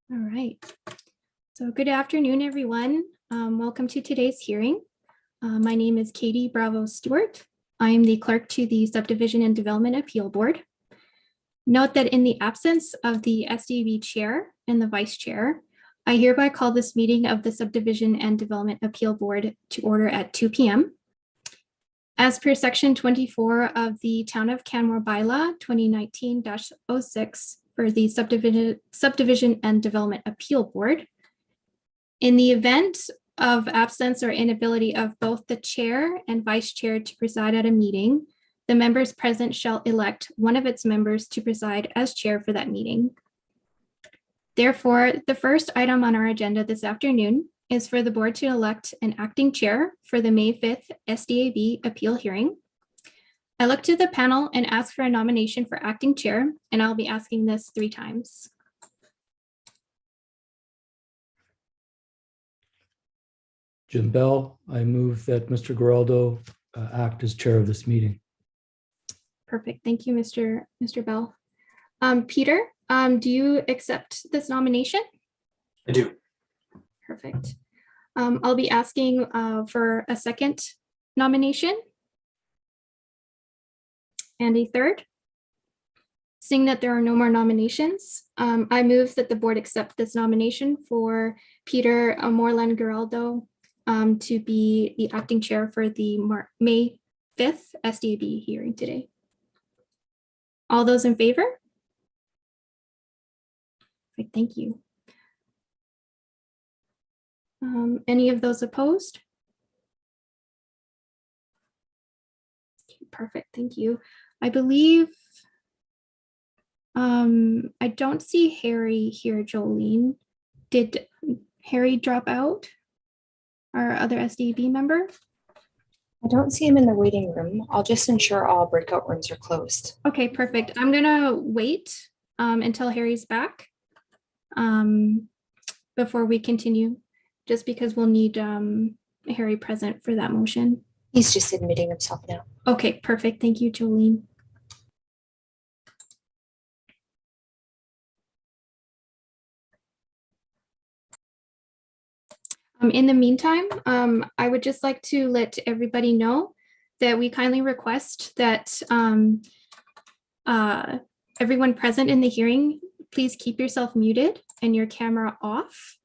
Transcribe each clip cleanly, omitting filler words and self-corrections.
All right. So good afternoon, everyone. Welcome to today's hearing. My name is Katie Bravo Stewart. I am the clerk to the Subdivision and Development Appeal Board. Note that in the absence of the SDB chair and the vice chair, I hereby call this meeting of the Subdivision and Development Appeal Board to order at 2 p.m. As per section 24 of the Town of Canmore Bylaw 2019-06 for the Subdivision and Development Appeal Board, in the event of absence or inability of both the chair and vice chair to preside at a meeting, the members present shall elect one of its members to preside as chair for that meeting. Therefore, the first item on our agenda this afternoon is for the board to elect an acting chair for the May 5th SDAB appeal hearing. I look to the panel and ask for a nomination for acting chair, and I'll be asking this 3 times. Jim Bell, I move that Mr. Giraldo act as chair of this meeting. Perfect. Thank you, Mr. Bell. Peter, do you accept this nomination? I do. Perfect. I'll be asking for a second nomination and a third. Seeing that there are no more nominations, I move that the board accept this nomination for Peter Morland Giraldo to be the acting chair for the May 5th SDAB hearing today. All those in favor? Great, thank you. Any of those opposed? Okay, perfect, thank you. I believe I don't see Harry here, Jolene. Did Harry drop out? Our other SDB member? I don't see him in the waiting room. I'll just ensure all breakout rooms are closed. Okay, perfect. I'm gonna wait until Harry's back before we continue, just because we'll need Harry present for that motion. He's just admitting himself now. Okay, perfect. Thank you, Jolene. In the meantime, I would just like to let everybody know that we kindly request that everyone present in the hearing, please keep yourself muted and your camera off.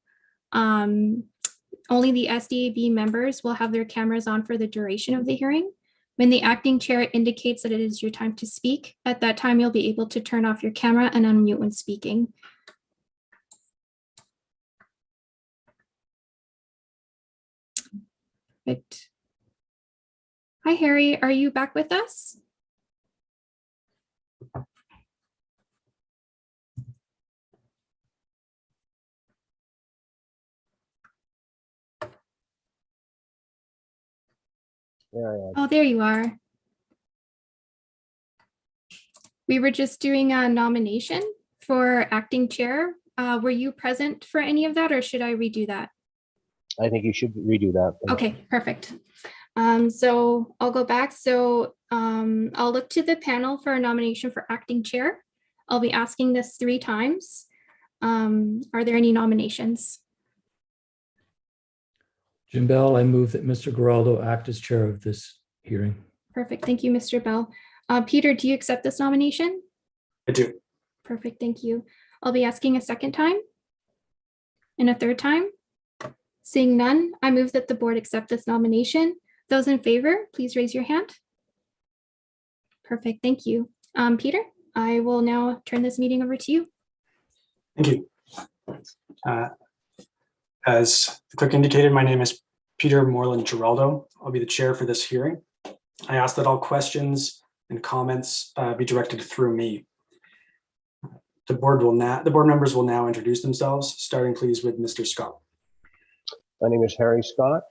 Only the SDAB members will have their cameras on for the duration of the hearing. When the acting chair indicates that it is your time to speak, at that time you'll be able to turn off your camera and unmute when speaking. Perfect. Hi, Harry. Are you back with us? Oh, there you are. We were just doing a nomination for acting chair. Were you present for any of that, or should I redo that? I think you should redo that. Okay, perfect. So I'll go back. So I'll look to the panel for a nomination for acting chair. I'll be asking this 3 times. Are there any nominations? Jim Bell, I move that Mr. Giraldo act as chair of this hearing. Perfect. Thank you, Mr. Bell. Peter, do you accept this nomination? I do. Perfect. Thank you. I'll be asking a second time and a third time. Seeing none, I move that the board accept this nomination. Those in favor, please raise your hand. Perfect. Thank you. Peter, I will now turn this meeting over to you. Thank you. As the clerk indicated, my name is Peter Morland Giraldo. I'll be the chair for this hearing. I ask that all questions and comments be directed through me. The board members will now introduce themselves, starting please with Mr. Scott. My name is Harry Scott.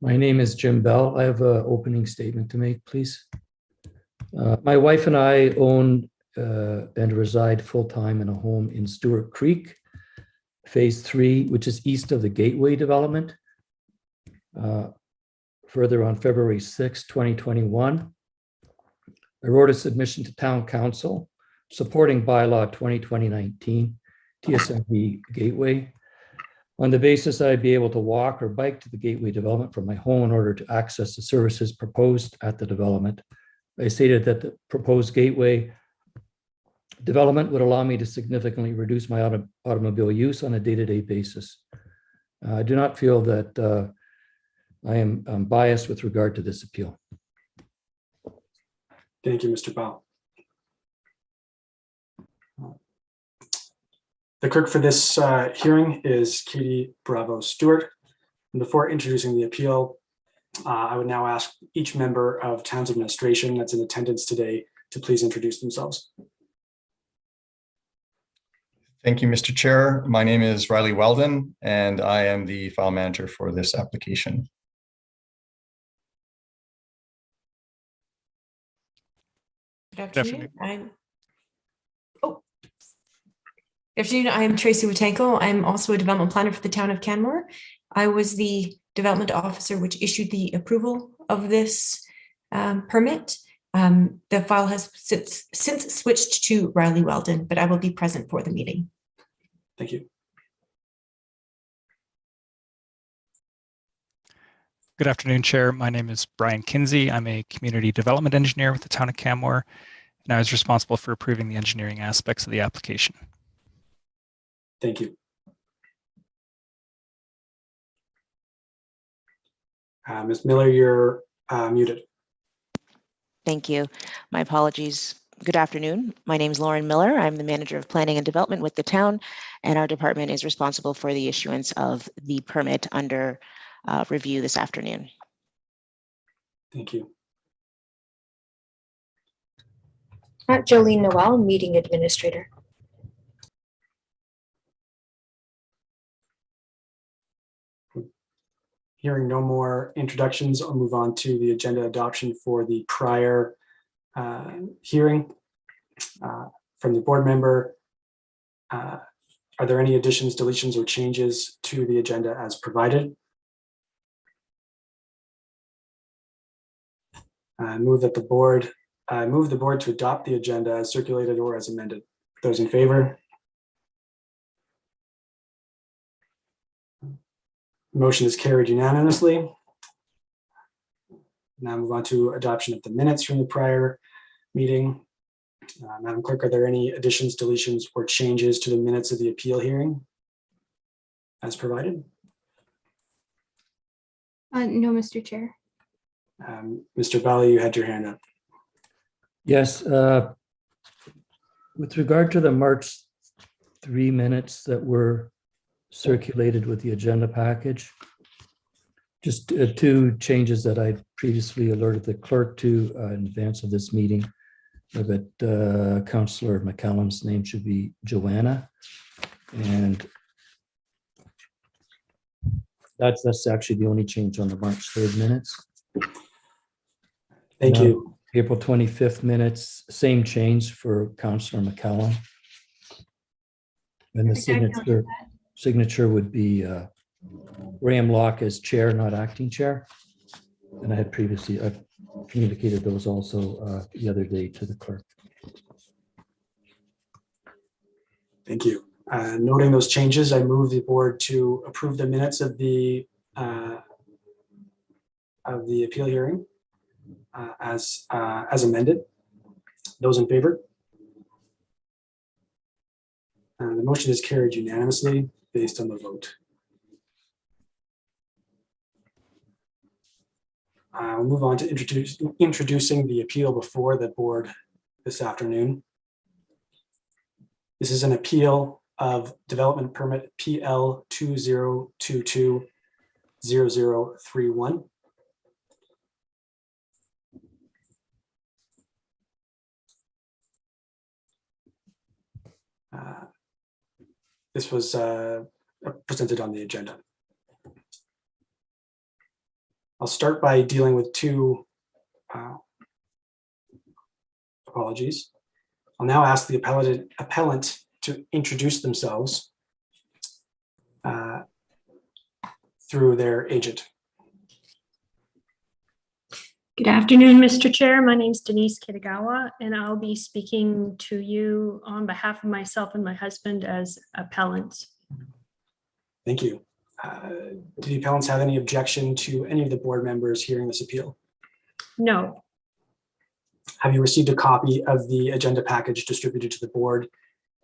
My name is Jim Bell. I have an opening statement to make, please. My wife and I own and reside full-time in a home in Stewart Creek, Phase 3, which is east of the Gateway development. Further, on February 6, 2021, I wrote a submission to Town Council supporting bylaw 2020-19 TSMB Gateway on the basis that I'd be able to walk or bike to the Gateway development from my home in order to access the services proposed at the development. I stated that the proposed Gateway development would allow me to significantly reduce my automobile use on a day-to-day basis. I do not feel that I am biased with regard to this appeal. Thank you, Mr. Bell. The clerk for this hearing is Katie Bravo Stewart. And before introducing the appeal, I would now ask each member of Town's administration that's in attendance today to please introduce themselves. Thank you, Mr. Chair. My name is Riley Weldon, and I am the file manager for this application. Good afternoon. Good afternoon. I am Tracy Watanko. I'm also a development planner for the town of Canmore. I was the development officer which issued the approval of this permit. The file has since switched to Riley Weldon, but I will be present for the meeting. Thank you. Good afternoon, Chair. My name is Brian Kinsey. I'm a community development engineer with the town of Canmore, and I was responsible for approving the engineering aspects of the application. Thank you. Ms. Miller, you're muted. Thank you. My apologies. Good afternoon. My name is Lauren Miller. I'm the manager of planning and development with the town, and our department is responsible for the issuance of the permit under review this afternoon. Thank you. Jolene Noel, meeting administrator. Hearing no more introductions, I'll move on to the agenda adoption for the prior hearing from the board member. Are there any additions, deletions, or changes to the agenda as provided? I move the board to adopt the agenda as circulated or as amended. Those in favor? Motion is carried unanimously. Now move on to adoption of the minutes from the prior meeting. Madam Clerk, are there any additions, deletions, or changes to the minutes of the appeal hearing as provided? No, Mr. Chair. Mr. Bell, you had your hand up. Yes, with regard to the March 3 minutes that were circulated with the agenda package, just two changes that I previously alerted the clerk to in advance of this meeting, that Councillor McCallum's name should be Joanna, and that's actually the only change on the March 3rd minutes. Thank you. April 25th minutes, same change for Councillor McCallum. And the signature would be Graham Locke as chair, not acting chair. And I've communicated those also the other day to the clerk. Thank you. Noting those changes, I move the board to approve the minutes of the appeal hearing as amended. Those in favor? The motion is carried unanimously based on the vote. We'll move on to introducing the appeal before the board this afternoon. This is an appeal of development permit PL 2022-0031. This was presented on the agenda. I'll start by dealing with two apologies. I'll now ask the appellant to introduce themselves through their agent. Good afternoon, Mr. Chair. My name is Denise Kitagawa, and I'll be speaking to you on behalf of myself and my husband as appellants. Thank you. Do the appellants have any objection to any of the board members hearing this appeal? No, Have you received a copy of the agenda package distributed to the board?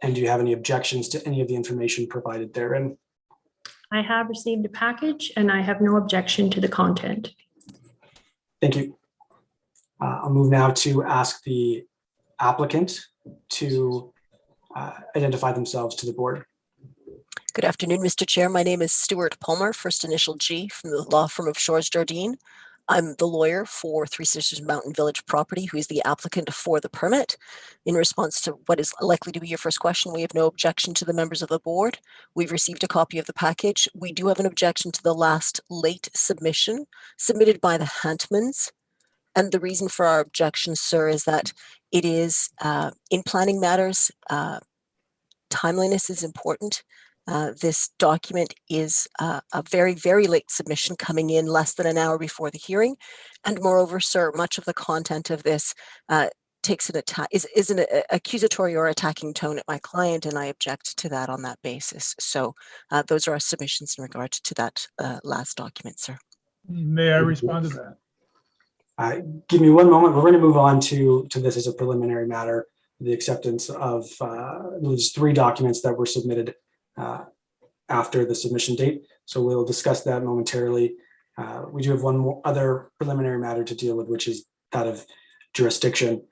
And do you have any objections to any of the information provided therein? I have received a package and I have no objection to the content. Thank you. I'll move now to ask the applicant to identify themselves to the board. Good afternoon, Mr. Chair. My name is Stuart Palmer, first initial G, from the law firm of Shores Jardine. I'm the lawyer for Three Sisters Mountain Village property, who is the applicant for the permit. In response to what is likely to be your first question, we have no objection to the members of the board. We've received a copy of the package. We do have an objection to the last late submission submitted by the Hantmans. And the reason for our objection, sir, is that it is in planning matters, timeliness is important. This document is a very, very late submission coming in less than an hour before the hearing. And moreover, sir, much of the content of this takes an attack, is an accusatory or attacking tone at my client, and I object to that on that basis. So those are our submissions in regard to that last document, sir. May I respond to that? Give me one moment. We're going to move on to this as a preliminary matter, the acceptance of those 3 documents that were submitted after the submission date. So we'll discuss that momentarily. We do have one more other preliminary matter to deal with, which is that of jurisdiction.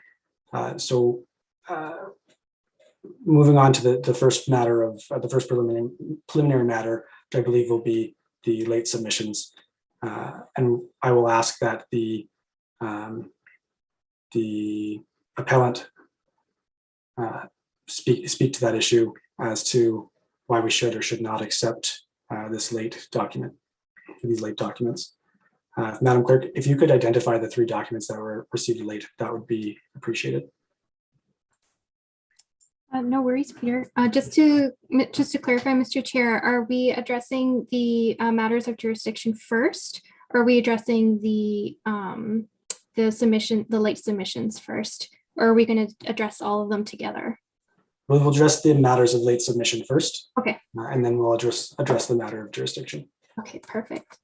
Moving on to the first matter of the first preliminary matter, which I believe will be the late submissions. And I will ask that the appellant speak to that issue as to why we should or should not accept this late document, these late documents. Madam Clerk, if you could identify the 3 documents that were received late, that would be appreciated. No worries, Peter. Just to clarify, Mr. Chair, are we addressing the matters of jurisdiction first, or are we addressing the late submissions first, or are we going to address all of them together? We'll address the matters of late submission first. Okay. And then we'll address the matter of jurisdiction. Okay, perfect.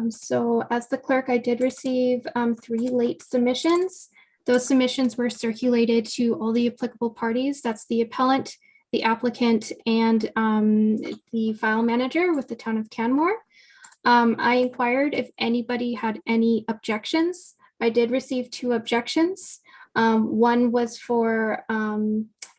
So as the clerk, I did receive 3 late submissions. Those submissions were circulated to all the applicable parties. That's the appellant, the applicant, and the file manager with the town of Canmore. I inquired if anybody had any objections. I did receive 2 objections. One was for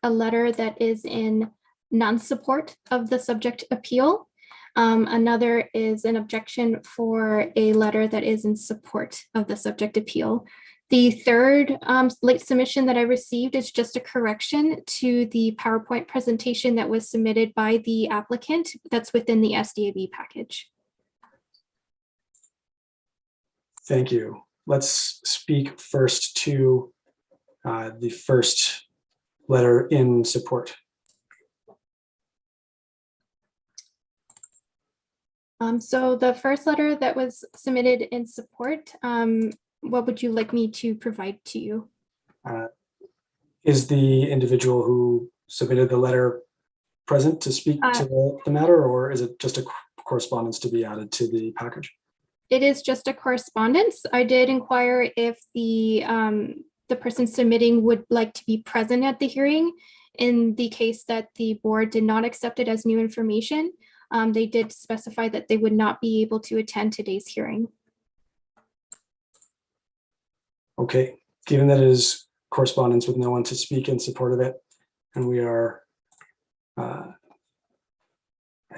a letter that is in non-support of the subject appeal. Another is an objection for a letter that is in support of the subject appeal. The third late submission that I received is just a correction to the PowerPoint presentation that was submitted by the applicant that's within the SDAB package. Thank you. Let's speak first to the first letter in support. So the first letter that was submitted in support, what would you like me to provide to you? Is the individual who submitted the letter present to speak to the matter, or is it just a correspondence to be added to the package? It is just a correspondence. I did inquire if the person submitting would like to be present at the hearing. In the case that the board did not accept it as new information, they did specify that they would not be able to attend today's hearing. Okay, given that it is correspondence with no one to speak in support of it, and we are, I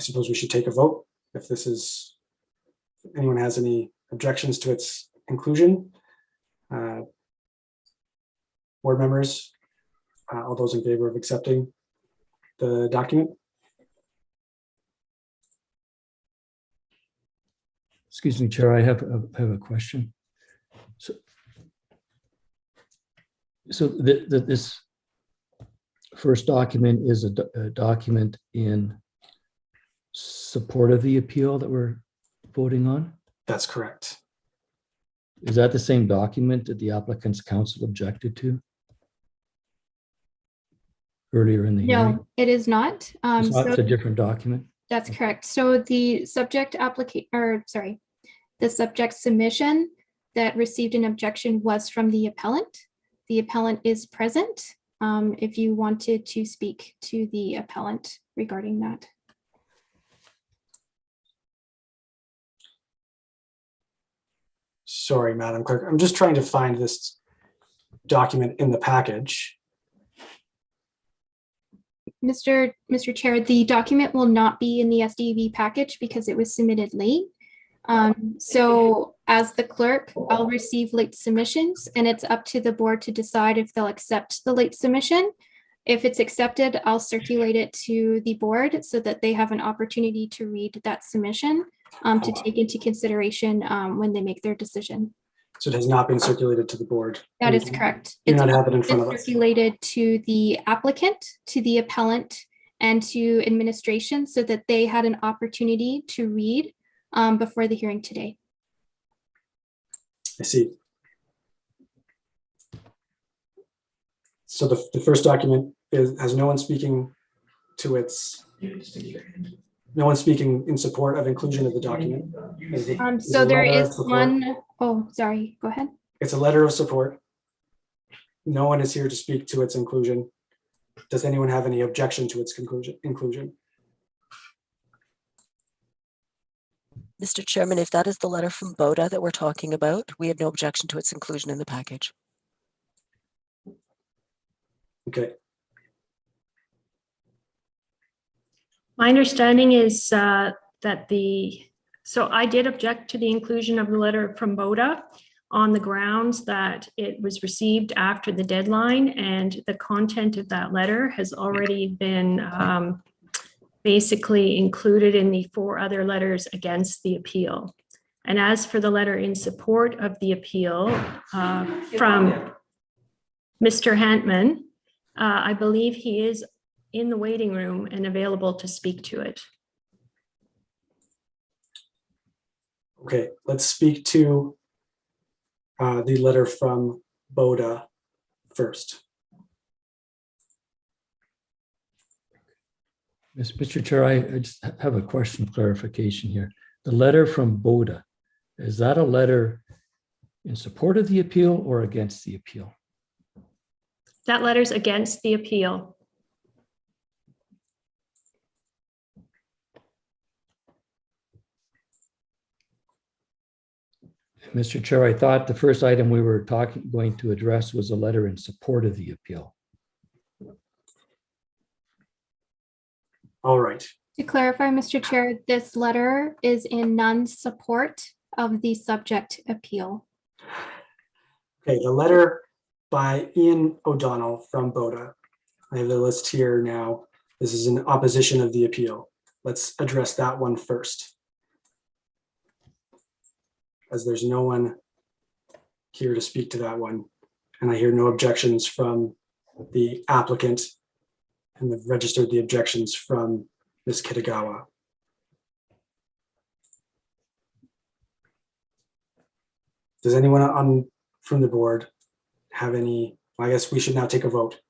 suppose we should take a vote if this is, if anyone has any objections to its inclusion. Board members, all those in favor of accepting the document? Excuse me, Chair, I have a question. So this first document is a document in support of the appeal that we're voting on? That's correct. Is that the same document that the applicant's counsel objected to earlier in the hearing? No, it is not. It's not, So it's a different document. that's correct. So the subject the subject submission that received an objection was from the appellant. The appellant is present. If you wanted to speak to the appellant regarding that. Sorry, Madam Clerk. I'm just trying to find this document in the package. Mr. Chair, the document will not be in the SDV package because it was submitted late. So as the clerk, I'll receive late submissions and it's up to the board to decide if they'll accept the late submission. If it's accepted, I'll circulate it to the board so that they have an opportunity to read that submission to take into consideration when they make their decision. So it has not been circulated to the board. That is correct. Do It's not have it in front of been us. circulated to the applicant, to the appellant, and to administration so that they had an opportunity to read before the hearing today. I see. So the first document has no one speaking to its, no one speaking in support of inclusion of the document. So there is one, oh, sorry, go ahead. It's a letter of support. No one is here to speak to its inclusion. Does anyone have any objection to its inclusion? Mr. Chairman, if that is the letter from Boda that we're talking about, we have no objection to its inclusion in the package. Okay. My understanding is that so I did object to the inclusion of the letter from Boda on the grounds that it was received after the deadline and the content of that letter has already been basically included in the 4 other letters against the appeal. And as for the letter in support of the appeal from Mr. Hantman, I believe he is in the waiting room and available to speak to it. Okay, let's speak to the letter from Boda first. Mr. Chair, I just have a question, clarification here. The letter from Boda, is that a letter in support of the appeal or against the appeal? That letter's against the appeal. Mr. Chair, I thought the first item we were going to address was a letter in support of the appeal. All right. To clarify, Mr. Chair, this letter is in non-support of the subject appeal. Okay, the letter by Ian O'Donnell from Boda. I have the list here now. This is in opposition of the appeal. Let's address that one first, as there's no one here to speak to that one. And I hear no objections from the applicant, and they've registered the objections from Ms. Kitagawa. Does anyone from the board have any, I guess we should now take a vote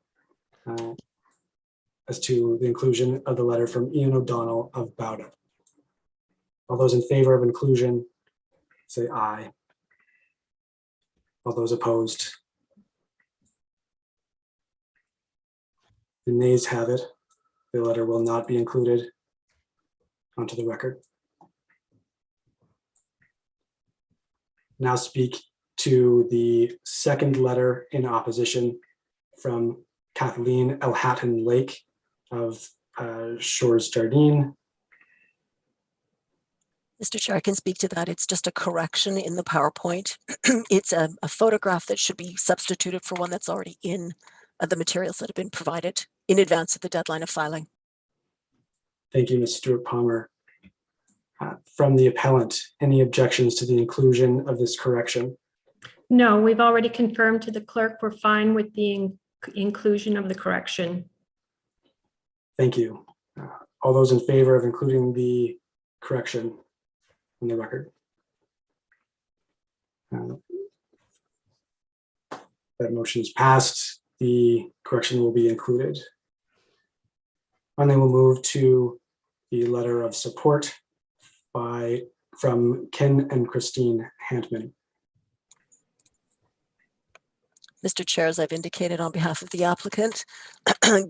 as to the inclusion of the letter from Ian O'Donnell of Boda. All those in favor of inclusion, say aye. All those opposed? The nays have it. The letter will not be included onto the record. Now speak to the second letter in opposition from Kathleen Elhatton Lake of Shores Jardine. Mr. Chair, I can speak to that. It's just a correction in the PowerPoint. It's a photograph that should be substituted for one that's already in the materials that have been provided in advance of the deadline of filing. Thank you, Ms. Stewart Palmer. From the appellant, any objections to the inclusion of this correction? No, we've already confirmed to the clerk we're fine with the inclusion of the correction. Thank you. All those in favor of including the correction in the record? That motion is passed. The correction will be included. Finally, we'll move to the letter of support from Ken and Christine Hantman. Mr. Chair, as I've indicated on behalf of the applicant,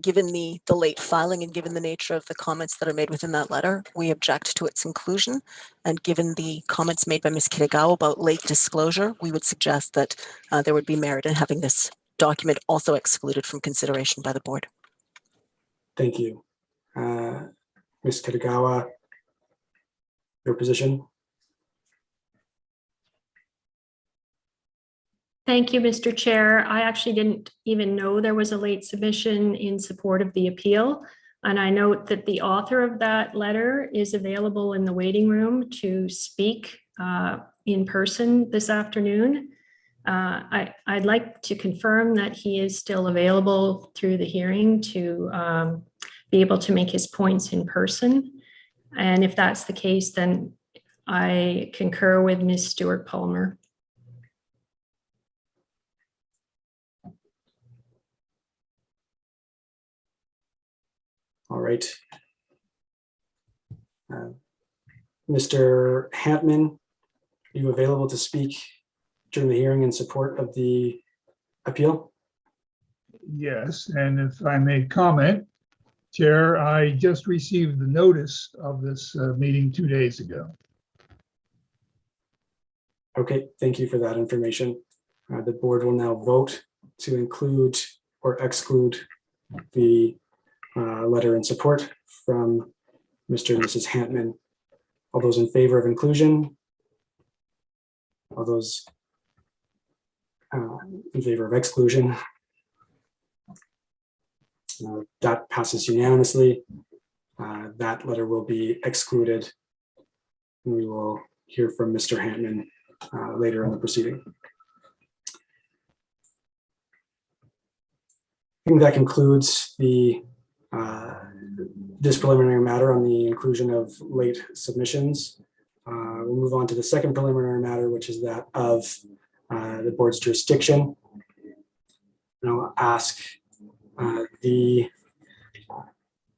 given the late filing and given the nature of the comments that are made within that letter, we object to its inclusion. And given the comments made by Ms. Kitagawa about late disclosure, we would suggest that there would be merit in having this document also excluded from consideration by the board. Thank you. Ms. Kitagawa, your position? Thank you, Mr. Chair. I actually didn't even know there was a late submission in support of the appeal. And I note that the author of that letter is available in the waiting room to speak in person this afternoon. I'd like to confirm that he is still available through the hearing to be able to make his points in person. And if that's the case, then I concur with Ms. Stewart-Palmer. All right. Mr. Hantman, are you available to speak during the hearing in support of the appeal? Yes, and if I may comment, Chair, I just received the notice of this meeting 2 days ago. Okay, thank you for that information. The board will now vote to include or exclude the letter in support from Mr. and Mrs. Hantman. All those in favor of inclusion? All those in favor of exclusion? That passes unanimously. That letter will be excluded. We will hear from Mr. Hantman later in the proceeding. I think that concludes this preliminary matter on the inclusion of late submissions. We'll move on to the second preliminary matter, which is that of the board's jurisdiction. And I'll ask the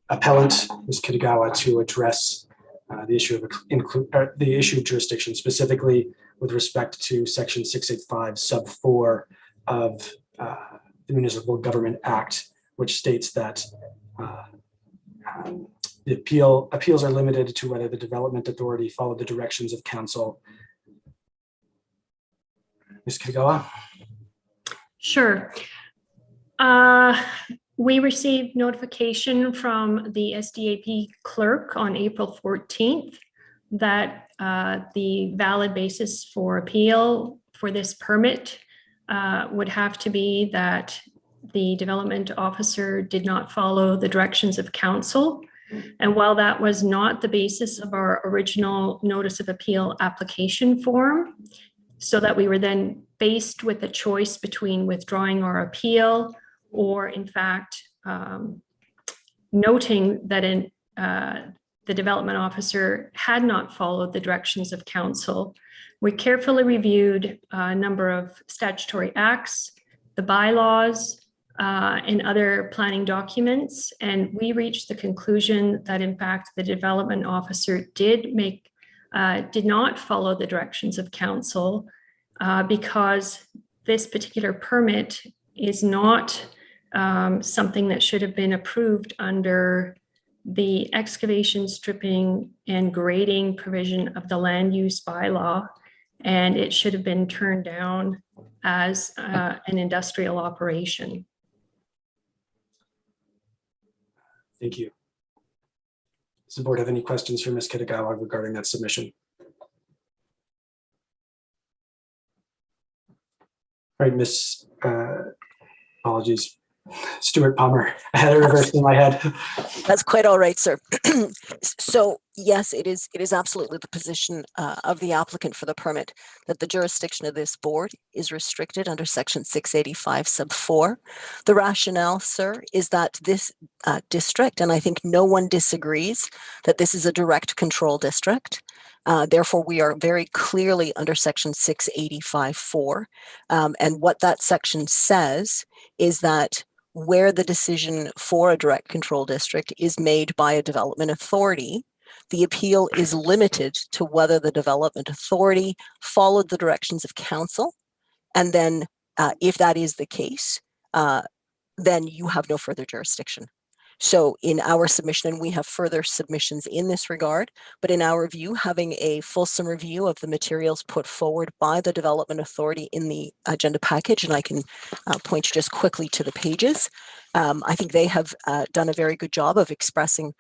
appellant, Ms. Kitagawa, to address the issue of jurisdiction, specifically with respect to Section 685 sub 4 of the Municipal Government Act, which states that the appeals are limited to whether the development authority followed the directions of council. Ms. Kitagawa? Sure. We received notification from the SDAP clerk on April 14th that the valid basis for appeal for this permit would have to be that the development officer did not follow the directions of council. And while that was not the basis of our original notice of appeal application form, so that we were then faced with a choice between withdrawing our appeal or in fact noting that the development officer had not followed the directions of council, we carefully reviewed a number of statutory acts, the bylaws, and other planning documents, and we reached the conclusion that in fact the development officer did not follow the directions of council because this particular permit is not something that should have been approved under the excavation, stripping, and grading provision of the land use bylaw, and it should have been turned down as an industrial operation. Thank you. Does the board have any questions for Ms. Kitagawa regarding that submission? All right, Ms. Apologies, Stewart-Palmer. I had a reverse in my head. That's quite all right, sir. So Yes, it is. It is absolutely the position of the applicant for the permit that the jurisdiction of this board is restricted under section 685 sub 4. The rationale, sir, is that this district, and I think no one disagrees that this is a direct control district. Therefore, we are very clearly under section 685-4. And what that section says is that where the decision for a direct control district is made by a development authority, the appeal is limited to whether the development authority followed the directions of council. And then if that is the case, then you have no further jurisdiction. So in our submission, and we have further submissions in this regard, but in our view, having a fulsome review of the materials put forward by the development authority in the agenda package, and I can point you just quickly to the pages. I think they have done a very good job of expressing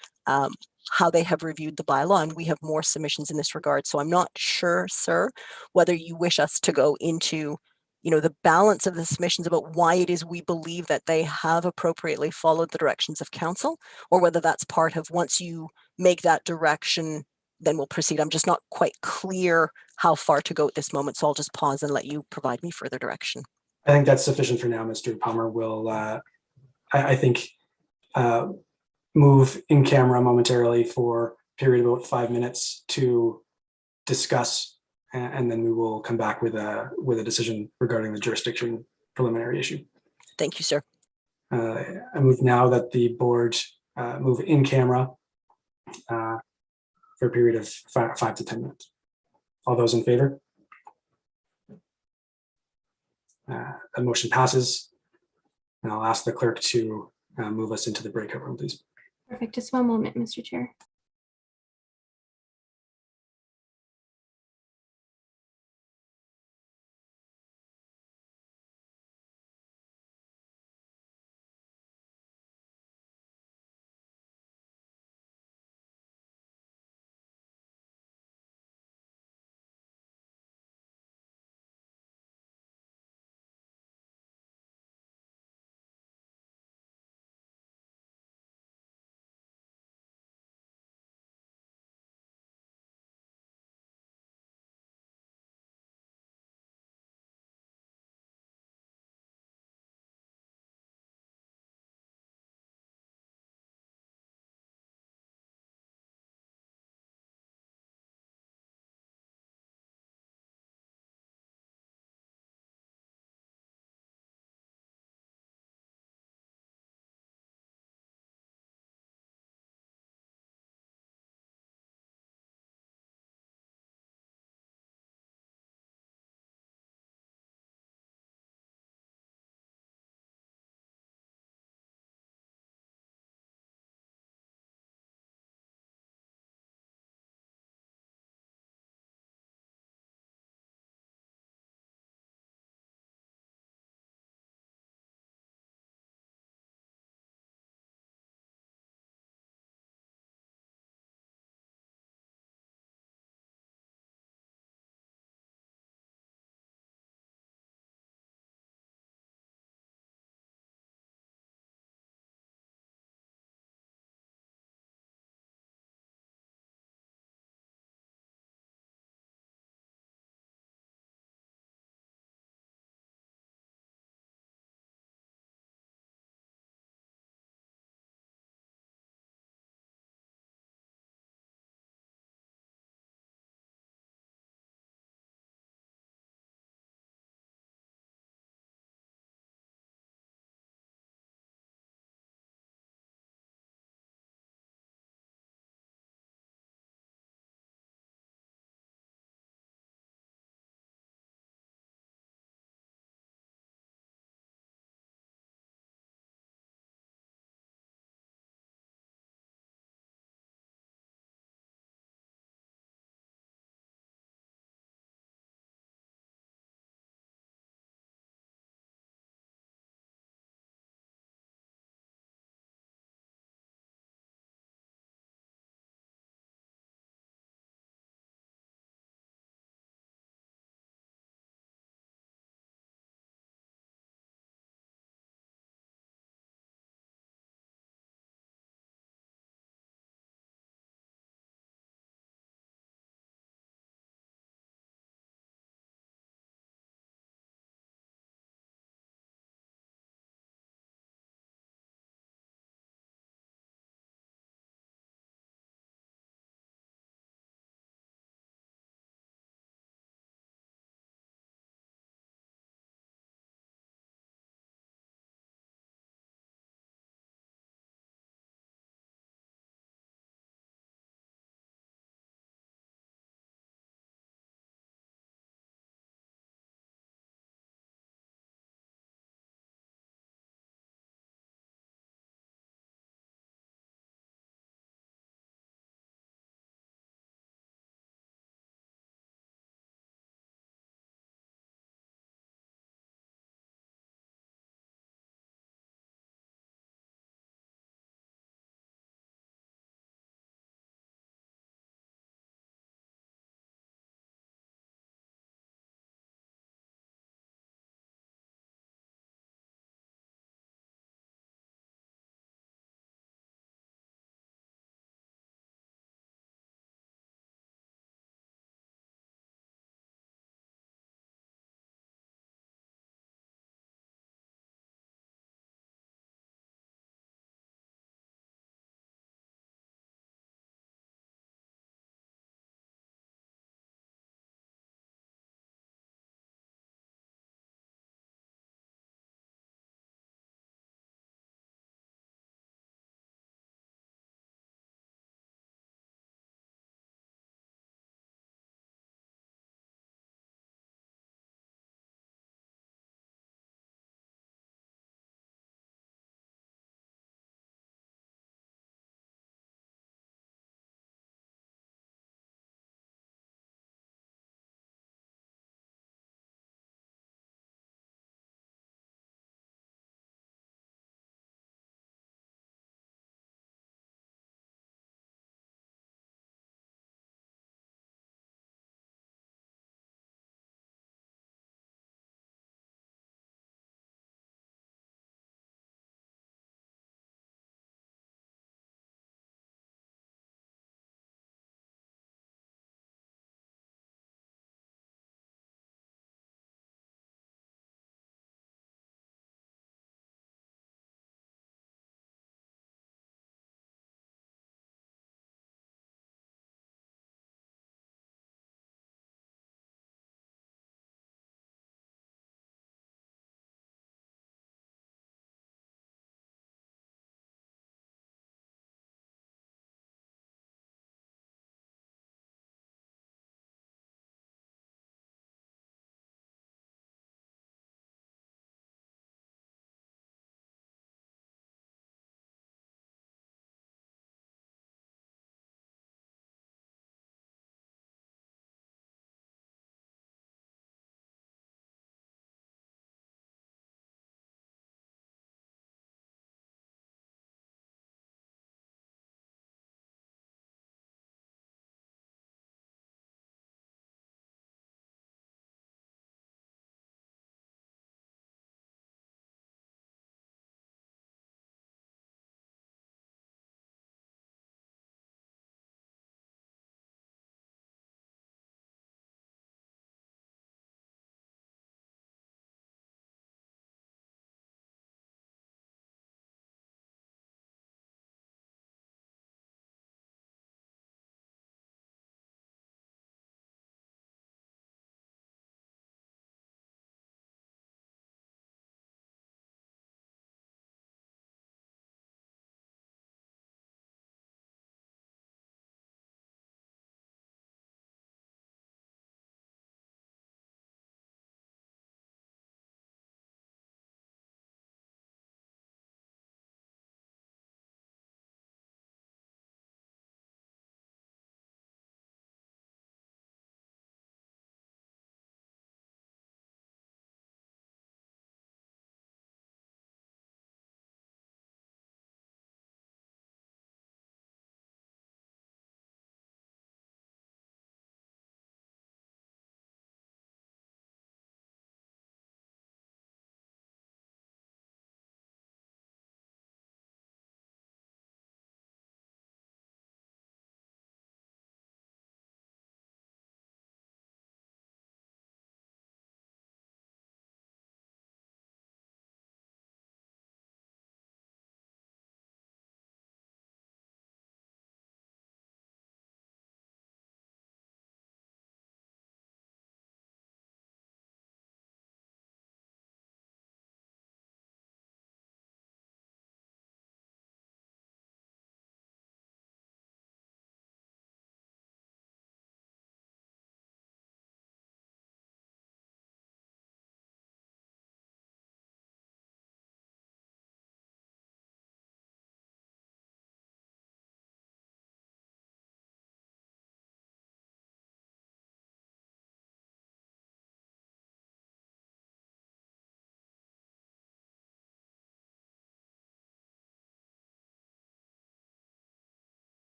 how they have reviewed the bylaw, and we have more submissions in this regard. So I'm not sure, sir, whether you wish us to go into the balance of the submissions about why it is we believe that they have appropriately followed the directions of council, or whether that's part of once you make that direction, then we'll proceed. I'm just not quite clear how far to go at this moment, so I'll just pause and let you provide me further direction. I think that's sufficient for now, Mr. Palmer. Will I think move in camera momentarily for a period of about 5 minutes to discuss, and then we will come back with a decision regarding the jurisdiction preliminary issue. Thank you, sir. I move now that the board move in camera for a period of 5 to 10 minutes. All those in favor? The motion passes. And I'll ask the clerk to move us into the breakout room, please. Perfect. Just one moment, Mr. Chair.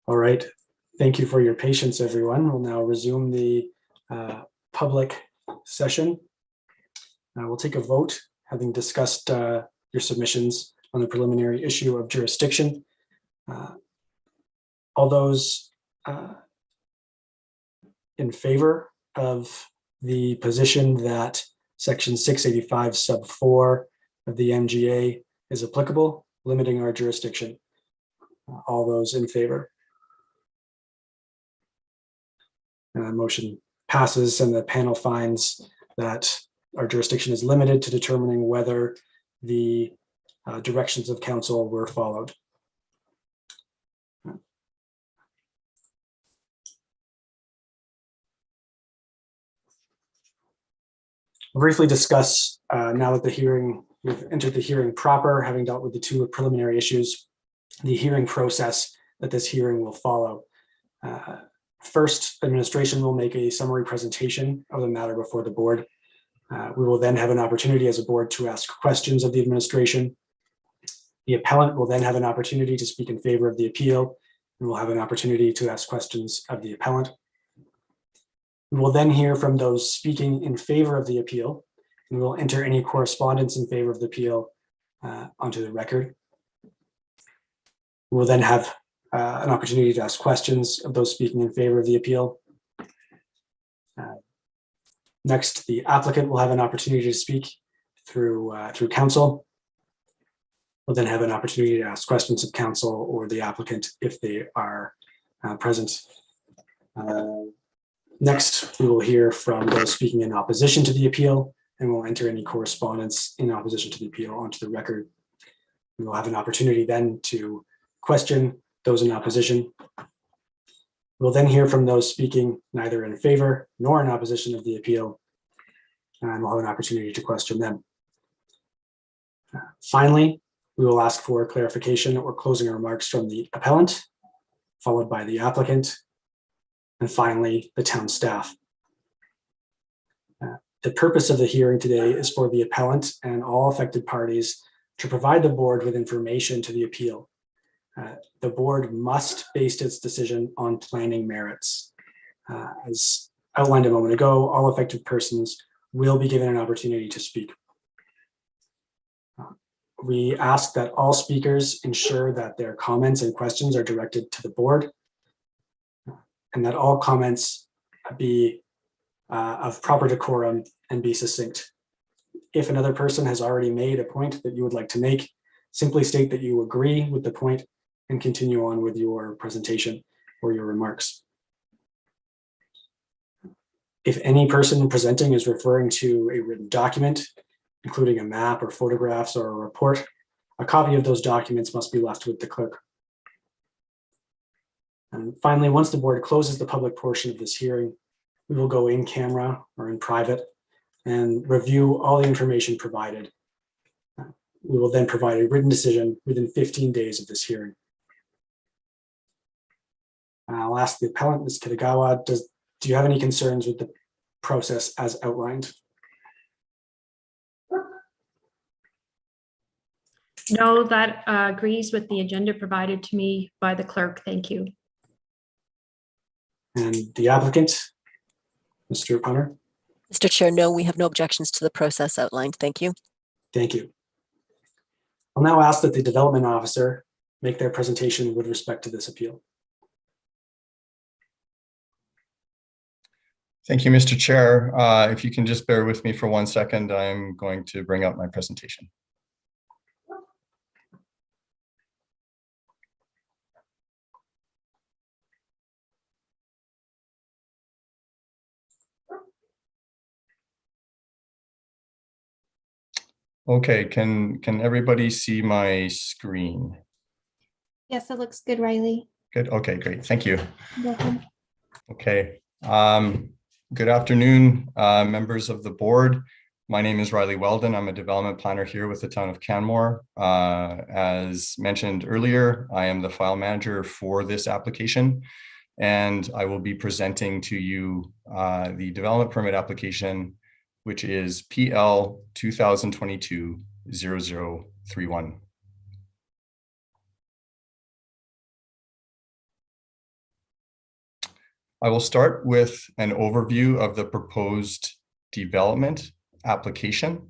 All right. Thank you for your patience, everyone. We'll now resume the public session. We'll take a vote, having discussed your submissions on the preliminary issue of jurisdiction. All those in favor of the position that section 685 sub 4 of the MGA is applicable, limiting our jurisdiction. All those in favor. Motion passes, and the panel finds that our jurisdiction is limited to determining whether the directions of council were followed. I'll briefly discuss now that we've entered the hearing proper, having dealt with the two preliminary issues, the hearing process that this hearing will follow. First, administration will make a summary presentation of the matter before the board. We will then have an opportunity as a board to ask questions of the administration. The appellant will then have an opportunity to speak in favor of the appeal, and we'll have an opportunity to ask questions of the appellant. We will then hear from those speaking in favor of the appeal, and we'll enter any correspondence in favor of the appeal onto the record. We will then have an opportunity to ask questions of those speaking in favor of the appeal. Next, the applicant will have an opportunity to speak through counsel. We'll then have an opportunity to ask questions of counsel or the applicant if they are present. Next, we will hear from those speaking in opposition to the appeal, and we'll enter any correspondence in opposition to the appeal onto the record. We will have an opportunity then to question those in opposition. We'll then hear from those speaking neither in favor nor in opposition of the appeal, and we'll have an opportunity to question them. Finally, we will ask for clarification or closing remarks from the appellant, followed by the applicant, and finally, the town staff. The purpose of the hearing today is for the appellant and all affected parties to provide the board with information to the appeal. The board must base its decision on planning merits. As outlined a moment ago, all affected persons will be given an opportunity to speak. We ask that all speakers ensure that their comments and questions are directed to the board, and that all comments be of proper decorum and be succinct. If another person has already made a point that you would like to make, simply state that you agree with the point and continue on with your presentation or your remarks. If any person presenting is referring to a written document, including a map or photographs or a report, a copy of those documents must be left with the clerk. And finally, once the board closes the public portion of this hearing, we will go in camera or in private and review all the information provided. We will then provide a written decision within 15 days of this hearing. I'll ask the appellant, Ms. Kitagawa, do you have any concerns with the process as outlined? No, that agrees with the agenda provided to me by the clerk. Thank you. And the applicant, Mr. Punter? Mr. Chair, no, we have no objections to the process outlined. Thank you. Thank you. I'll now ask that the development officer make their presentation with respect to this appeal. Thank you, Mr. Chair. If you can just bear with me for 1 second, I'm going to bring up my presentation. Okay, can everybody see my screen? Yes, it looks good, Riley. Good. Okay, great. Thank you. Welcome. Okay. Good afternoon, members of the board. My name is Riley Weldon. I'm a development planner here with the town of Canmore. As mentioned earlier, I am the file manager for this application, and I will be presenting to you the development permit application, which is PL 2022-0031. I will start with an overview of the proposed development application.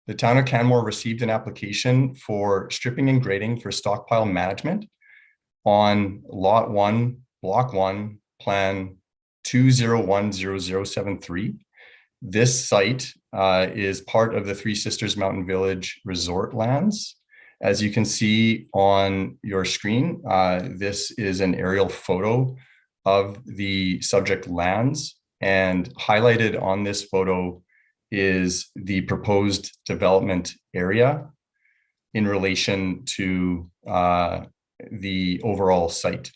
The town of Canmore received an application for stripping and grading for stockpile management on Lot 1, Block 1, Plan 2010073. This site is part of the Three Sisters Mountain Village resort lands. As you can see on your screen, this is an aerial photo of the subject lands, and highlighted on this photo is the proposed development area in relation to the overall site.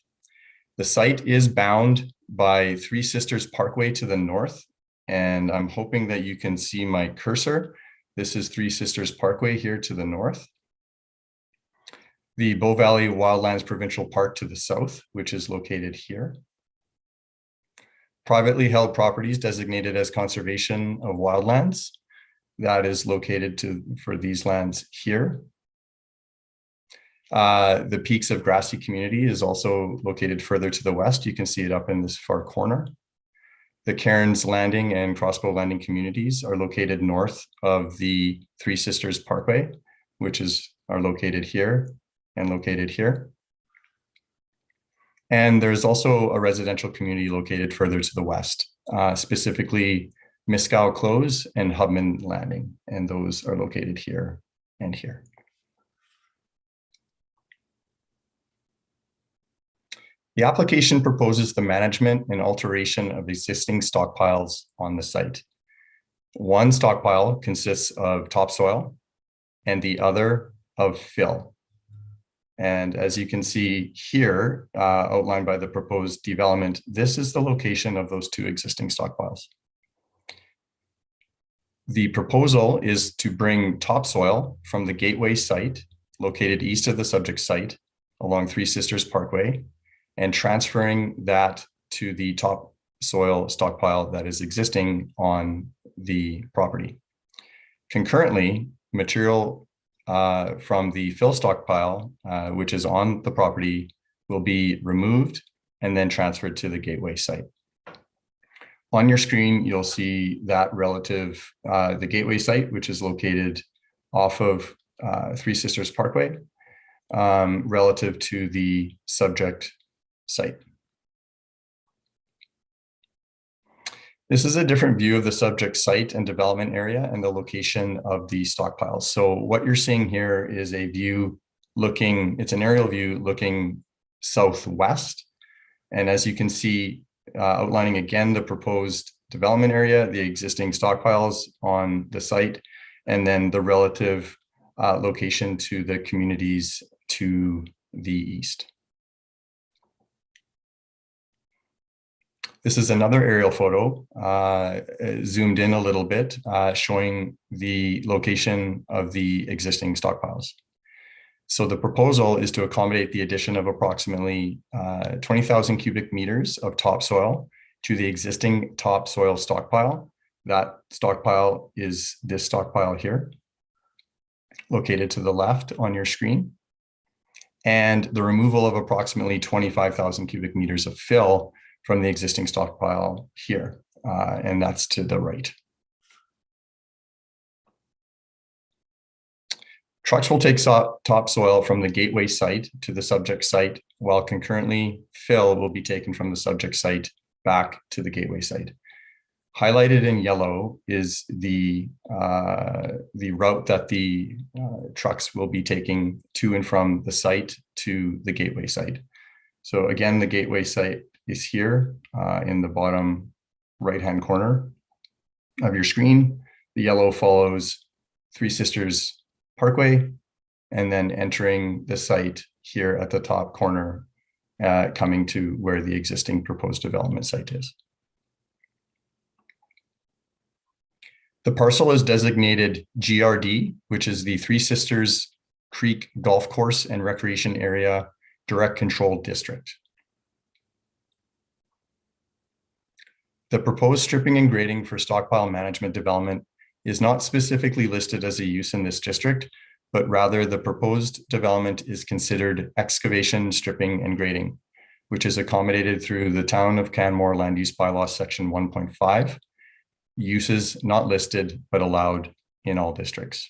The site is bound by Three Sisters Parkway to the north, and I'm hoping that you can see my cursor. This is Three Sisters Parkway here to the north. The Bow Valley Wildlands Provincial Park to the south, which is located here. Privately held properties designated as conservation of wildlands, that is located for these lands here. The Peaks of Grassy Community is also located further to the west. You can see it up in this far corner. The Cairns Landing and Crossbow Landing communities are located north of the Three Sisters Parkway, which are located here and located here. And there's also a residential community located further to the west, specifically Miscow Close and Hubman Landing, and those are located here and here. The application proposes the management and alteration of existing stockpiles on the site. One stockpile consists of topsoil and the other of fill. And as you can see here, outlined by the proposed development, this is the location of those two existing stockpiles. The proposal is to bring topsoil from the gateway site located east of the subject site along Three Sisters Parkway and transferring that to the topsoil stockpile that is existing on the property. Concurrently, material from the fill stockpile, which is on the property, will be removed and then transferred to the gateway site. On your screen, you'll see that relative, the gateway site, which is located off of Three Sisters Parkway, relative to the subject site. This is a different view of the subject site and development area and the location of the stockpiles. So what you're seeing here is a view it's an aerial view looking southwest. And as you can see, outlining again the proposed development area, the existing stockpiles on the site, and then the relative location to the communities to the east. This is another aerial photo, zoomed in a little bit, showing the location of the existing stockpiles. So the proposal is to accommodate the addition of approximately 20,000 cubic meters of topsoil to the existing topsoil stockpile. That stockpile is this stockpile here, located to the left on your screen, and the removal of approximately 25,000 cubic meters of fill from the existing stockpile here, and that's to the right. Trucks will take topsoil from the gateway site to the subject site, while concurrently fill will be taken from the subject site back to the gateway site. Highlighted in yellow is the route that the trucks will be taking to and from the site to the gateway site. So again, the gateway site is here in the bottom right-hand corner of your screen. The yellow follows Three Sisters Parkway, and then entering the site here at the top corner, coming to where the existing proposed development site is. The parcel is designated GRD, which is the Three Sisters Creek Golf Course and Recreation Area Direct Control District. The proposed stripping and grading for stockpile management development is not specifically listed as a use in this district, but rather the proposed development is considered excavation, stripping, and grading. which is accommodated through the Town of Canmore Land Use Bylaw Section 1.5, uses not listed but allowed in all districts.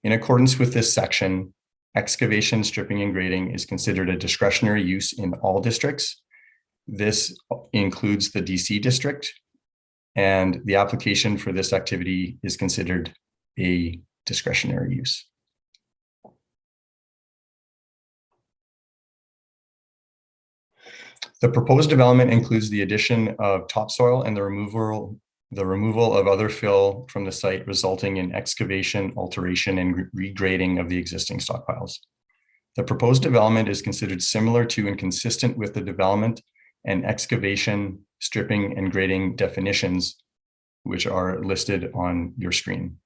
In accordance with this section, excavation, stripping, and grading is considered a discretionary use in all districts. This includes the DC district, and the application for this activity is considered a discretionary use. The proposed development includes the addition of topsoil and the removal of other fill from the site, resulting in excavation, alteration, and regrading of the existing stockpiles. The proposed development is considered similar to and consistent with the development and excavation, stripping, and grading definitions, which are listed on your screen.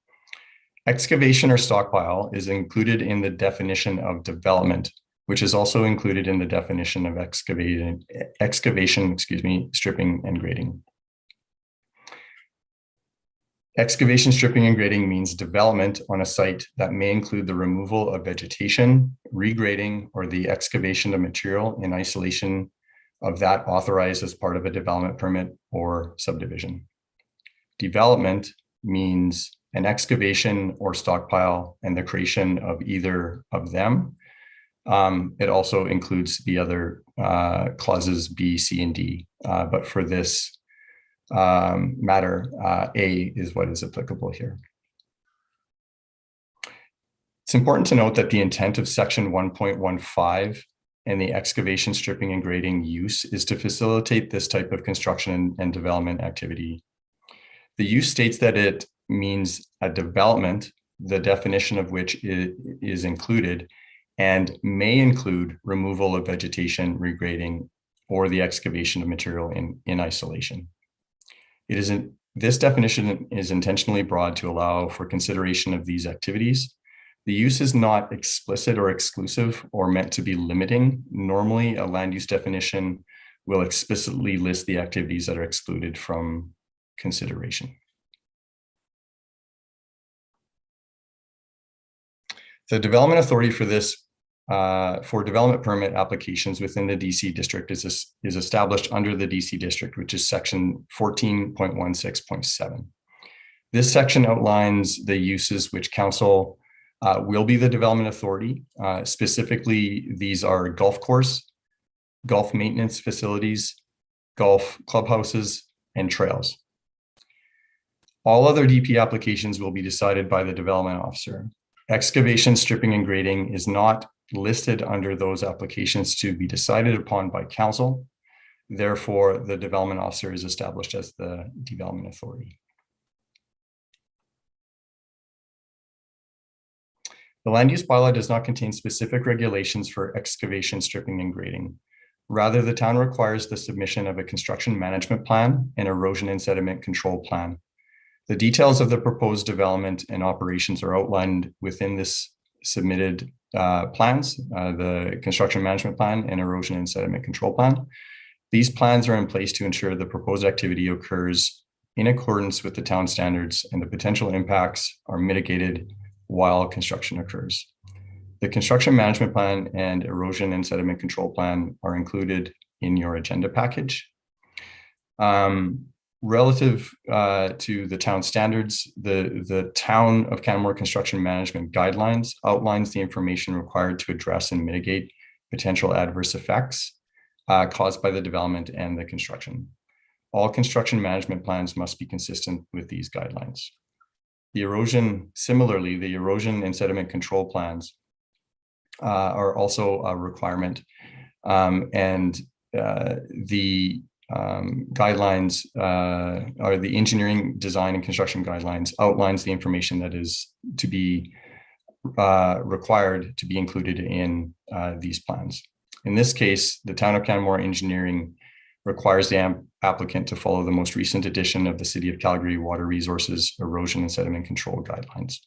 Excavation or stockpile is included in the definition of development, which is also included in the definition of excavation, stripping, and grading. Excavation, stripping, and grading means development on a site that may include the removal of vegetation, regrading, or the excavation of material in isolation of that authorized as part of a development permit or subdivision. Development means an excavation or stockpile and the creation of either of them. It also includes the other clauses B, C, and D, but for this matter, A is what is applicable here. It's important to note that the intent of section 1.15 and the excavation, stripping, and grading use is to facilitate this type of construction and development activity. The use states that it means a development, the definition of which is included, and may include removal of vegetation, regrading, or the excavation of material in isolation. This definition is intentionally broad to allow for consideration of these activities. The use is not explicit or exclusive or meant to be limiting. Normally, a land use definition will explicitly list the activities that are excluded from consideration. The development authority for this for development permit applications within the DC district is established under the DC district, which is section 14.16.7. This section outlines the uses which council will be the development authority. Specifically, these are golf course, golf maintenance facilities, golf clubhouses, and trails. All other DP applications will be decided by the development officer. Excavation, stripping, and grading is not listed under those applications to be decided upon by council. Therefore, the development officer is established as the development authority. The land use bylaw does not contain specific regulations for excavation, stripping, and grading. Rather, the town requires the submission of a construction management plan and erosion and sediment control plan. The details of the proposed development and operations are outlined within this submitted plans, the construction management plan and erosion and sediment control plan. These plans are in place to ensure the proposed activity occurs in accordance with the town standards and the potential impacts are mitigated while construction occurs. The construction management plan and erosion and sediment control plan are included in your agenda package. Relative to the town standards, the Town of Canmore Construction Management Guidelines outlines the information required to address and mitigate potential adverse effects caused by the development and the construction. All construction management plans must be consistent with these guidelines. Similarly, the erosion and sediment control plans are also a requirement, and the guidelines are the engineering, design, and construction guidelines outlines the information that is to be required to be included in these plans. In this case, the Town of Canmore Engineering requires the applicant to follow the most recent edition of the City of Calgary Water Resources Erosion and Sediment Control Guidelines.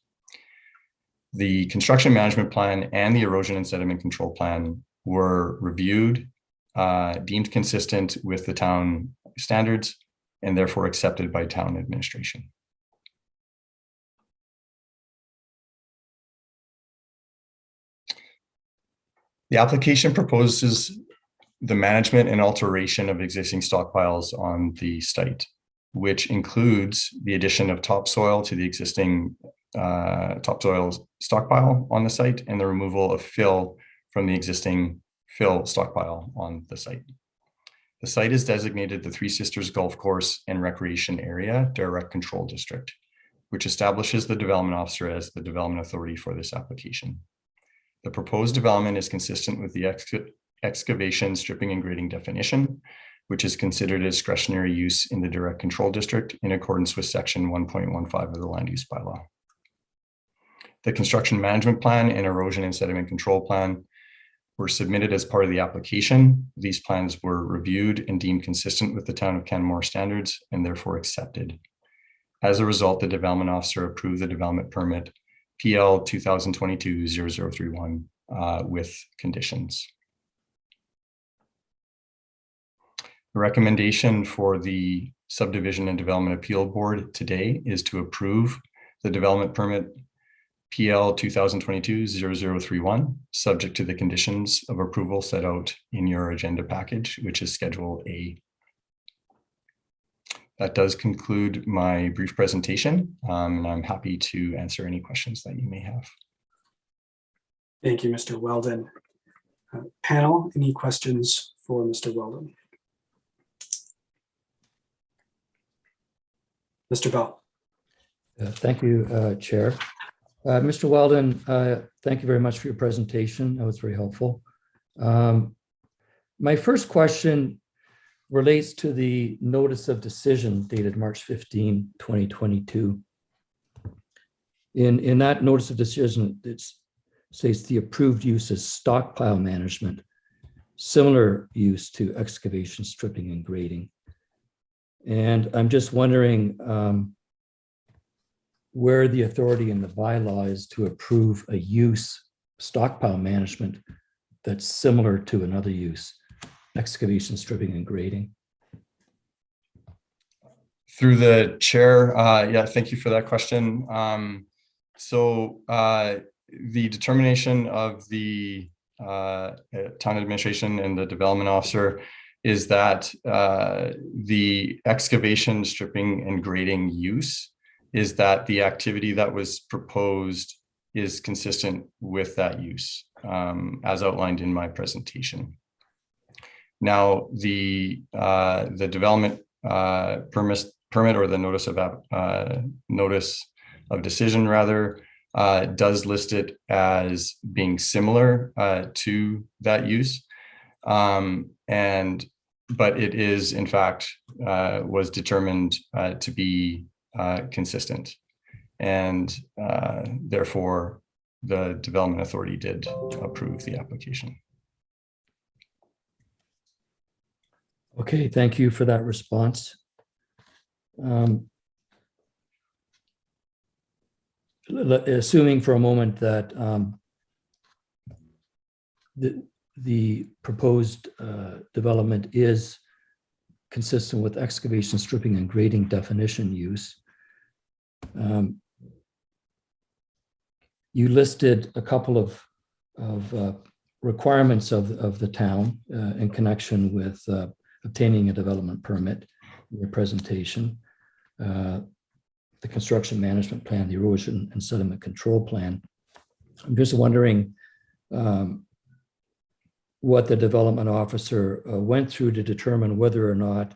The construction management plan and the erosion and sediment control plan were reviewed, deemed consistent with the town standards, and therefore accepted by town administration. The application proposes the management and alteration of existing stockpiles on the site, which includes the addition of topsoil to the existing topsoil stockpile on the site and the removal of fill from the existing fill stockpile on the site. The site is designated the Three Sisters Golf Course and Recreation Area Direct Control District, which establishes the development officer as the development authority for this application. The proposed development is consistent with the excavation, stripping, and grading definition, which is considered a discretionary use in the Direct Control District in accordance with Section 1.15 of the Land Use Bylaw. The Construction Management Plan and Erosion and Sediment Control Plan were submitted as part of the application. These plans were reviewed and deemed consistent with the Town of Canmore standards and therefore accepted. As a result, the development officer approved the development permit PL 2022-0031 with conditions. The recommendation for the Subdivision and Development Appeal Board today is to approve the development permit PL 2022-0031, subject to the conditions of approval set out in your agenda package, which is Schedule A. That does conclude my brief presentation, and I'm happy to answer any questions that you may have. Thank you, Mr. Weldon. Panel, any questions for Mr. Weldon? Mr. Bell. Thank you, Chair. Mr. Weldon, thank you very much for your presentation. That was very helpful. My first question relates to the notice of decision dated March 15, 2022. In that notice of decision, it says the approved use is stockpile management, similar use to excavation, stripping, and grading. And I'm just wondering where the authority in the bylaw is to approve a use, stockpile management, that's similar to another use, excavation, stripping, and grading. Through the chair, yeah, thank you for that question. The determination of the town administration and the development officer is that the excavation, stripping, and grading use is that the activity that was proposed is consistent with that use, as outlined in my presentation. Now, the development permit or the notice of decision rather does list it as being similar to that use, but it is in fact was determined to be consistent, and therefore the development authority did approve the application. Okay, thank you for that response. Assuming for a moment that the proposed development is consistent with excavation, stripping, and grading definition use, you listed a couple of requirements of the town in connection with obtaining a development permit in your presentation. The construction management plan, the erosion and sediment control plan. I'm just wondering what the development officer went through to determine whether or not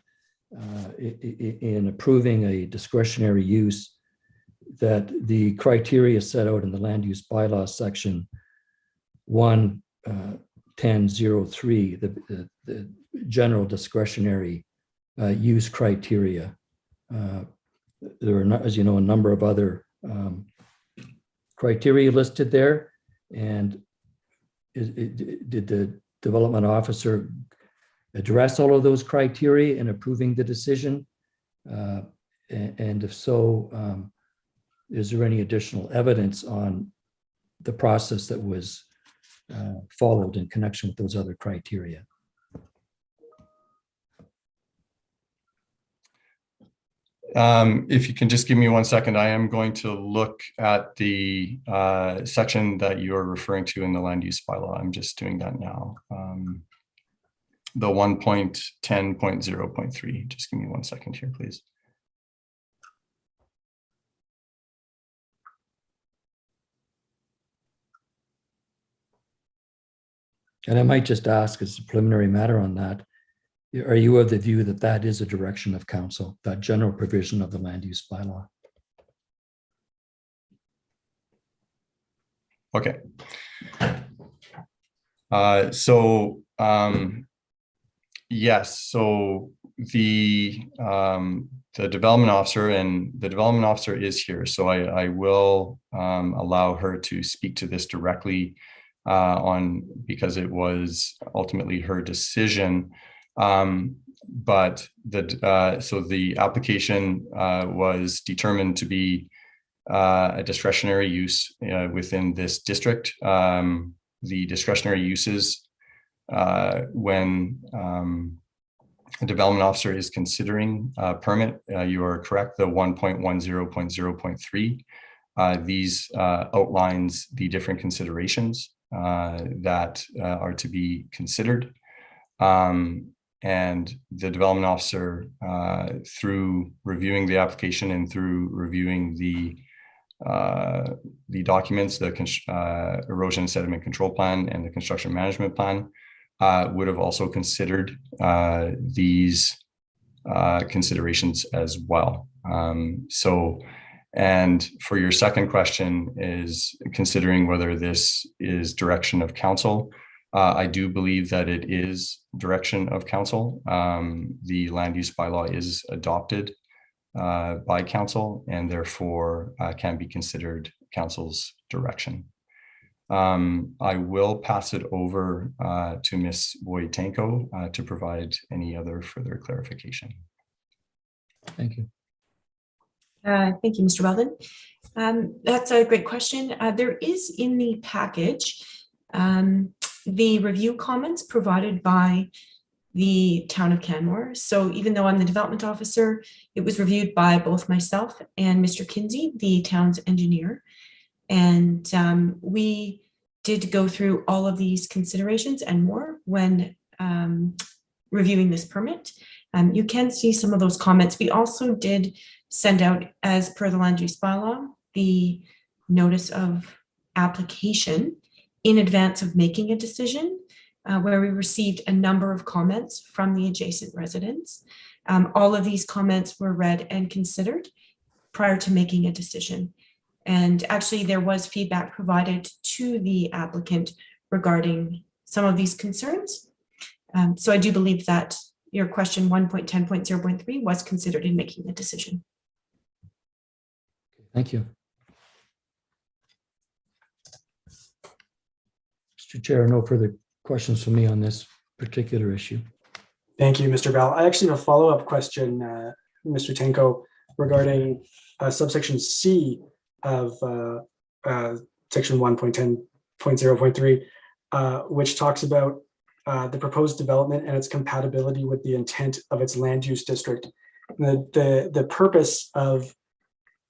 in approving a discretionary use that the criteria set out in the land use bylaw section 11003, the general discretionary use criteria. There are, as you know, a number of other criteria listed there. And did the development officer address all of those criteria in approving the decision? And if so, is there any additional evidence on the process that was followed in connection with those other criteria? If you can just give me 1 second, I am going to look at the section that you're referring to in the land use bylaw. I'm just doing that now. the 1.10.0.3. Just give me 1 second here, please. And I might just ask as a preliminary matter on that, are you of the view that that is a direction of council, that general provision of the land use bylaw? Okay. Yes, so the development officer, and the development officer is here, so I will allow her to speak to this directly because it was ultimately her decision. But the application was determined to be a discretionary use within this district. The discretionary uses when a development officer is considering a permit, you are correct, the 1.10.0.3. These outlines the different considerations that are to be considered. And the development officer, through reviewing the application and through reviewing the documents, the erosion and sediment control plan and the construction management plan, would have also considered these considerations as well. And for your second question is considering whether this is direction of council. I do believe that it is direction of council. The land use bylaw is adopted by council and therefore can be considered council's direction. I will pass it over to Ms. Wojtenko to provide any other further clarification. Thank you. Thank you, Mr. Weldon. That's a great question. There is in the package the review comments provided by the town of Canmore. So even though I'm the development officer, it was reviewed by both myself and Mr. Kinsey, the town's engineer. And we did go through all of these considerations and more when reviewing this permit. You can see some of those comments. We also did send out, as per the land use bylaw, the notice of application in advance of making a decision, where we received a number of comments from the adjacent residents. All of these comments were read and considered prior to making a decision. And actually there was feedback provided to the applicant regarding some of these concerns. So I do believe that your question 1.10.0.3 was considered in making the decision. Thank you. Mr. Chair, no further questions from me on this particular issue. Thank you, Mr. Bell. I actually have a follow-up question, Mr. Tenko, regarding subsection C of section 1.10.0.3, which talks about the proposed development and its compatibility with the intent of its land use district. The purpose of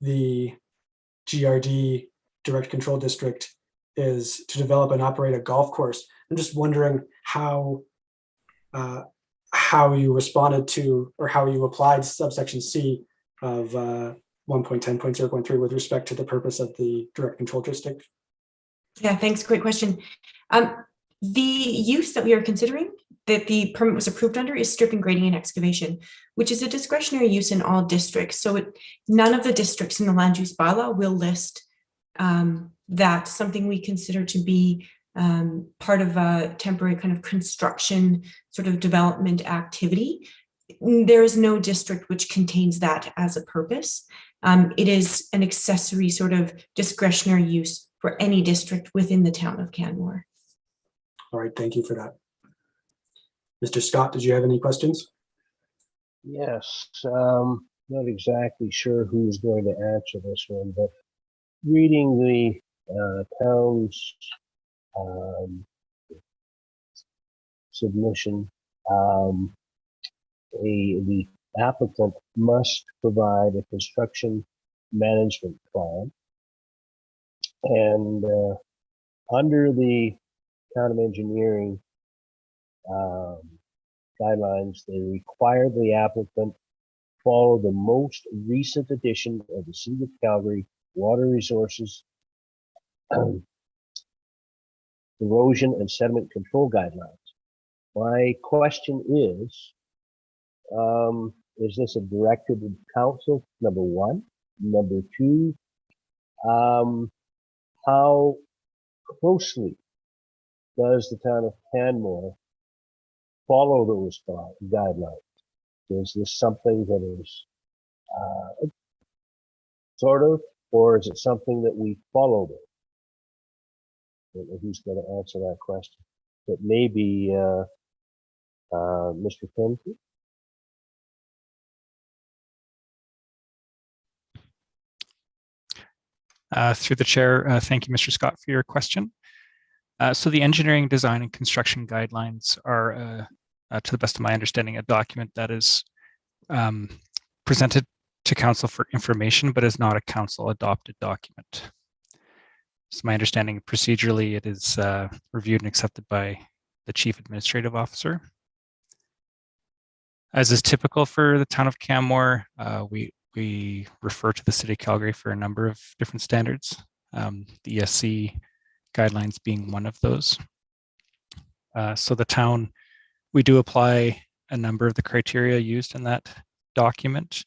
the GRD, direct control district, is to develop and operate a golf course. I'm just wondering how you responded to, or how you applied subsection C of 1.10.0.3 with respect to the purpose of the direct control district. Yeah, thanks. Great question. The use that we are considering that the permit was approved under is strip and grading and excavation, which is a discretionary use in all districts. So none of the districts in the land use bylaw will list that something we consider to be part of a temporary kind of construction sort of development activity. There is no district which contains that as a purpose. It is an accessory sort of discretionary use for any district within the town of Canmore. All right, thank you for that. Mr. Scott, did you have any questions? Yes, not exactly sure who's going to answer this one, but reading the town's submission, the applicant must provide a construction management plan, and under the town of engineering guidelines, they require the applicant follow the most recent edition of the City of Calgary Water Resources Erosion and Sediment Control Guidelines. My question is this a directive of council, number one? Number two, how closely does the town of Canmore follow those guidelines? Is this something that is sort of, or is it something that we follow? I don't know who's going to answer that question. It may be Mr. Kenzie. Through the chair, thank you, Mr. Scott, for your question. So the engineering, design, and construction guidelines are, to the best of my understanding, a document that is presented to council for information, but is not a council adopted document. So my understanding, procedurally, it is reviewed and accepted by the Chief Administrative Officer. As is typical for the town of Canmore, we refer to the City of Calgary for a number of different standards, the ESC guidelines being one of those. So the town, we do apply a number of the criteria used in that document.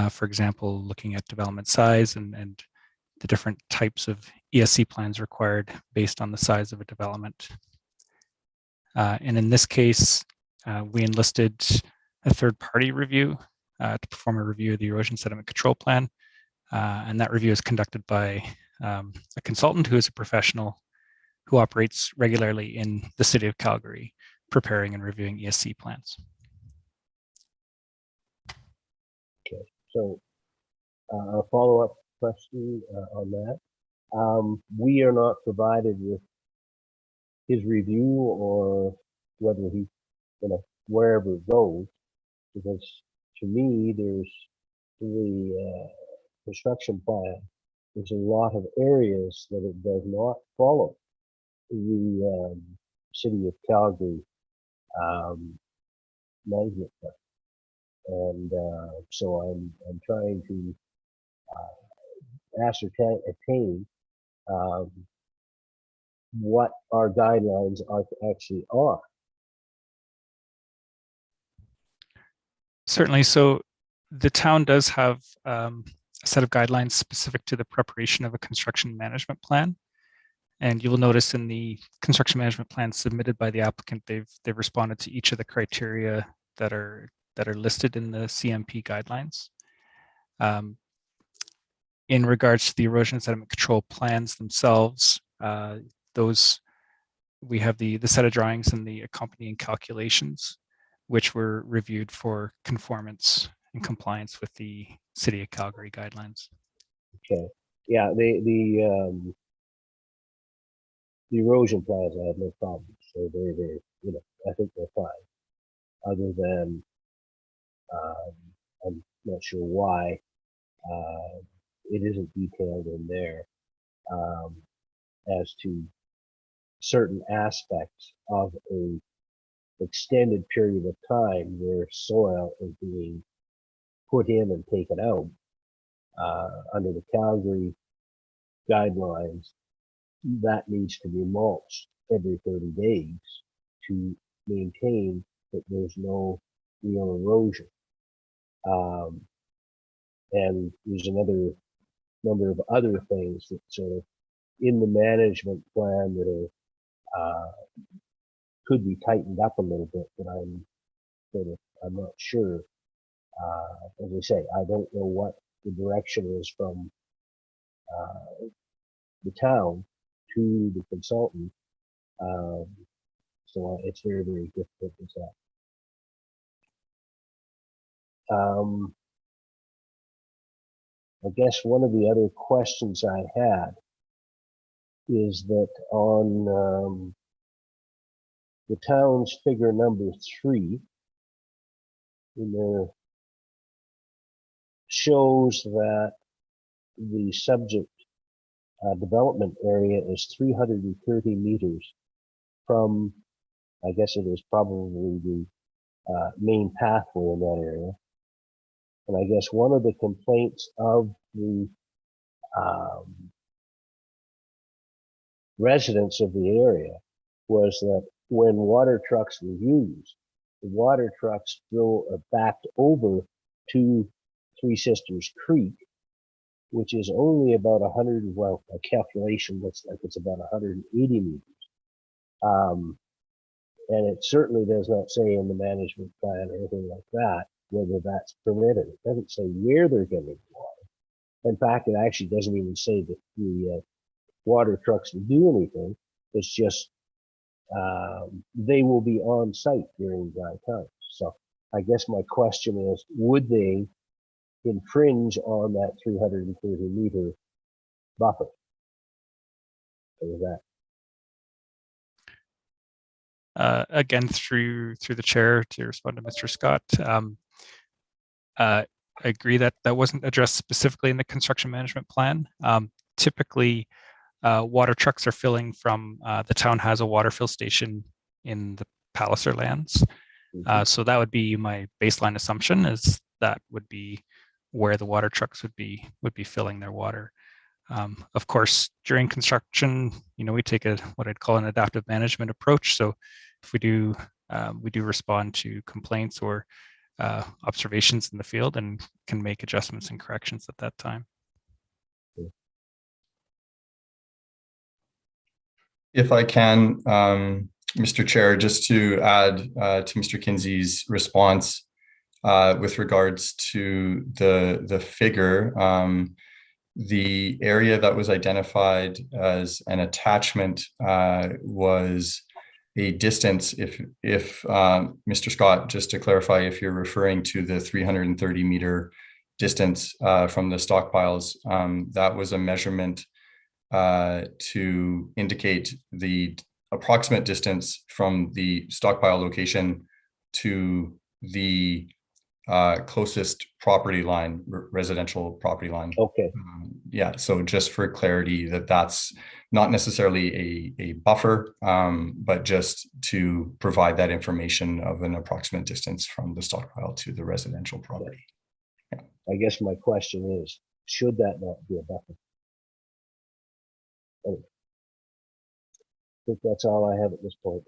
For example, looking at development size and the different types of ESC plans required based on the size of a development. And in this case, we enlisted a third-party review to perform a review of the erosion sediment control plan. And that review is conducted by a consultant who is a professional who operates regularly in the City of Calgary, preparing and reviewing ESC plans. Okay, so a follow-up question on that. We are not provided with his review or whether he, wherever it goes, because to me, there's the construction plan. There's a lot of areas that it does not follow the City of Calgary management plan. And so I'm trying to ascertain what our guidelines actually are. Certainly. So the town does have a set of guidelines specific to the preparation of a construction management plan. And you will notice in the construction management plan submitted by the applicant, they've responded to each of the criteria that are listed in the CMP guidelines. In regards to the erosion and sediment control plans themselves, those we have the set of drawings and the accompanying calculations, which were reviewed for conformance and compliance with the City of Calgary guidelines. Okay. Yeah, the erosion plans, I have no problem. So they're I think they're fine. Other than, I'm not sure why it isn't detailed in there as to certain aspects of a extended period of time where soil is being put in and taken out under the Calgary guidelines. That needs to be mulched every 30 days to maintain that there's no real erosion. And there's another number of other things that sort of in the management plan that are could be tightened up a little bit, but I'm not sure. As I say, I don't know what the direction is from the town to the consultant. So it's very, very difficult to say. I guess one of the other questions I had is that on the town's figure number 3, in there shows that the subject development area is 330 meters from, I guess it is probably the main pathway in that area. And I guess one of the complaints of the residents of the area was that when water trucks were used, the water trucks backed over to Three Sisters Creek, which is only about 100, well, a calculation looks like it's about 180 meters. And it certainly does not say in the management plan or anything like that whether that's permitted. It doesn't say where they're getting the water. In fact, it actually doesn't even say that the water trucks will do anything. It's just they will be on site during dry time. So I guess my question is, would they infringe on that 330 meter buffer? Or is that? Again, through the chair to respond to Mr. Scott, I agree that that wasn't addressed specifically in the construction management plan. Typically, water trucks are filling from, the town has a water fill station in the Palliser lands. So that would be my baseline assumption, is that would be where the water trucks would be filling their water. Of course, during construction, we take what I'd call an adaptive management approach. So if we do respond to complaints or observations in the field and can make adjustments and corrections at that time. If I can, Mr. Chair, just to add to Mr. Kinsey's response with regards to the figure, the area that was identified as an attachment was a distance. If Mr. Scott, just to clarify, if you're referring to the 330 meter distance from the stockpiles, that was a measurement to indicate the approximate distance from the stockpile location to the closest property line, residential property line. Okay. Yeah, so just for clarity, that's not necessarily a buffer, but just to provide that information of an approximate distance from the stockpile to the residential property. Yeah. I guess my question is, should that not be a buffer? Anyway, I think that's all I have at this point.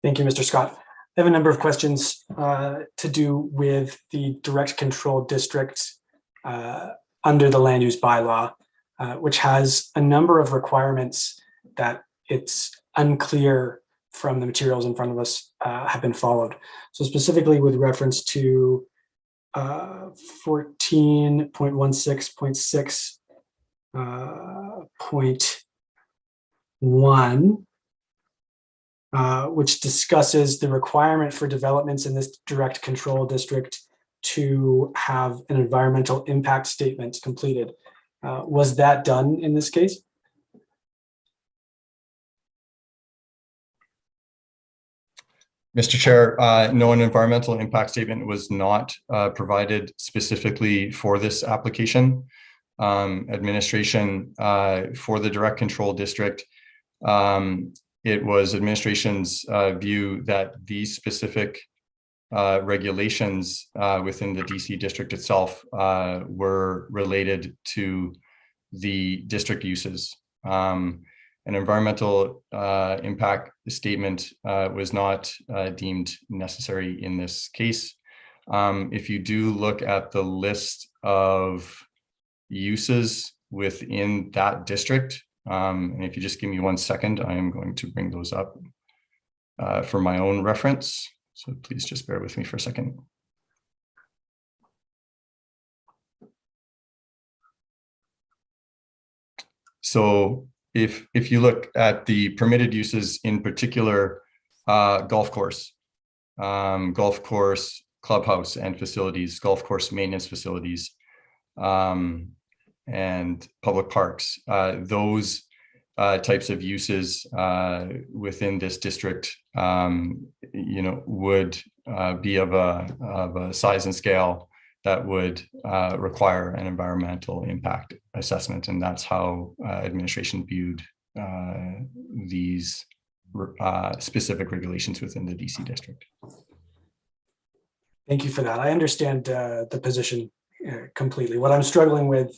Thank you, Mr. Scott. I have a number of questions to do with the direct control district under the land use bylaw, which has a number of requirements that it's unclear from the materials in front of us have been followed. So specifically with reference to 14.16.6.1, which discusses the requirement for developments in this direct control district to have an environmental impact statement completed. Was that done in this case? Mr. Chair, no, an environmental impact statement was not provided specifically for this application. Administration for the direct control district, it was administration's view that these specific regulations within the DC district itself were related to the district uses. An environmental impact statement was not deemed necessary in this case. If you do look at the list of uses within that district, and if you just give me 1 second, I am going to bring those up for my own reference. So please just bear with me for a second. So if you look at the permitted uses, in particular, golf course, clubhouse and facilities, golf course maintenance facilities, and public parks, those types of uses within this district, would be of a size and scale that would require an environmental impact assessment, and that's how administration viewed these specific regulations within the DC district. Thank you for that. I understand the position completely. What I'm struggling with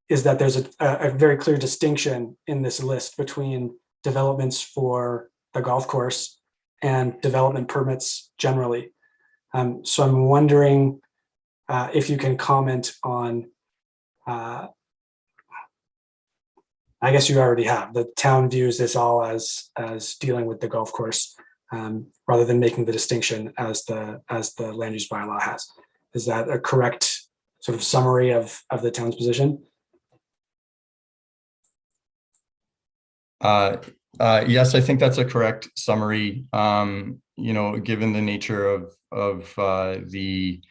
is that there's a very clear distinction in this list between developments for the golf course and development permits generally. So I'm wondering if you can comment on, I guess you already have, the town views this all as dealing with the golf course rather than making the distinction as the land use bylaw has. Is that a correct sort of summary of the town's position? Yes, I think that's a correct summary. You know, given the nature of the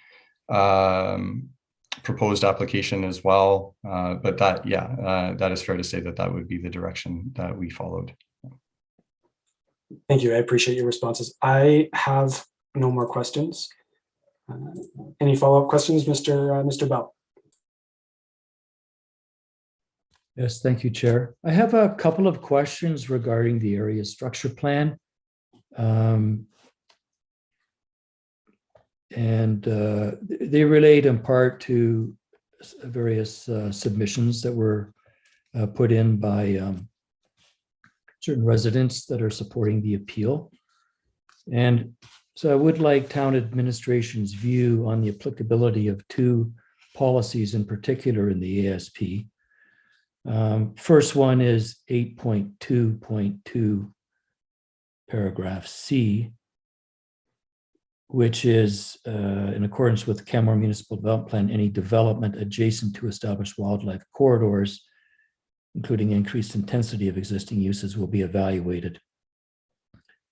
proposed application as well, but that, yeah, that is fair to say that would be the direction that we followed. Thank you. I appreciate your responses. I have no more questions. Any follow-up questions, Mr. Bell? Yes, thank you, Chair. I have a couple of questions regarding the area structure plan. They relate in part to various submissions that were put in by certain residents that are supporting the appeal. And so I would like town administration's view on the applicability of two policies in particular in the ASP. First one is 8.2.2 paragraph C, which is in accordance with the Canmore Municipal Development Plan, any development adjacent to established wildlife corridors, including increased intensity of existing uses, will be evaluated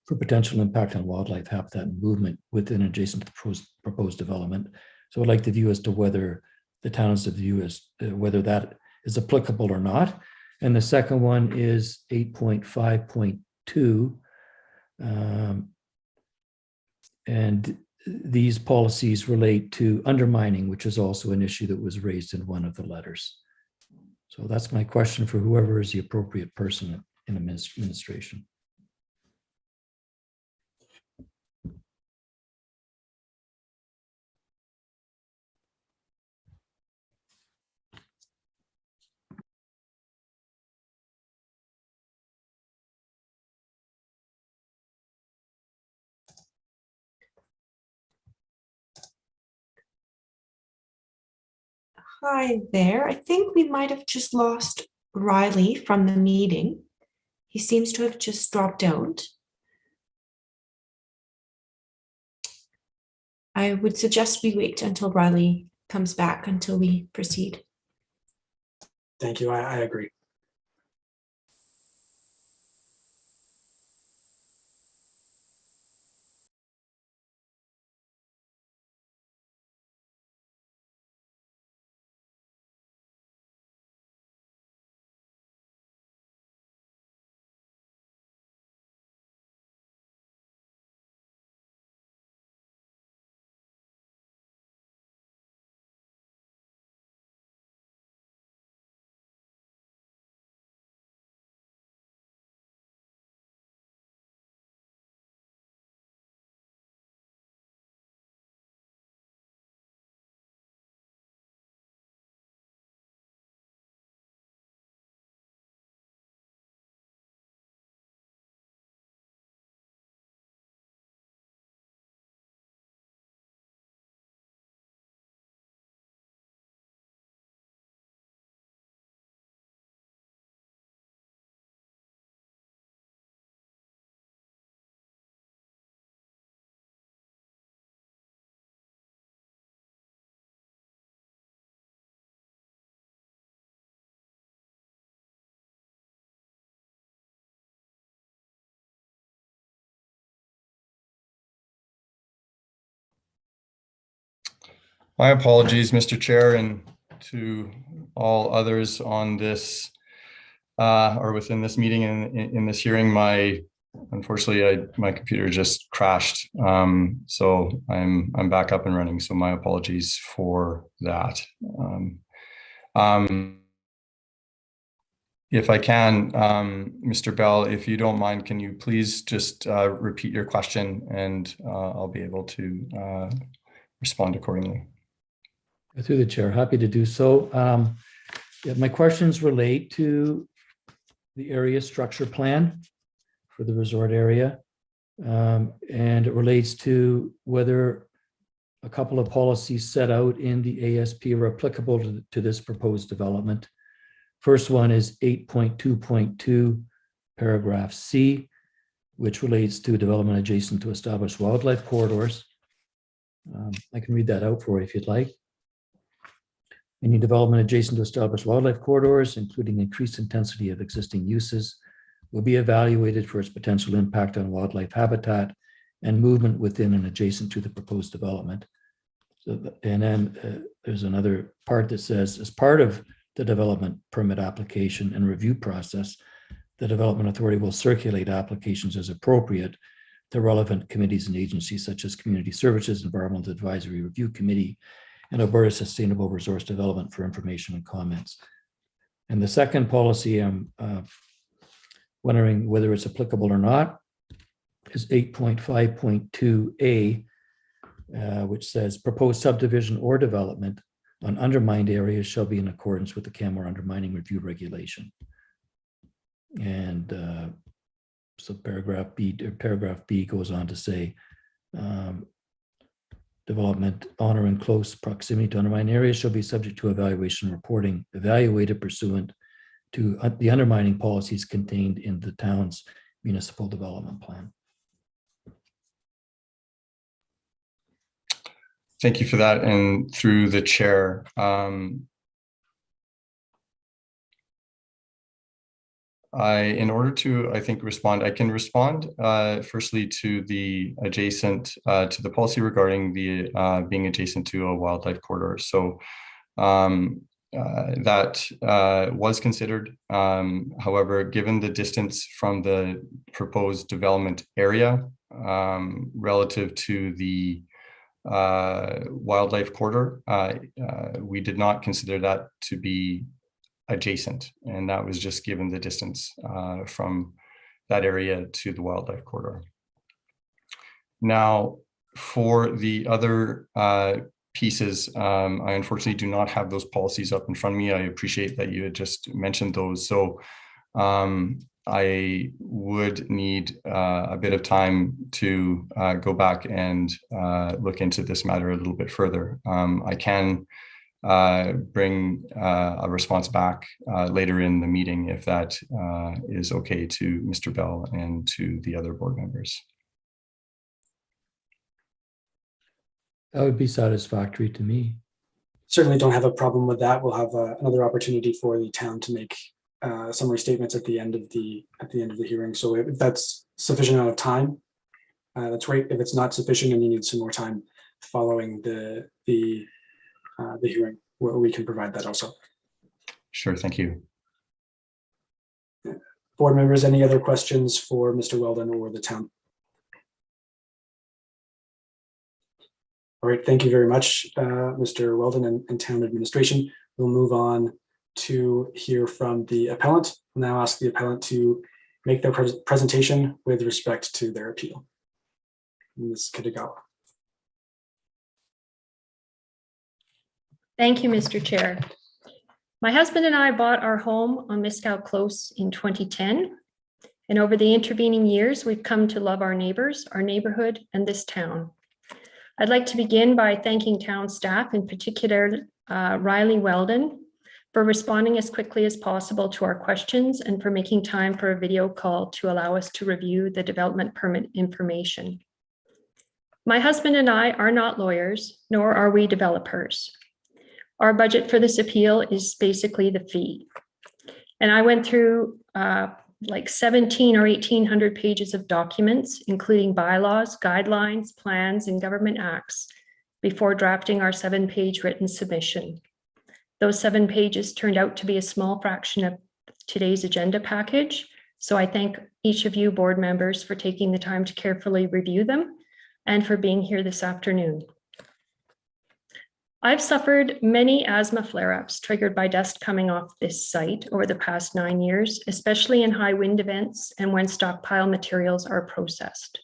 for potential impact on wildlife habitat and movement within adjacent to the proposed development. So I'd like the view as to whether the town's view is whether that is applicable or not. And the second one is 8.5.2. And these policies relate to undermining, which is also an issue that was raised in one of the letters. So that's my question for whoever is the appropriate person in administration. Hi there. I think we might have just lost Riley from the meeting. He seems to have just dropped out. I would suggest we wait until Riley comes back until we proceed. Thank you. I agree. My apologies, Mr. Chair, and to all others on this or within this meeting and in this hearing. Unfortunately, my computer just crashed, so I'm back up and running. So my apologies for that. If I can, Mr. Bell, if you don't mind, can you please just repeat your question, and I'll be able to respond accordingly. Through the chair, happy to do so. Yeah, my questions relate to the area structure plan for the resort area. And it relates to whether a couple of policies set out in the ASP are applicable to this proposed development. First one is 8.2.2, paragraph C, which relates to development adjacent to established wildlife corridors. I can read that out for you if you'd like. Any development adjacent to established wildlife corridors, including increased intensity of existing uses, will be evaluated for its potential impact on wildlife habitat and movement within and adjacent to the proposed development. So, and then there's another part that says, as part of the development permit application and review process, the development authority will circulate applications as appropriate to relevant committees and agencies such as Community Services, Environmental Advisory Review Committee, and Alberta Sustainable Resource Development for information and comments. And the second policy I'm wondering whether it's applicable or not is 8.5.2A, which says proposed subdivision or development on undermined areas shall be in accordance with the Canmore Undermining Review Regulation. And so paragraph B goes on to say development on or in close proximity to undermined areas shall be subject to evaluation reporting, evaluated pursuant to the undermining policies contained in the town's municipal development plan. Thank you for that. And through the chair, in order to, I think, respond, I can respond firstly to the adjacent, to the policy regarding the being adjacent to a wildlife corridor. So that was considered. However, given the distance from the proposed development area relative to the wildlife corridor, we did not consider that to be adjacent, and that was just given the distance from that area to the wildlife corridor. Now, for the other pieces, I unfortunately do not have those policies up in front of me. I appreciate that you had just mentioned those. So I would need a bit of time to go back and look into this matter a little bit further. I can bring a response back later in the meeting if that is okay to Mr. Bell and to the other board members. That would be satisfactory to me. Certainly don't have a problem with that. We'll have another opportunity for the town to make summary statements at the end of the hearing. So if that's sufficient amount of time, that's great. If it's not sufficient and you need some more time following the hearing, we can provide that also. Sure, thank you. Board members, any other questions for Mr. Weldon or the town? All right, thank you very much, Mr. Weldon and town administration. We'll move on to hear from the appellant. I'll now ask the appellant to make their presentation with respect to their appeal. Ms. Kitagawa. Thank you, Mr. Chair. My husband and I bought our home on Miscow Close in 2010. And over the intervening years, we've come to love our neighbors, our neighborhood, and this town. I'd like to begin by thanking town staff, in particular, Riley Weldon, for responding as quickly as possible to our questions and for making time for a video call to allow us to review the development permit information. My husband and I are not lawyers, nor are we developers. Our budget for this appeal is basically the fee. And I went through like 17 or 1800 pages of documents, including bylaws, guidelines, plans, and government acts before drafting our 7-page written submission. Those 7 pages turned out to be a small fraction of today's agenda package. So I thank each of you board members for taking the time to carefully review them and for being here this afternoon. I've suffered many asthma flare-ups triggered by dust coming off this site over the past 9 years, especially in high wind events and when stockpile materials are processed.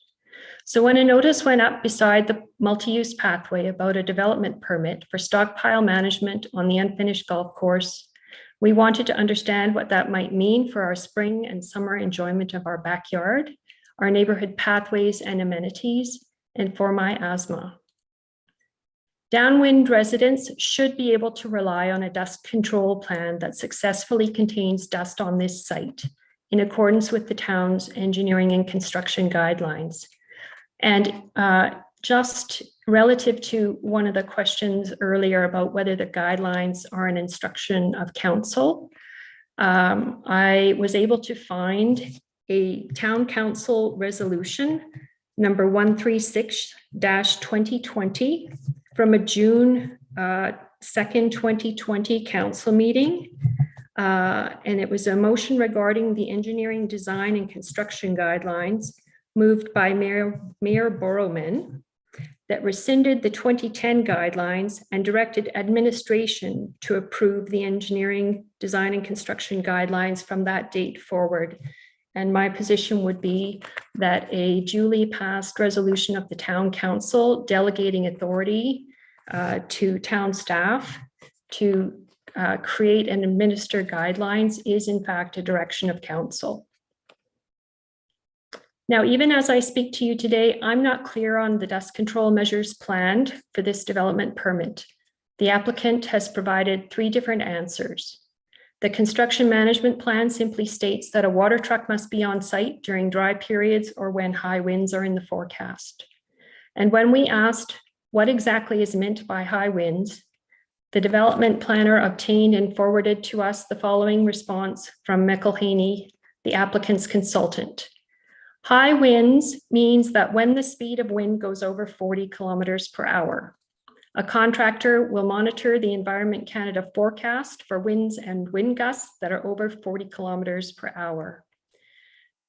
So when a notice went up beside the multi-use pathway about a development permit for stockpile management on the unfinished golf course, we wanted to understand what that might mean for our spring and summer enjoyment of our backyard, our neighborhood pathways and amenities, and for my asthma. Downwind residents should be able to rely on a dust control plan that successfully contains dust on this site in accordance with the town's engineering and construction guidelines. And just relative to one of the questions earlier about whether the guidelines are an instruction of council, I was able to find a town council resolution number 136-2020 from a June 2nd, 2020 council meeting. And it was a motion regarding the engineering, design, and construction guidelines moved by Mayor Borrowman that rescinded the 2010 guidelines and directed administration to approve the engineering, design, and construction guidelines from that date forward. And my position would be that a duly passed resolution of the town council delegating authority to town staff to create and administer guidelines is in fact a direction of council. Now, even as I speak to you today, I'm not clear on the dust control measures planned for this development permit. The applicant has provided 3 different answers. The construction management plan simply states that a water truck must be on site during dry periods or when high winds are in the forecast. And when we asked what exactly is meant by high winds, the development planner obtained and forwarded to us the following response from McElhaney, the applicant's consultant. High winds means that when the speed of wind goes over 40 kilometers per hour. A contractor will monitor the Environment Canada forecast for winds and wind gusts that are over 40 kilometers per hour.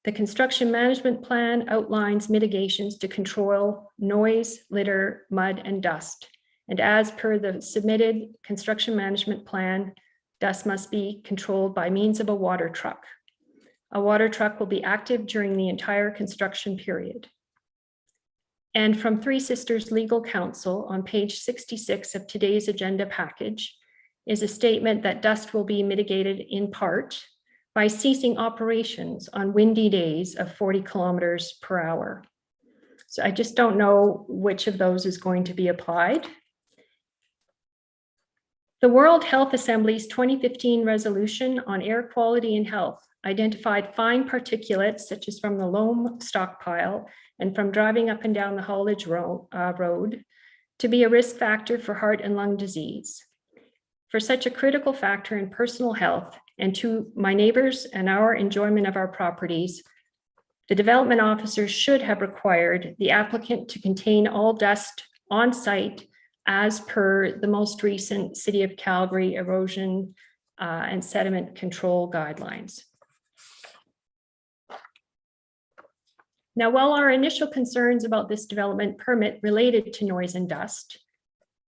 The construction management plan outlines mitigations to control noise, litter, mud, and dust. And as per the submitted construction management plan, dust must be controlled by means of a water truck. A water truck will be active during the entire construction period. And from Three Sisters Legal Counsel on page 66 of today's agenda package is a statement that dust will be mitigated in part by ceasing operations on windy days of 40 kilometers per hour. So I just don't know which of those is going to be applied. The World Health Assembly's 2015 resolution on air quality and health identified fine particulates, such as from the loam stockpile and from driving up and down the haulage road, to be a risk factor for heart and lung disease. For such a critical factor in personal health and to my neighbors and our enjoyment of our properties, the development officer should have required the applicant to contain all dust on site as per the most recent City of Calgary erosion and sediment control guidelines. Now, while our initial concerns about this development permit related to noise and dust,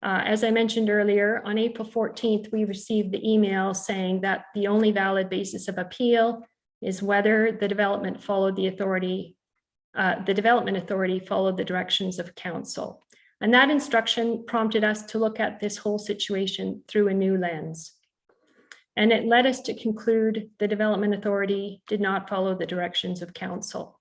as I mentioned earlier, on April 14th, we received the email saying that the only valid basis of appeal is whether the development followed the authority, the development authority followed the directions of council. And that instruction prompted us to look at this whole situation through a new lens. And it led us to conclude the development authority did not follow the directions of council.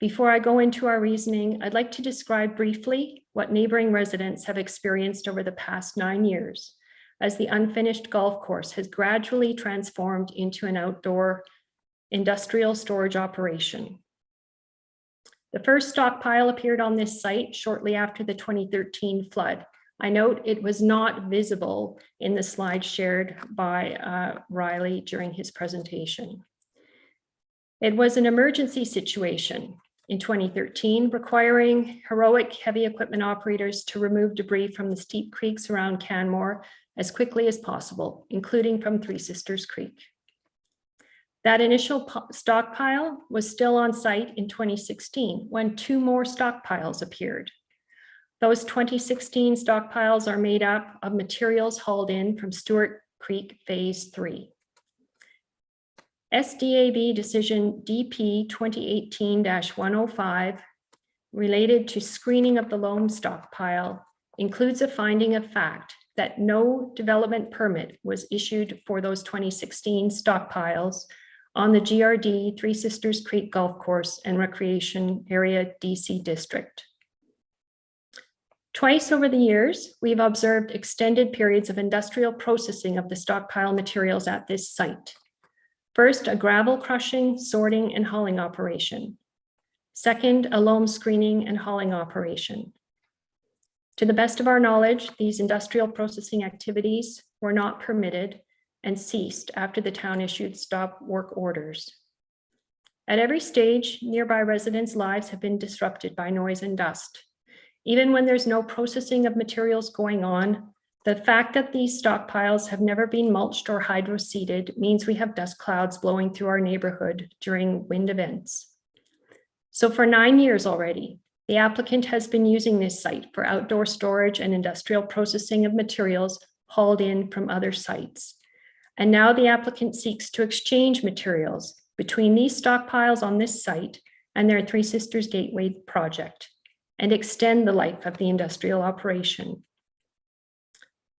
Before I go into our reasoning, I'd like to describe briefly what neighboring residents have experienced over the past 9 years as the unfinished golf course has gradually transformed into an outdoor industrial storage operation. The first stockpile appeared on this site shortly after the 2013 flood. I note it was not visible in the slide shared by Riley during his presentation. It was an emergency situation in 2013, requiring heroic heavy equipment operators to remove debris from the steep creeks around Canmore as quickly as possible, including from Three Sisters Creek. That initial stockpile was still on site in 2016 when 2 more stockpiles appeared. Those 2016 stockpiles are made up of materials hauled in from Stewart Creek Phase 3. SDAB decision DP 2018-105 related to screening of the loam stockpile includes a finding of fact that no development permit was issued for those 2016 stockpiles on the GRD Three Sisters Creek Golf Course and Recreation Area DC District. Twice over the years, we've observed extended periods of industrial processing of the stockpile materials at this site. First, a gravel crushing, sorting, and hauling operation. Second, a loam screening and hauling operation. To the best of our knowledge, these industrial processing activities were not permitted and ceased after the town issued stop work orders. At every stage, nearby residents' lives have been disrupted by noise and dust. Even when there's no processing of materials going on, the fact that these stockpiles have never been mulched or hydroseeded means we have dust clouds blowing through our neighborhood during wind events. So for 9 years already, the applicant has been using this site for outdoor storage and industrial processing of materials hauled in from other sites. And now the applicant seeks to exchange materials between these stockpiles on this site and their Three Sisters Gateway project and extend the life of the industrial operation.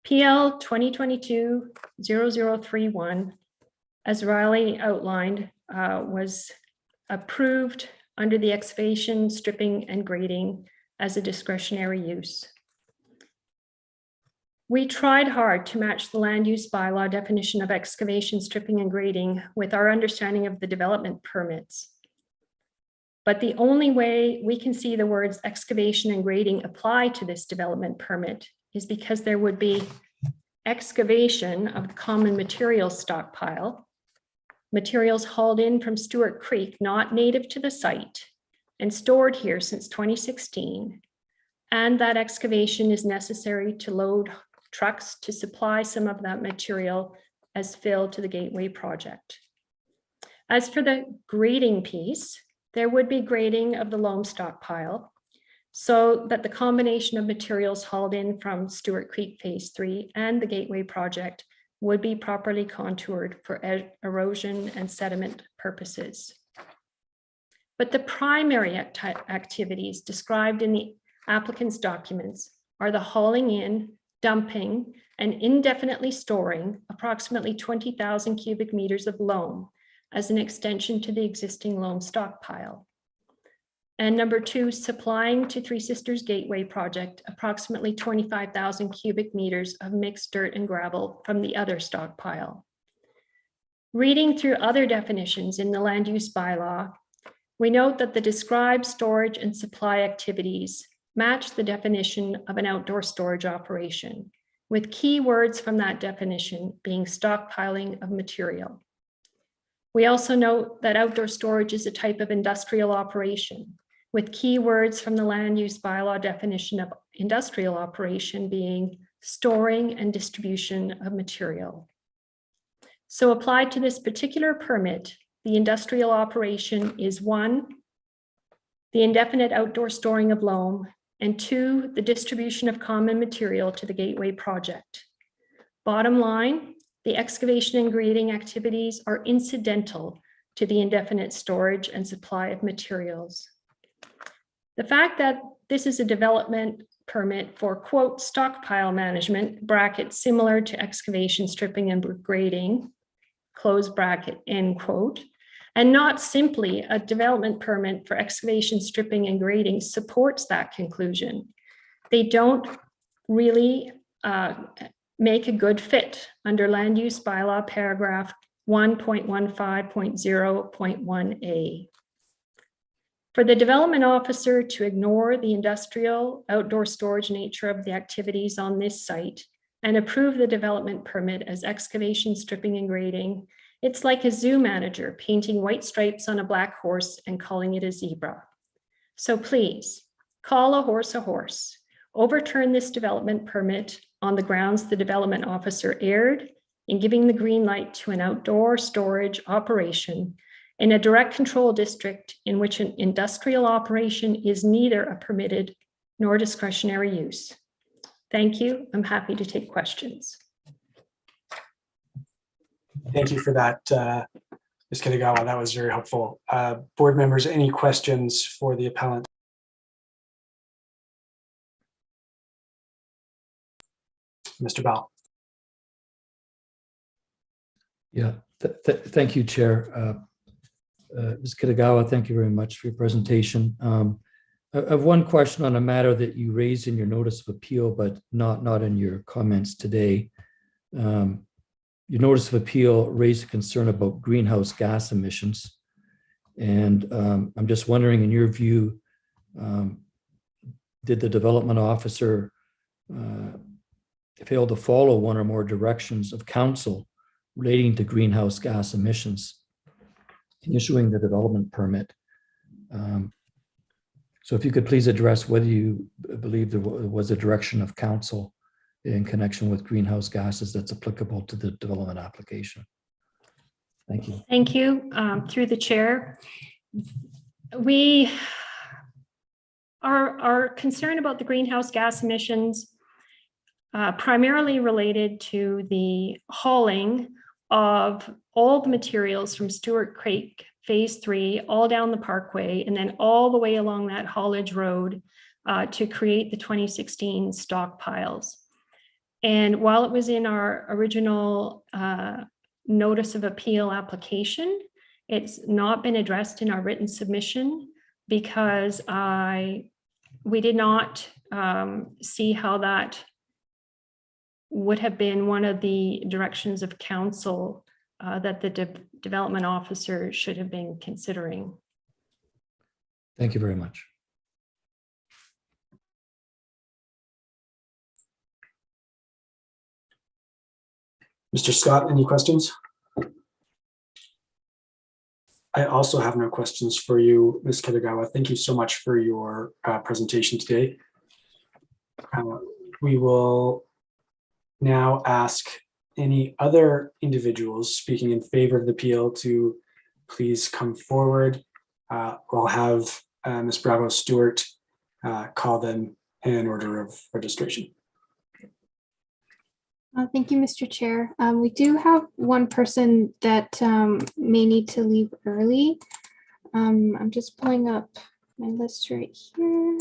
PL 2022-0031, as Riley outlined, was approved under the excavation, stripping, and grading as a discretionary use. We tried hard to match the land use bylaw definition of excavation, stripping, and grading with our understanding of the development permits. But the only way we can see the words excavation and grading apply to this development permit is because there would be excavation of the common materials stockpile, materials hauled in from Stewart Creek, not native to the site, and stored here since 2016. And that excavation is necessary to load trucks to supply some of that material as fill to the Gateway project. As for the grading piece, there would be grading of the loam stockpile so that the combination of materials hauled in from Stewart Creek Phase 3 and the Gateway project would be properly contoured for erosion and sediment purposes. But the primary activities described in the applicant's documents are the hauling in, dumping, and indefinitely storing approximately 20,000 cubic meters of loam as an extension to the existing loam stockpile. And number two, supplying to Three Sisters Gateway project approximately 25,000 cubic meters of mixed dirt and gravel from the other stockpile. Reading through other definitions in the land use bylaw, we note that the described storage and supply activities match the definition of an outdoor storage operation, with key words from that definition being stockpiling of material. We also note that outdoor storage is a type of industrial operation, with key words from the land use bylaw definition of industrial operation being storing and distribution of material. So applied to this particular permit, the industrial operation is one, the indefinite outdoor storing of loam, and two, the distribution of common material to the Gateway project. Bottom line, the excavation and grading activities are incidental to the indefinite storage and supply of materials. The fact that this is a development permit for, quote, stockpile management, bracket, similar to excavation, stripping, and grading, close bracket, end quote, and not simply a development permit for excavation, stripping, and grading supports that conclusion. They don't really make a good fit under land use bylaw paragraph 1.15.0.1a. For the development officer to ignore the industrial outdoor storage nature of the activities on this site and approve the development permit as excavation, stripping, and grading, it's like a zoo manager painting white stripes on a black horse and calling it a zebra. So please, call a horse, overturn this development permit on the grounds the development officer erred in giving the green light to an outdoor storage operation in a direct control district in which an industrial operation is neither a permitted nor discretionary use. Thank you. I'm happy to take questions. Thank you for that, Ms. Kitagawa. That was very helpful. Board members, any questions for the appellant? Mr. Bell. Yeah, thank you, Chair. Ms. Kitagawa, thank you very much for your presentation. I have one question on a matter that you raised in your notice of appeal, but not in your comments today. Your notice of appeal raised a concern about greenhouse gas emissions. And I'm just wondering, in your view, did the development officer fail to follow one or more directions of council relating to greenhouse gas emissions in issuing the development permit? So if you could please address whether you believe there was a direction of council in connection with greenhouse gases that's applicable to the development application. Thank you. Thank you. Through the chair, we are concerned about the greenhouse gas emissions primarily related to the hauling of all the materials from Stewart Creek Phase 3 all down the parkway and then all the way along that haulage road to create the 2016 stockpiles. And while it was in our original notice of appeal application, it's not been addressed in our written submission because we did not see how that would have been one of the directions of council that the development officer should have been considering. Thank you very much. Mr. Scott, any questions? I also have no questions for you, Ms. Kitagawa. Thank you so much for your presentation today. We will now ask any other individuals speaking in favor of the appeal to please come forward. We'll have Ms. Bravo Stewart call them in order of registration. Thank you, Mr. Chair. We do have one person that may need to leave early. I'm just pulling up my list right here.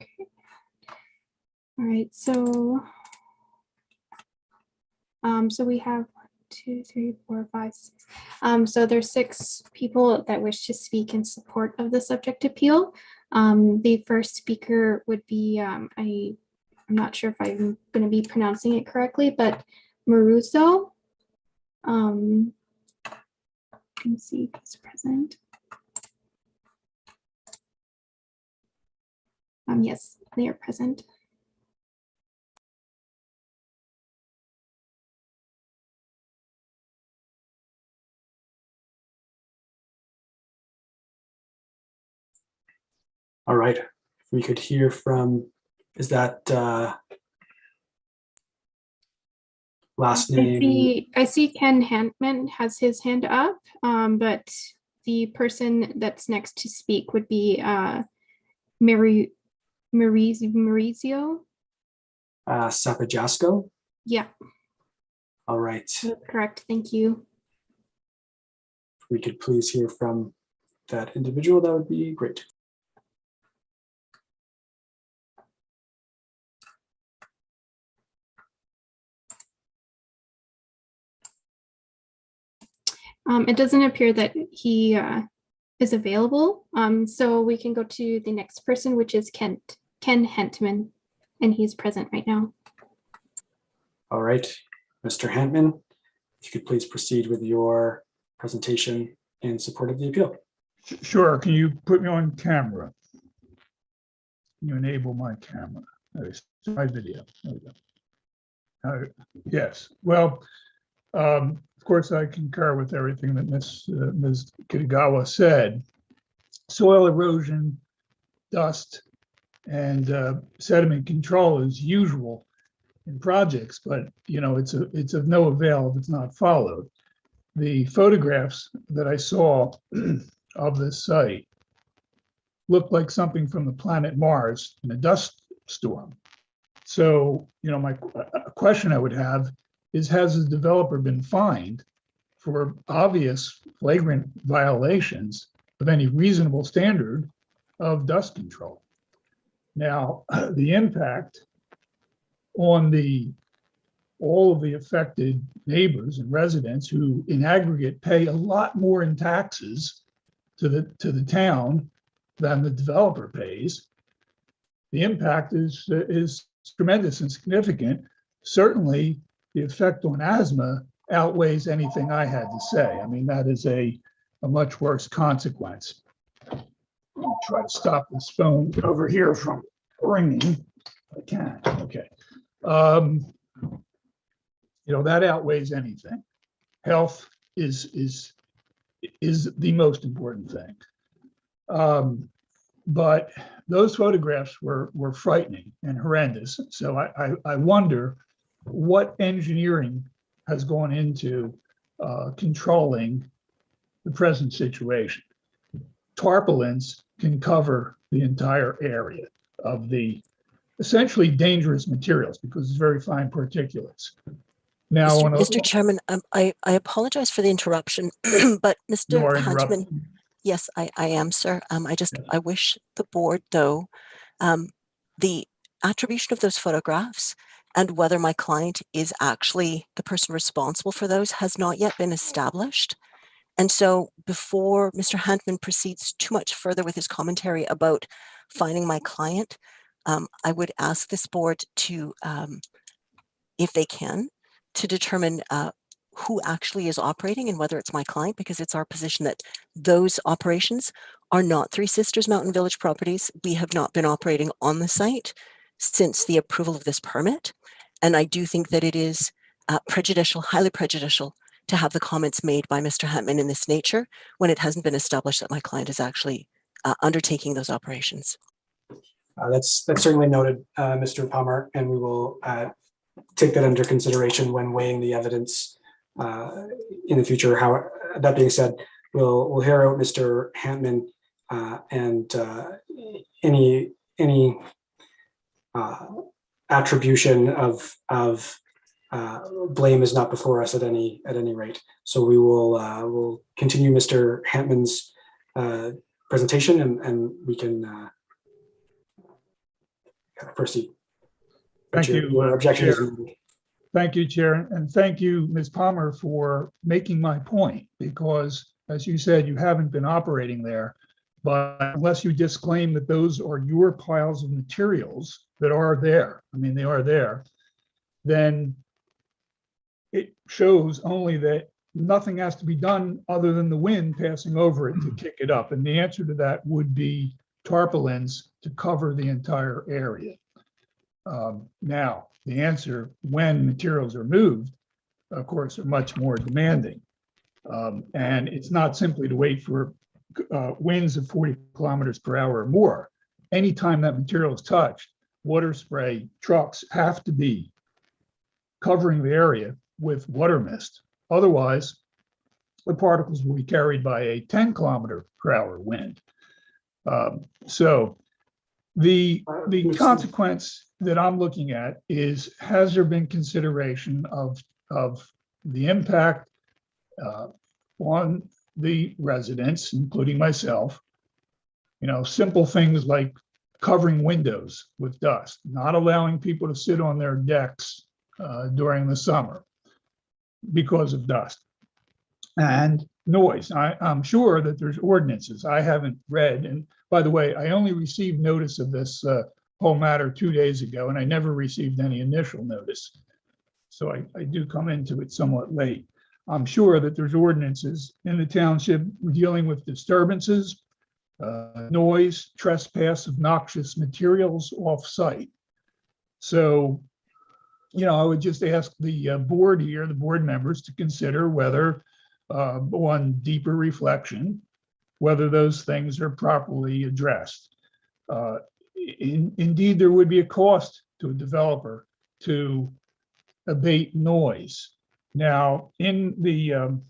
Okay. All right, so we have 1, 2, 3, 4, 5, 6. So there's 6 people that wish to speak in support of the subject appeal. The first speaker would be, I'm not sure if I'm going to be pronouncing it correctly, but Maruso. Let me see if he's present. Yes, they are present. All right, if we could hear from, is that last name? I see Ken Hantman has his hand up, but the person that's next to speak would be Marius Sapiasko? Yeah. All right. That's correct. Thank you. If we could please hear from that individual, that would be great. It doesn't appear that he is available, so we can go to the next person, which is Ken Hentman, and he's present right now. All right, Mr. Hantman, if you could please proceed with your presentation in support of the appeal. Sure. Can you put me on camera? Can you enable my camera? My video. There we go. Yes. Well, of course, I concur with everything that Ms. Kitagawa said. Soil erosion, dust, and sediment control is usual in projects, but it's of no avail if it's not followed. The photographs that I saw of this site looked like something from the planet Mars in a dust storm. So, my question I would have is, has the developer been fined for obvious flagrant violations of any reasonable standard of dust control? Now, the impact on all of the affected neighbors and residents, who in aggregate pay a lot more in taxes to the town than the developer pays, the impact is tremendous and significant. Certainly, the effect on asthma outweighs anything I had to say. I mean, that is a much worse consequence. I'll try to stop this phone over here from ringing. I can. Okay. That outweighs anything. Health is the most important thing. But those photographs were frightening and horrendous. So I wonder what engineering has gone into controlling the present situation. Tarpaulins can cover the entire area of the essentially dangerous materials because it's very fine particulates. Now, Mr. Chairman, I apologize for the interruption, but Mr. Huntman, yes, I am, sir. I wish the board, though, the attribution of those photographs and whether my client is actually the person responsible for those has not yet been established. And so before Mr. Huntman proceeds too much further with his commentary about finding my client, I would ask this board to, if they can, to determine who actually is operating and whether it's my client, because it's our position that those operations are not Three Sisters Mountain Village properties. We have not been operating on the site since the approval of this permit. And I do think that it is prejudicial, highly prejudicial, to have the comments made by Mr. Huntman in this nature when it hasn't been established that my client is actually undertaking those operations. That's certainly noted, Mr. Palmer, and we will take that under consideration when weighing the evidence in the future. That being said, we'll hear out Mr. Huntman, and any attribution of blame is not before us at any rate. So we will we'll continue Mr. Huntman's presentation, and we can proceed. Thank you. Your objection is Chair. Thank you, Chair, and thank you, Ms. Palmer, for making my point, because as you said, you haven't been operating there, but unless you disclaim that those are your piles of materials that are there, I mean, they are there, then it shows only that nothing has to be done other than the wind passing over it to kick it up. And the answer to that would be tarpaulins to cover the entire area. Now, the answer when materials are moved, of course, are much more demanding. And it's not simply to wait for winds of 40 kilometers per hour or more. Anytime that material is touched, water spray trucks have to be covering the area with water mist. Otherwise, the particles will be carried by a 10 kilometer per hour wind. So the consequence that I'm looking at is, has there been consideration of the impact on the residents, including myself? Simple things like covering windows with dust, not allowing people to sit on their decks during the summer because of dust, and noise. I'm sure that there's ordinances I haven't read. And by the way, I only received notice of this whole matter 2 days ago, and I never received any initial notice. So I do come into it somewhat late. I'm sure that there's ordinances in the township dealing with disturbances, noise, trespass of noxious materials off-site. So, I would just ask the board here, the board members, to consider whether, on deeper reflection, whether those things are properly addressed. Indeed, there would be a cost to a developer to abate noise. Now, in the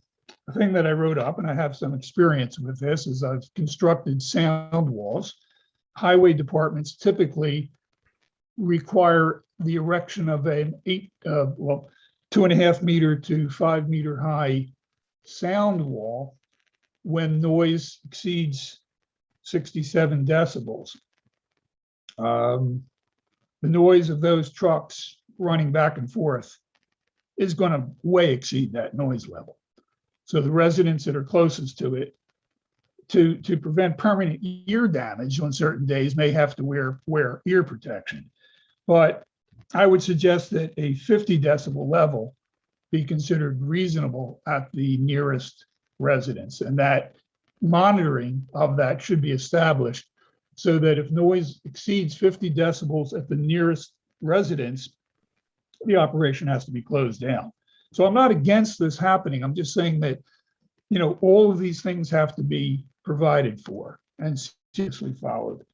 thing that I wrote up, and I have some experience with this, is I've constructed sound walls highway departments typically require the erection of an 2.5 meter to 5 meter high sound wall when noise exceeds 67 decibels. The noise of those trucks running back and forth is going to way exceed that noise level. So the residents that are closest to it, to prevent permanent ear damage on certain days, may have to wear ear protection. But I would suggest that a 50 decibel level be considered reasonable at the nearest residence, and that monitoring of that should be established so that if noise exceeds 50 decibels at the nearest residence, the operation has to be closed down. So I'm not against this happening. I'm just saying that, all of these things have to be provided for and seriously followed.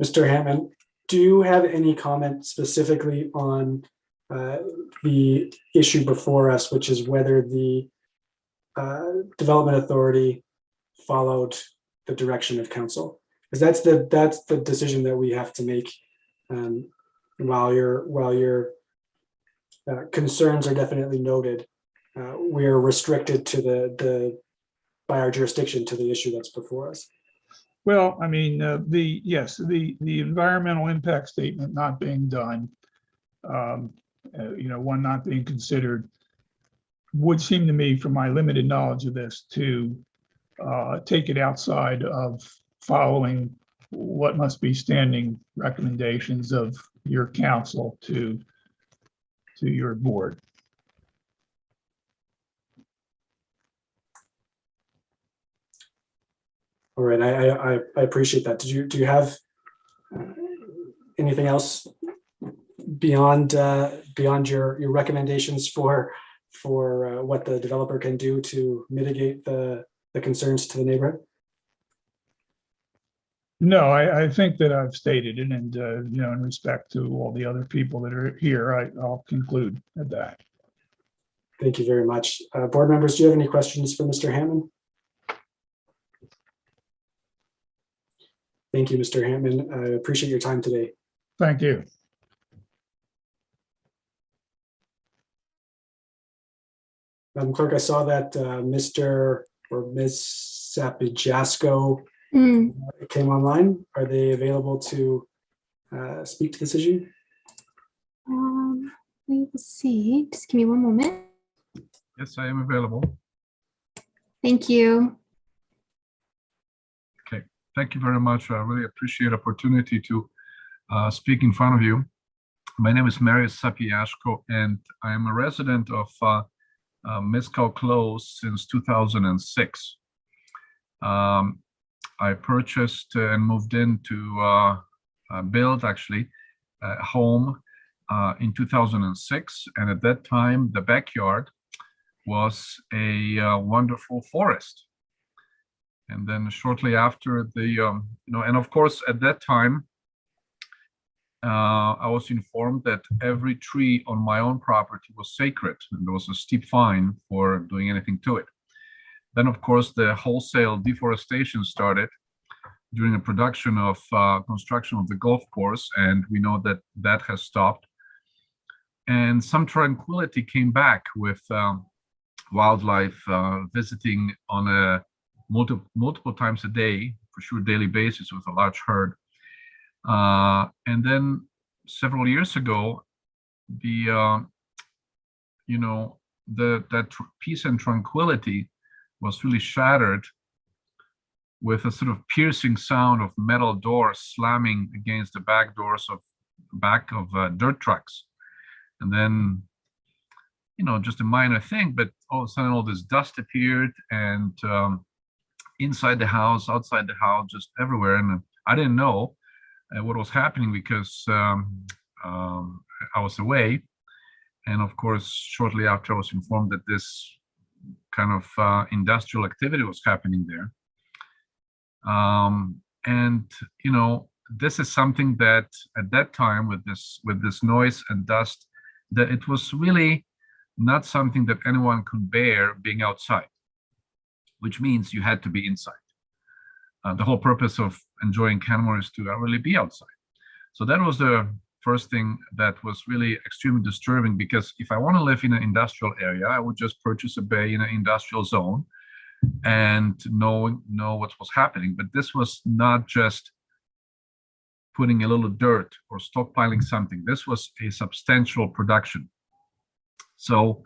Mr. Hammond, do you have any comment specifically on the issue before us, which is whether the development authority followed the direction of council? Because that's the decision that we have to make. While your concerns are definitely noted, we are restricted to by our jurisdiction to the issue that's before us. Well, I mean, the environmental impact statement not being done, one not being considered, would seem to me, from my limited knowledge of this, to take it outside of following what must be standing recommendations of your council to your board. All right, I appreciate that. Do you have anything else beyond your recommendations for what the developer can do to mitigate the concerns to the neighborhood? No, I think that I've stated it, and in respect to all the other people that are here, I'll conclude at that. Thank you very much. Board members, do you have any questions for Mr. Hammond? Thank you, Mr. Hammond. I appreciate your time today. Thank you. Madam Clerk, I saw that Mr. or Ms. Sapiasko came online. Are they available to speak to this issue? We will see. Just give me one moment. Yes, I am available. Thank you. Okay, thank you very much. I really appreciate the opportunity to speak in front of you. My name is Marius Sapiasko, and I am a resident of Mescal Close since 2006. I purchased and moved in to build actually a home in 2006, and at that time the backyard was a wonderful forest. And then shortly after the and of course at that time I was informed that every tree on my own property was sacred, and there was a steep fine for doing anything to it. Then, of course, the wholesale deforestation started during the production of construction of the golf course, and we know that that has stopped. And some tranquility came back with wildlife visiting on a multiple times a day, for sure daily basis, with a large herd. And then several years ago, that peace and tranquility was really shattered with a sort of piercing sound of metal doors slamming against the back of dirt trucks. And then, just a minor thing, but all of a sudden all this dust appeared, and inside the house, outside the house, just everywhere. And I didn't know what was happening because I was away. And of course, shortly after, I was informed that this kind of industrial activity was happening there. And this is something that at that time, with this noise and dust, that it was really not something that anyone could bear being outside, which means you had to be inside. the whole purpose of enjoying Canmore is to really be outside. So that was the first thing that was really extremely disturbing, because if I want to live in an industrial area, I would just purchase a bay in an industrial zone and know what was happening. But this was not just putting a little dirt or stockpiling something. This was a substantial production. So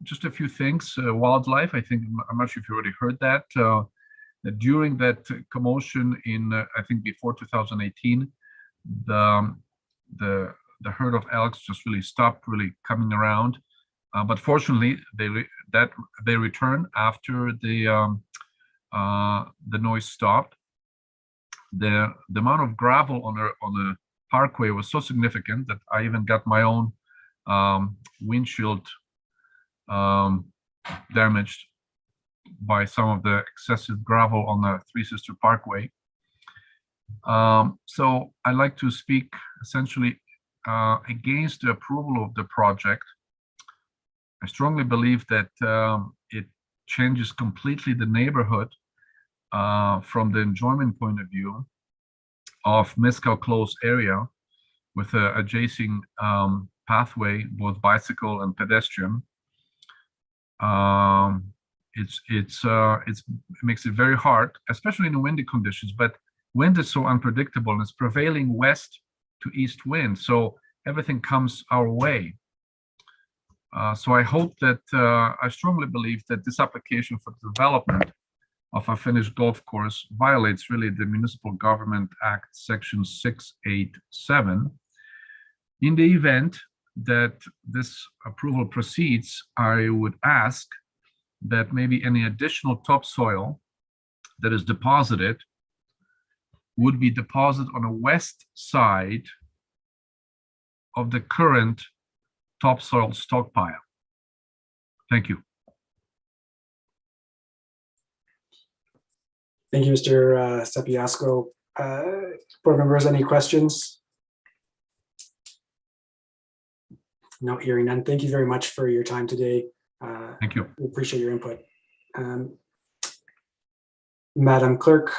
just a few things. Wildlife, I think, I'm not sure if you already heard that. That during that commotion in, I think before 2018, the herd of elks just really stopped really coming around. But fortunately, they returned after the noise stopped. The amount of gravel on the parkway was so significant that I even got my own windshield damaged by some of the excessive gravel on the Three Sister Parkway. So I'd like to speak essentially against the approval of the project. I strongly believe that it changes completely the neighborhood from the enjoyment point of view of Mescal Close area, with an adjacent pathway, both bicycle and pedestrian. It makes it very hard, especially in the windy conditions. But wind is so unpredictable, and it's prevailing west to east wind, so everything comes our way. So I hope that I strongly believe that this application for development of a finished golf course violates really the Municipal Government Act section 687. In the event that this approval proceeds, I would ask that maybe any additional topsoil that is deposited would be deposited on the west side of the current topsoil stockpile. Thank you. Thank you, Mr. Sapiasko. Board members, any questions? No, hearing none. Thank you very much for your time today. Thank you. We appreciate your input. Madam Clerk,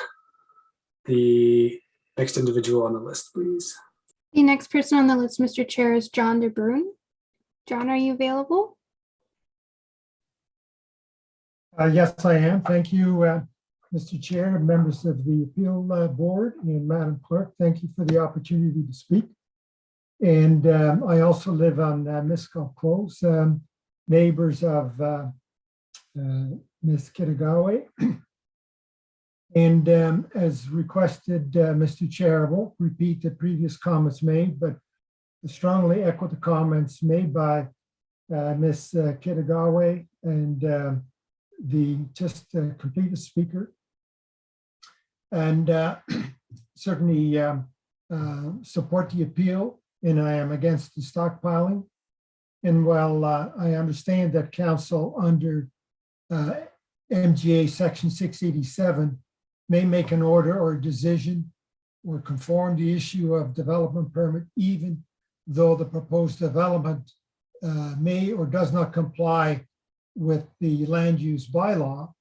the next individual on the list, please. The next person on the list, Mr. Chair, is John DeBruin. John, are you available? Yes, I am. Thank you, Mr. Chair, members of the Appeal Board, and Madam Clerk. Thank you for the opportunity to speak. And I also live on Mescal Close, neighbors of Ms. Kitagawa. And as requested, Mr. Chair, I won't repeat the previous comments made, but strongly echo the comments made by Ms. Kitagawa and the completed speaker. And certainly support the appeal, and I am against the stockpiling. And while I understand that Counsel under MGA section 687 may make an order or a decision or conform the issue of development permit, even though the proposed development may or does not comply with the land use bylaw,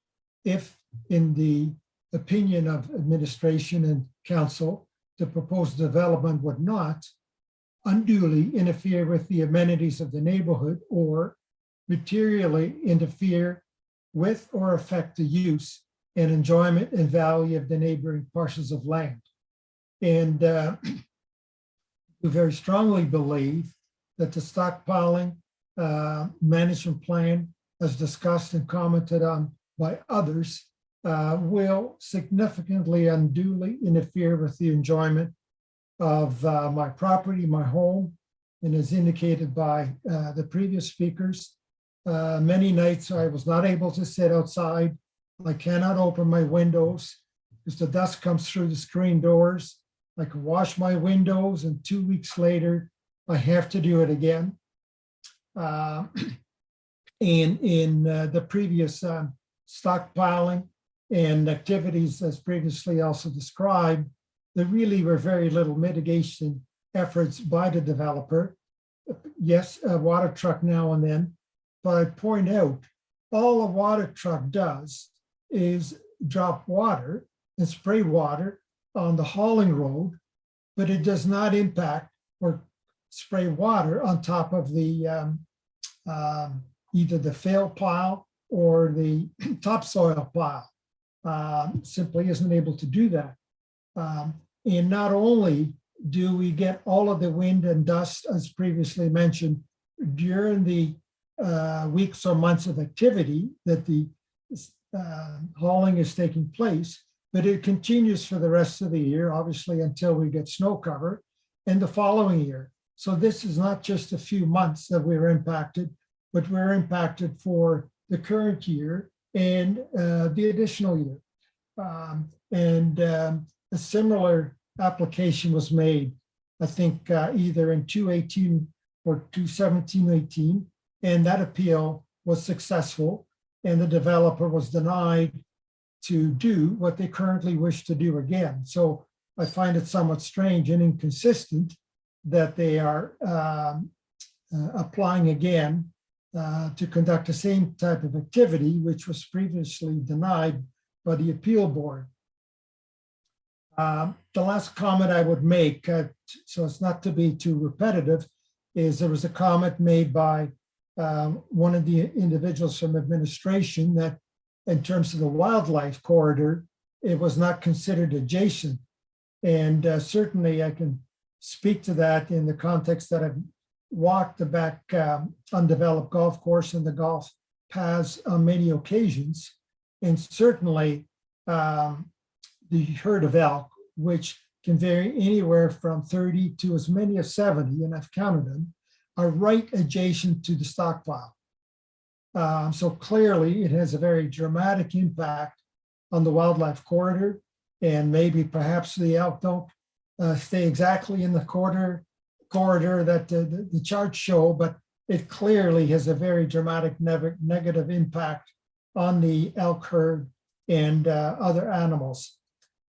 if in the opinion of administration and council, the proposed development would not unduly interfere with the amenities of the neighborhood or materially interfere with or affect the use and enjoyment and value of the neighboring parcels of land. And we very strongly believe that the stockpiling management plan, as discussed and commented on by others, will significantly unduly interfere with the enjoyment of my property, my home, and as indicated by the previous speakers, many nights I was not able to sit outside. I cannot open my windows because the dust comes through the screen doors. I can wash my windows, and 2 weeks later, I have to do it again. In the previous stockpiling and activities, as previously also described, there really were very little mitigation efforts by the developer. Yes, a water truck now and then, but I point out, all a water truck does is drop water and spray water on the hauling road, but it does not impact or spray water on top of the either the fail pile or the topsoil pile. Simply isn't able to do that. And not only do we get all of the wind and dust, as previously mentioned, during the weeks or months of activity that the hauling is taking place, but it continues for the rest of the year, obviously until we get snow cover, and the following year. So this is not just a few months that we're impacted, but we're impacted for the current year and the additional year. A similar application was made, I think, either in 218 or 217-18, and that appeal was successful, and the developer was denied to do what they currently wish to do again. So I find it somewhat strange and inconsistent that they are applying again to conduct the same type of activity, which was previously denied by the appeal board. The last comment I would make, so as not to be too repetitive, is there was a comment made by one of the individuals from administration that in terms of the wildlife corridor, it was not considered adjacent. And certainly I can speak to that in the context that I've walked the back undeveloped golf course and the golf paths on many occasions. And certainly the herd of elk, which can vary anywhere from 30 to as many as 70, and I've counted them, are right adjacent to the stockpile. So clearly it has a very dramatic impact on the wildlife corridor, and maybe perhaps the elk don't stay exactly in the corridor that the charts show, but it clearly has a very dramatic negative impact on the elk herd and other animals.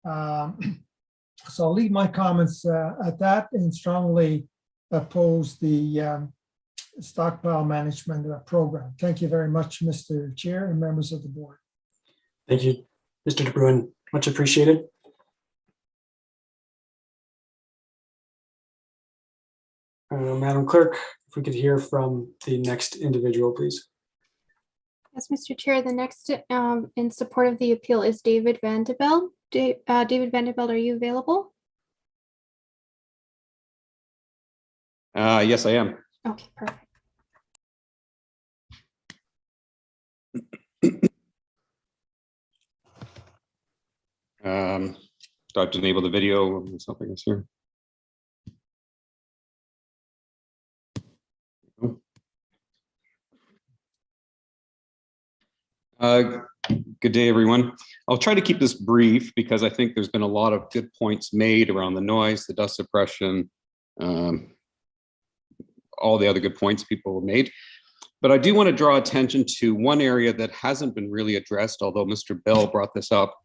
So I'll leave my comments at that and strongly oppose the stockpile management program. Thank you very much, Mr. Chair and members of the board. Thank you, Mr. De Bruin. Much appreciated. Madam Clerk, if we could hear from the next individual, please. Yes, Mr. Chair, the next in support of the appeal is David Vandeveld. David Vandeveld, are you available? Yes, I am. Okay, perfect. Do I have to enable the video or something else here? Good day, everyone. I'll try to keep this brief because I think there's been a lot of good points made around the noise, the dust suppression, all the other good points people have made. But I do want to draw attention to one area that hasn't been really addressed, although Mr. Bell brought this up,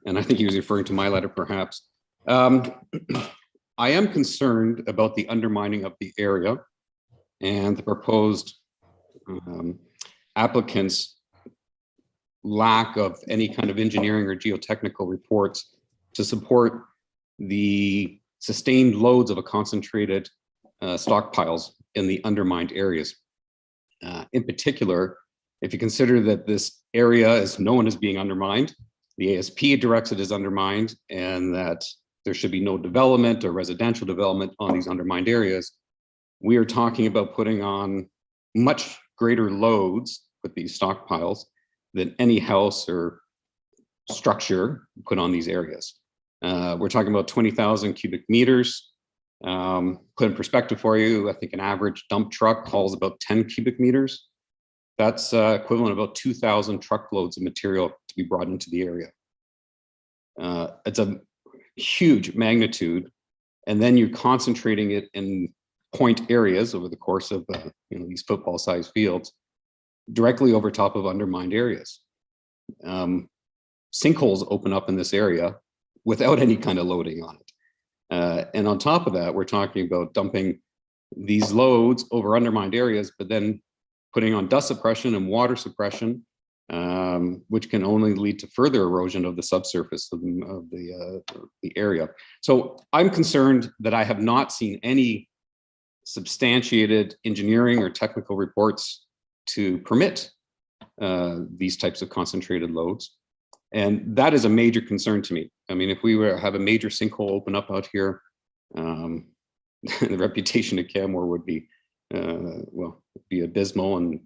and I think he was referring to my letter perhaps. I am concerned about the undermining of the area and the proposed applicants' lack of any kind of engineering or geotechnical reports to support the sustained loads of a concentrated stockpiles in the undermined areas. In particular, if you consider that this area is known as being undermined, the ASP directs it as undermined, and that there should be no development or residential development on these undermined areas, we are talking about putting on much greater loads with these stockpiles than any house or structure put on these areas. We're talking about 20,000 cubic meters. Put in perspective for you, I think an average dump truck hauls about 10 cubic meters. That's equivalent of about 2,000 truckloads of material to be brought into the area. It's a huge magnitude, and then you're concentrating it in point areas over the course of these football-sized fields, directly over top of undermined areas. Sinkholes open up in this area without any kind of loading on it. And on top of that, we're talking about dumping these loads over undermined areas, but then putting on dust suppression and water suppression which can only lead to further erosion of the subsurface of the area. So I'm concerned that I have not seen any substantiated engineering or technical reports to permit these types of concentrated loads. And that is a major concern to me. I mean, if we were to have a major sinkhole open up out here, the reputation of Canmore would be, well, be abysmal. And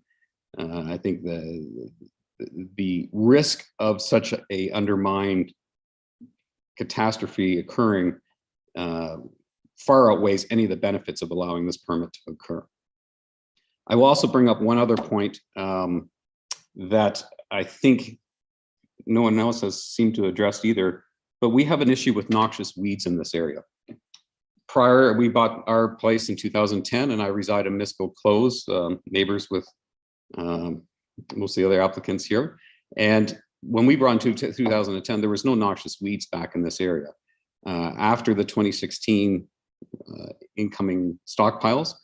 I think the risk of such a undermined catastrophe occurring far outweighs any of the benefits of allowing this permit to occur. I will also bring up one other point that I think no one else has seemed to address either, but we have an issue with noxious weeds in this area. Prior, we bought our place in 2010 and I reside in Misco Close, neighbors with most of the other applicants here. And when we brought into 2010, there was no noxious weeds back in this area. After the 2016 incoming stockpiles,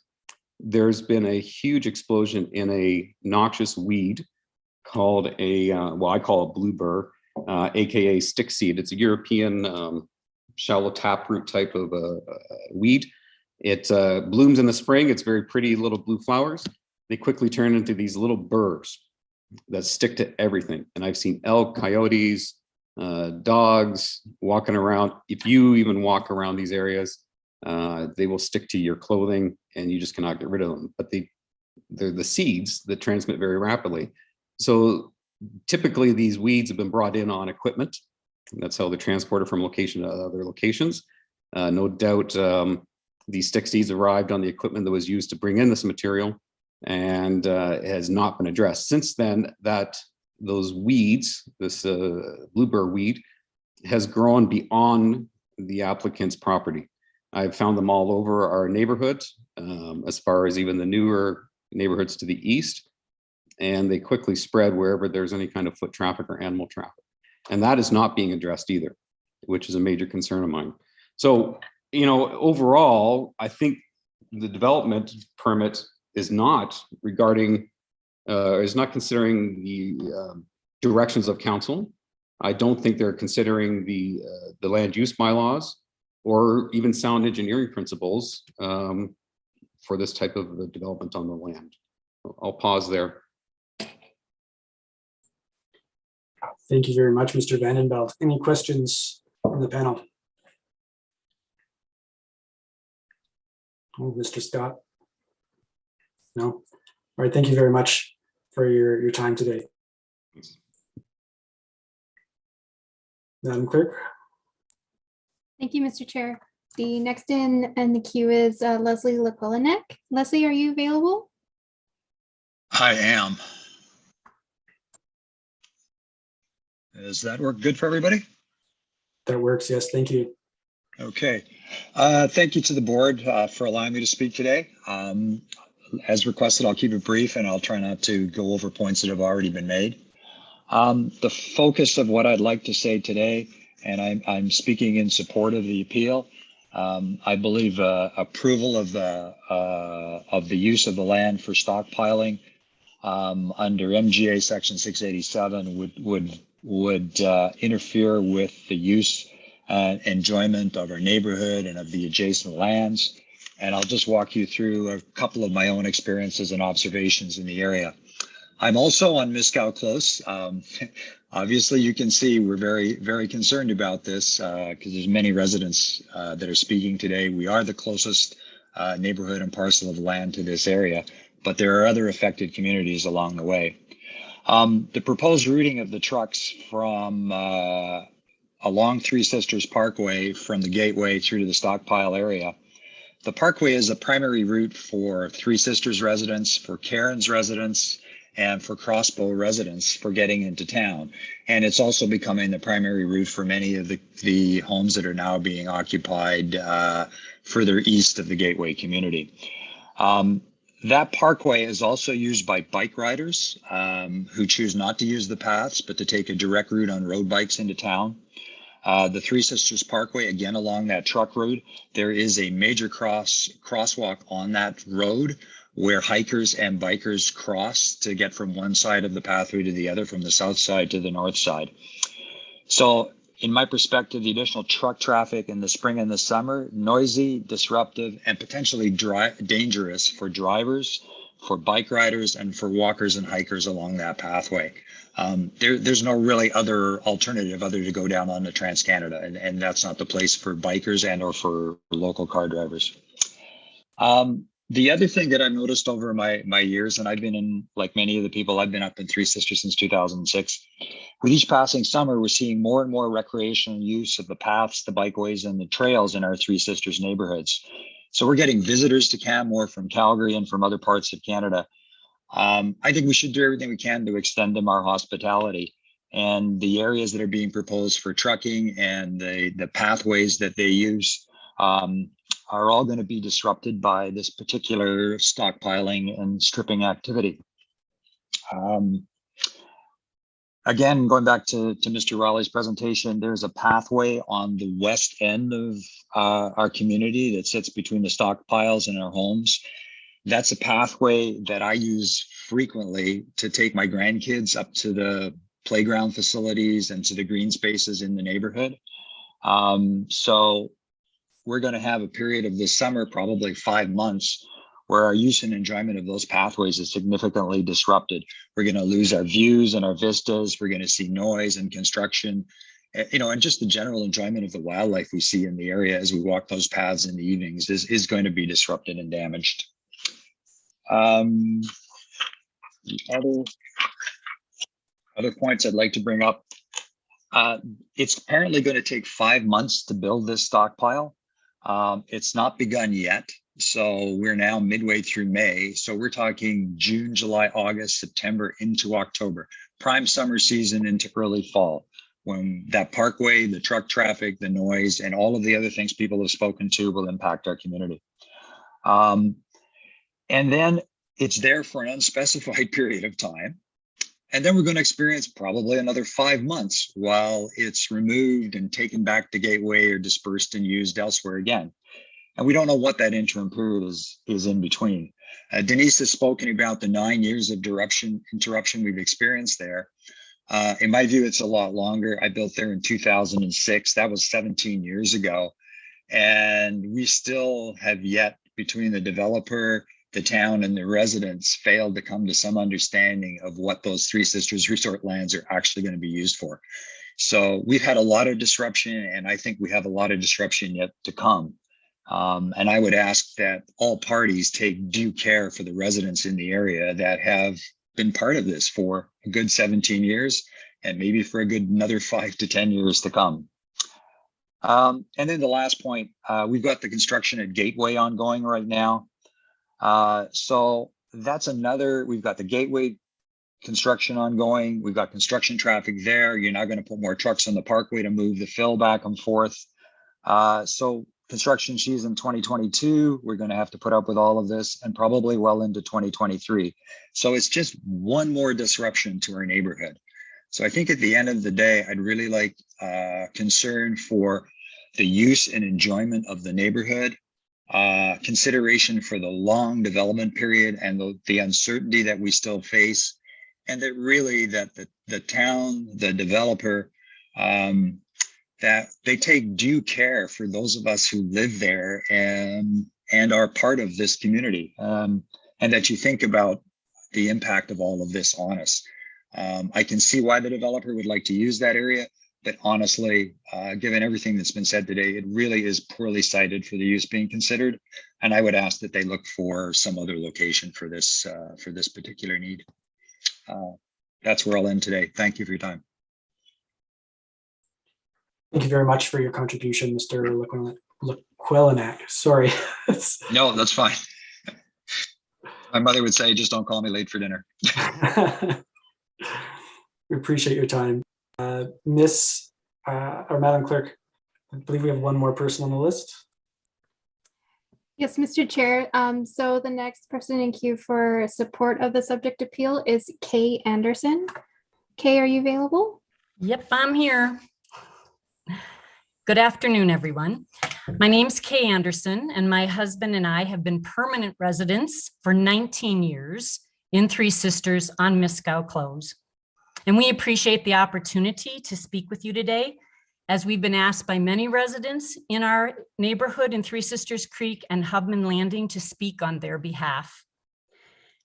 there's been a huge explosion in a noxious weed called a, well, I call it blue burr, AKA stick seed. It's a European shallow taproot type of weed. It blooms in the spring. It's very pretty little blue flowers. They quickly turn into these little burrs that stick to everything. And I've seen elk, coyotes, dogs walking around. If you even walk around these areas, they will stick to your clothing and you just cannot get rid of them. But they're the seeds that transmit very rapidly. So typically these weeds have been brought in on equipment. That's how they're transported from location to other locations. No doubt these stick seeds arrived on the equipment that was used to bring in this material and it has not been addressed. Since then, those weeds, this blue burr weed, has grown beyond the applicant's property. I've found them all over our neighborhood, as far as even the newer neighborhoods to the east, and they quickly spread wherever there's any kind of foot traffic or animal traffic. And that is not being addressed either, which is a major concern of mine. So, you know, overall, I think the development permit is not regarding, is not considering the directions of council. I don't think they're considering the land use bylaws or even sound engineering principles for this type of development on the land. I'll pause there. Thank you very much, Mr. Vandenbelt. Any questions from the panel? Oh, Mr. Scott? No? All right, thank you very much for your time today. Madam Clerk? Thank you, Mr. Chair. The next in the queue is Leslie Lequilinek. Leslie, are you available? I am. Does that work good for everybody? That works, yes, thank you. Okay. Thank you to the board for allowing me to speak today. As requested, I'll keep it brief and I'll try not to go over points that have already been made. The focus of what I'd like to say today, and I'm speaking in support of the appeal. I believe approval of the use of the land for stockpiling under MGA Section 687 would interfere with the use and enjoyment of our neighborhood and of the adjacent lands. And I'll just walk you through a couple of my own experiences and observations in the area. I'm also on Misco Close. Obviously, you can see we're very, very concerned about this because there's many residents that are speaking today. We are the closest neighborhood and parcel of land to this area, but there are other affected communities along the way. The proposed routing of the trucks from along Three Sisters Parkway from the gateway through to the stockpile area. The parkway is a primary route for Three Sisters residents, for Karen's residents, and for Crossbow residents for getting into town. And it's also becoming the primary route for many of the homes that are now being occupied further east of the gateway community. That parkway is also used by bike riders who choose not to use the paths, but to take a direct route on road bikes into town. The Three Sisters Parkway, again, along that truck route, there is a major crosswalk on that road where hikers and bikers cross to get from one side of the pathway to the other, from the south side to the north side. So in my perspective, the additional truck traffic in the spring and the summer, noisy, disruptive, and potentially dangerous for drivers, for bike riders, and for walkers and hikers along that pathway. There's no really other alternative other to go down onto Trans-Canada, and that's not the place for bikers and or for local car drivers. The other thing that I've noticed over my years, and I've been in, like many of the people, I've been up in Three Sisters since 2006. With each passing summer, we're seeing more and more recreational use of the paths, the bikeways, and the trails in our Three Sisters neighborhoods. So we're getting visitors to Canmore from Calgary and from other parts of Canada. I think we should do everything we can to extend them our hospitality. And the areas that are being proposed for trucking and the pathways that they use are all going to be disrupted by this particular stockpiling and stripping activity. Again, going back to Mr. Raleigh's presentation, there's a pathway on the west end of our community that sits between the stockpiles and our homes. That's a pathway that I use frequently to take my grandkids up to the playground facilities and to the green spaces in the neighborhood. So we're going to have a period of this summer, probably 5 months, where our use and enjoyment of those pathways is significantly disrupted. We're going to lose our views and our vistas. We're going to see noise and construction, and just the general enjoyment of the wildlife we see in the area as we walk those paths in the evenings is going to be disrupted and damaged. The other points I'd like to bring up, it's apparently going to take 5 months to build this stockpile. It's not begun yet. So we're now midway through May. So we're talking June, July, August, September into October, prime summer season into early fall, when that parkway, the truck traffic, the noise, and all of the other things people have spoken to will impact our community. And then it's there for an unspecified period of time. And then we're going to experience probably another 5 months while it's removed and taken back to Gateway or dispersed and used elsewhere again. And we don't know what that interim period is in between. Denise has spoken about the 9 years of interruption we've experienced there. In my view, it's a lot longer. I built there in 2006. That was 17 years ago. And we still have yet, between the developer, the town, and the residents, failed to come to some understanding of what those Three Sisters resort lands are actually going to be used for. So we've had a lot of disruption, and I think we have a lot of disruption yet to come. And I would ask that all parties take due care for the residents in the area that have been part of this for a good 17 years and maybe for a good another 5 to 10 years to come. And then the last point, we've got the construction at Gateway ongoing right now. So that's another, we've got the Gateway construction ongoing. We've got construction traffic there. You're now going to put more trucks on the parkway to move the fill back and forth. So construction season 2022, we're going to have to put up with all of this, and probably well into 2023. So it's just one more disruption to our neighborhood. So I think at the end of the day, I'd really like concern for the use and enjoyment of the neighborhood, consideration for the long development period and the uncertainty that we still face, and that really that the town, the developer, that they take due care for those of us who live there and are part of this community, and that you think about the impact of all of this on us. I can see why the developer would like to use that area, but honestly, given everything that's been said today, it really is poorly sited for the use being considered. And I would ask that they look for some other location for this particular need. That's where I'll end today. Thank you for your time. Thank you very much for your contribution, Mr. Lequilinac. Sorry. No, that's fine. My mother would say, just don't call me late for dinner. We appreciate your time. Miss or Madam Clerk, I believe we have one more person on the list. Yes, Mr. Chair. So the next person in queue for support of the subject appeal is Kay Anderson. Kay, are you available? Yep, I'm here. Good afternoon, everyone. My name's Kay Anderson, and my husband and I have been permanent residents for 19 years in Three Sisters on Miscow Close. And we appreciate the opportunity to speak with you today, as we've been asked by many residents in our neighborhood in Three Sisters Creek and Hubman Landing to speak on their behalf.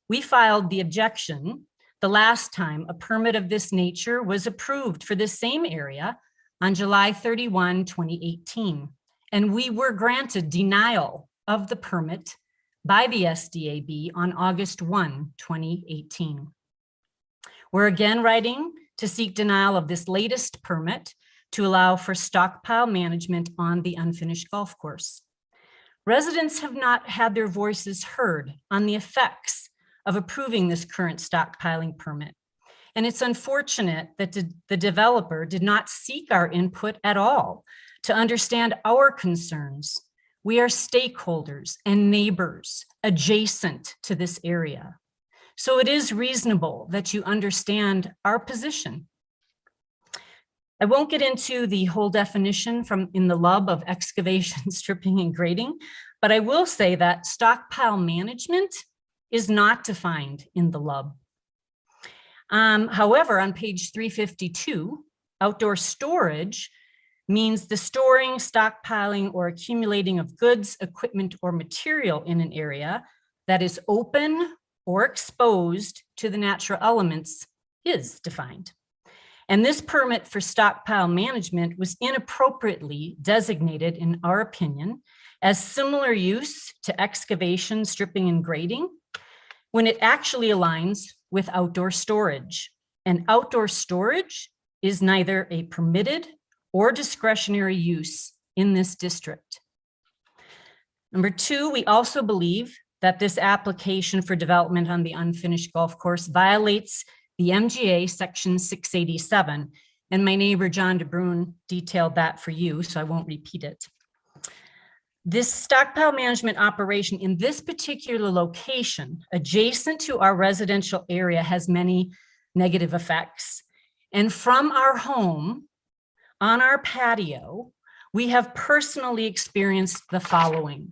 We filed the objection the last time a permit of this nature was approved for this same area on July 31, 2018. And we were granted denial of the permit by the SDAB on August 1, 2018. We're again writing to seek denial of this latest permit to allow for stockpile management on the unfinished golf course. Residents have not had their voices heard on the effects of approving this current stockpiling permit. And it's unfortunate that the developer did not seek our input at all to understand our concerns. We are stakeholders and neighbors adjacent to this area. So it is reasonable that you understand our position. I won't get into the whole definition from in the LUB of excavation, stripping, and grading, but I will say that stockpile management is not defined in the LUB. However, on page 352, outdoor storage means the storing, stockpiling, or accumulating of goods, equipment, or material in an area that is open or exposed to the natural elements is defined. And this permit for stockpile management was inappropriately designated, in our opinion, as similar use to excavation, stripping, and grading, when it actually aligns with outdoor storage. And outdoor storage is neither a permitted or discretionary use in this district. Number two, we also believe that this application for development on the unfinished golf course violates the MGA section 687. And my neighbor, John DeBruin, detailed that for you, so I won't repeat it. This stockpile management operation in this particular location, adjacent to our residential area, has many negative effects. And from our home, on our patio, we have personally experienced the following: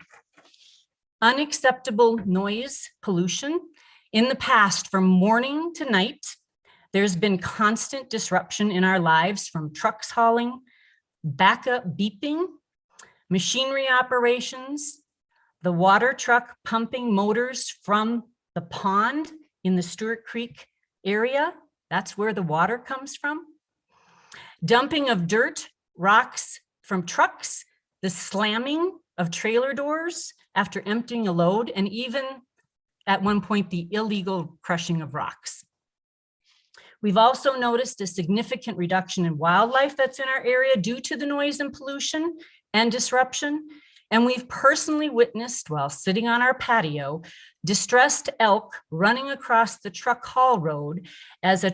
unacceptable noise pollution. In the past, from morning to night, there's been constant disruption in our lives, from trucks hauling, backup beeping, machinery operations, the water truck pumping motors from the pond in the Stewart Creek area. That's where the water comes from. Dumping of dirt, rocks from trucks, the slamming of trailer doors after emptying a load, and even at one point, the illegal crushing of rocks. We've also noticed a significant reduction in wildlife that's in our area due to the noise and pollution and disruption. And we've personally witnessed, while sitting on our patio, distressed elk running across the truck haul road as a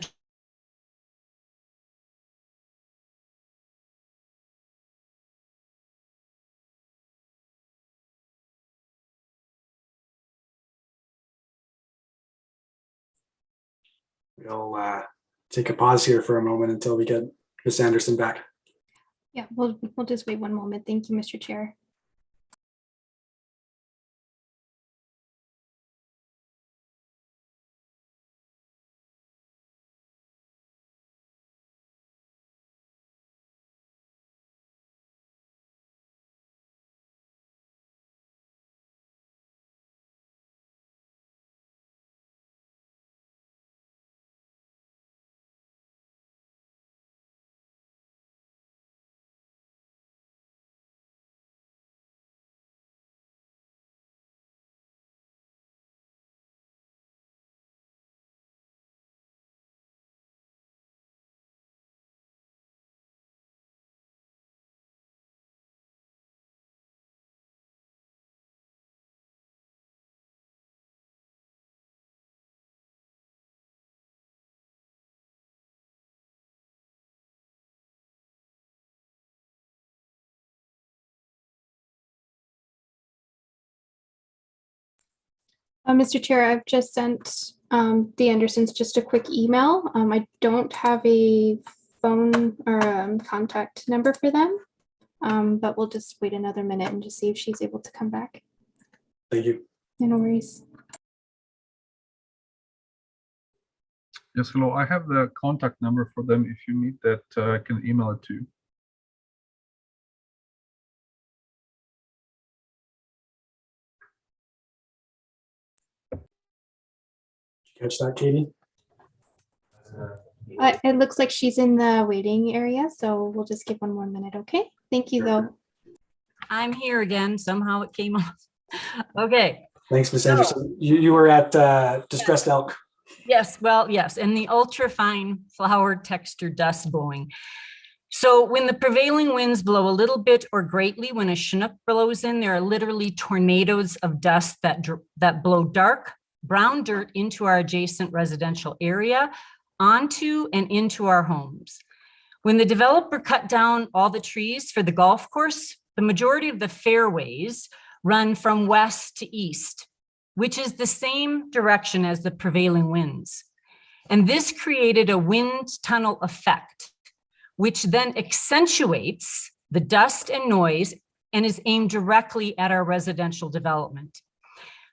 We'll take a pause here for a moment until we get Ms. Anderson back. Yeah, we'll just wait one moment. Thank you, Mr. Chair. Mr. Chair, I've just sent the Andersons just a quick email. I don't have a phone or contact number for them. but we'll just wait another minute and just see if she's able to come back. Thank you. No worries. Yes, hello. I have the contact number for them. If you need that, I can email it to you. Catch that, Katie? It looks like she's in the waiting area, so we'll just give 1 more minute, okay? Thank you, though. I'm here again. Somehow it came off. Okay. Thanks, Ms. Anderson. You were at Distressed Elk. Yes, well, yes, and the ultra-fine flower texture dust blowing. So when the prevailing winds blow a little bit or greatly, when a Chinook blows in, there are literally tornadoes of dust that blow dark brown dirt into our adjacent residential area, onto and into our homes. When the developer cut down all the trees for the golf course, the majority of the fairways run from west to east, which is the same direction as the prevailing winds. And this created a wind tunnel effect, which then accentuates the dust and noise and is aimed directly at our residential development.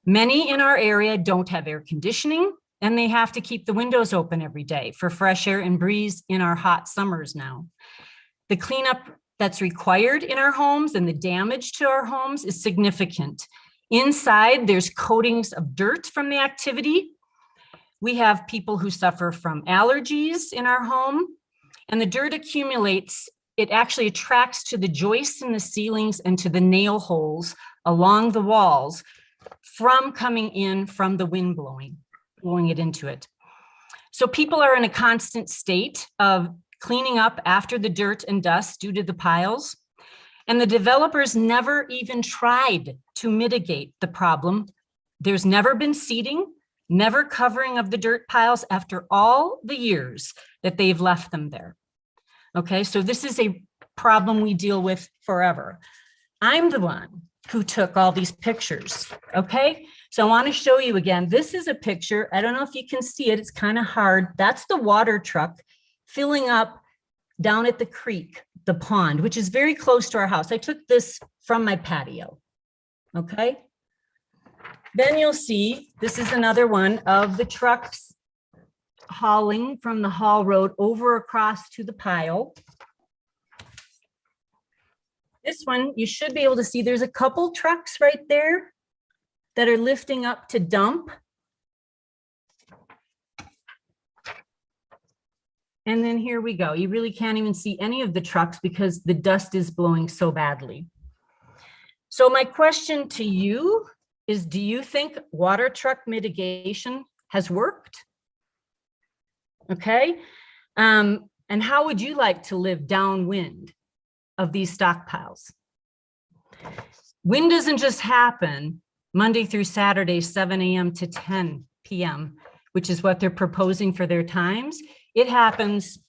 Many in our area don't have air conditioning, and they have to keep the windows open every day for fresh air and breeze in our hot summers now. The cleanup that's required in our homes and the damage to our homes is significant. Inside, there's coatings of dirt from the activity. We have people who suffer from allergies in our home, and the dirt accumulates. It actually attracts to the joists in the ceilings and to the nail holes along the walls from coming in from the wind blowing it into it. So people are in a constant state of cleaning up after the dirt and dust due to the piles. And the developers never even tried to mitigate the problem. There's never been seeding, never covering of the dirt piles after all the years that they've left them there. Okay, so this is a problem we deal with forever. I'm the one who took all these pictures, okay? So I want to show you again. This is a picture. I don't know if you can see it. It's kind of hard. That's the water truck filling up down at the creek, the pond, which is very close to our house. I took this from my patio, okay? Then you'll see, this is another one of the trucks hauling from the haul road over across to the pile. This one, you should be able to see there's a couple trucks right there that are lifting up to dump. And then here we go. You really can't even see any of the trucks because the dust is blowing so badly. So my question to you is, do you think water truck mitigation has worked? Okay. And how would you like to live downwind of these stockpiles? Wind doesn't just happen Monday through Saturday, 7 a.m. to 10 p.m., which is what they're proposing for their times. It happens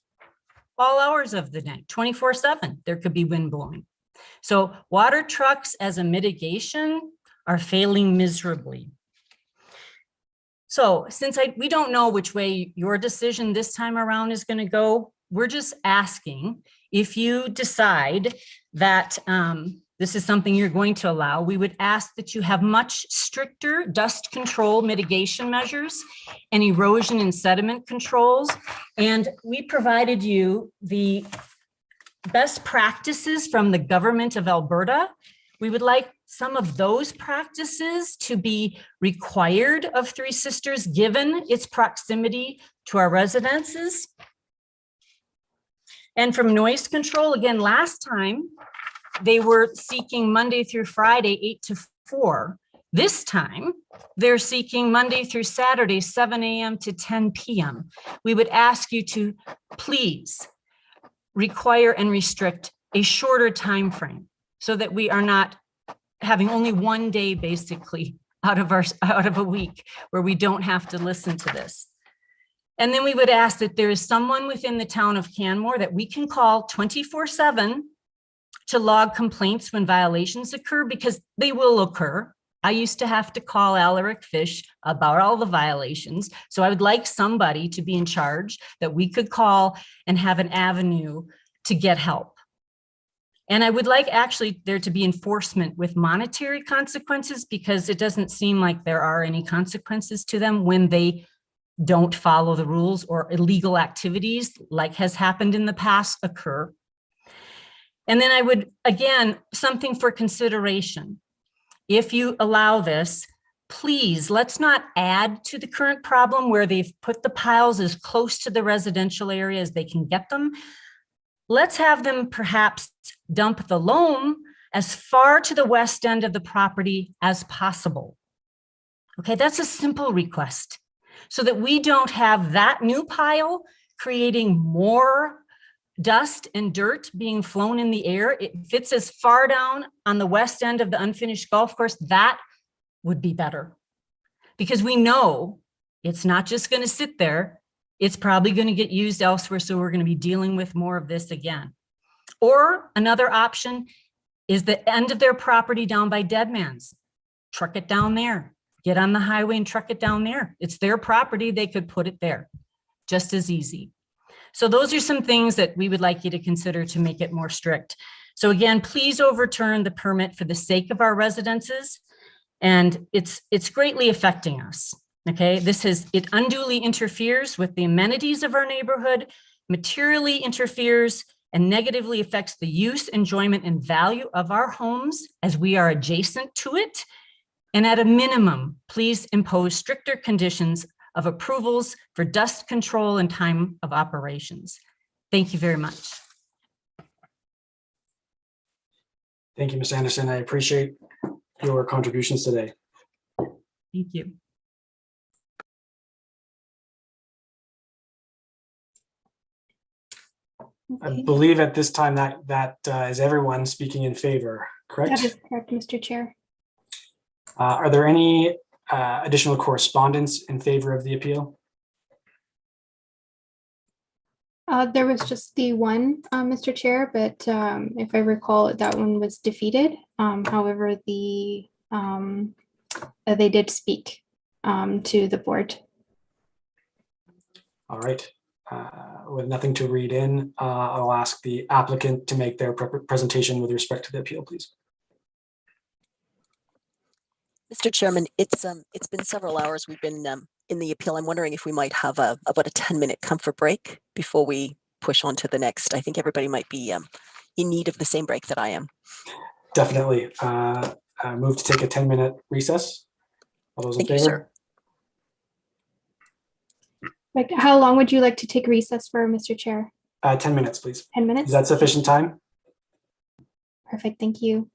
all hours of the night, 24/7. There could be wind blowing. So water trucks as a mitigation are failing miserably. So since we don't know which way your decision this time around is going to go, we're just asking if you decide that this is something you're going to allow, we would ask that you have much stricter dust control mitigation measures and erosion and sediment controls. And we provided you the best practices from the government of Alberta. We would like some of those practices to be required of Three Sisters, given its proximity to our residences. And from noise control, again, last time, they were seeking Monday through Friday, 8 to 4. This time, they're seeking Monday through Saturday, 7 a.m. to 10 p.m. We would ask you to please require and restrict a shorter time frame so that we are not having only one day basically out of a week where we don't have to listen to this. And then we would ask that there is someone within the town of Canmore that we can call 24/7 to log complaints when violations occur, because they will occur. I used to have to call Alaric Fish about all the violations. So I would like somebody to be in charge that we could call and have an avenue to get help. And I would like actually there to be enforcement with monetary consequences, because it doesn't seem like there are any consequences to them when they don't follow the rules or illegal activities like has happened in the past occur. And then I would, again, something for consideration. If you allow this, please, let's not add to the current problem where they've put the piles as close to the residential area as they can get them. Let's have them perhaps dump the loam as far to the west end of the property as possible. Okay, that's a simple request so that we don't have that new pile creating more dust and dirt being flown in the air. It fits as far down on the west end of the unfinished golf course. That would be better, because we know it's not just going to sit there. It's probably going to get used elsewhere. So we're going to be dealing with more of this again. Or another option is the end of their property down by Deadman's. Truck it down there. Get on the highway and truck it down there. It's their property. They could put it there. Just as easy. So those are some things that we would like you to consider to make it more strict. So again, please overturn the permit for the sake of our residences. And it's greatly affecting us. Okay, it unduly interferes with the amenities of our neighborhood, materially interferes and negatively affects the use, enjoyment, and value of our homes as we are adjacent to it. And at a minimum, please impose stricter conditions of approvals for dust control and time of operations. Thank you very much. Thank you, Ms. Anderson. I appreciate your contributions today. Thank you. I believe at this time that is everyone speaking in favor, correct? That is correct, Mr. Chair. Are there any additional correspondence in favor of the appeal? There was just the one, Mr. Chair, but if I recall, that one was defeated. However, they did speak to the board. All right. With nothing to read in, I'll ask the applicant to make their presentation with respect to the appeal, please. Mr. Chairman, it's been several hours we've been in the appeal. I'm wondering if we might have about a 10-minute comfort break before we push on to the next. I think everybody might be in need of the same break that I am. Definitely. Move to take a 10-minute recess. All those in Thank you, favor? sir. Like, how long would you like to take recess for, Mr. Chair? 10 minutes, please. 10 minutes? Is that sufficient time? Perfect. Thank you.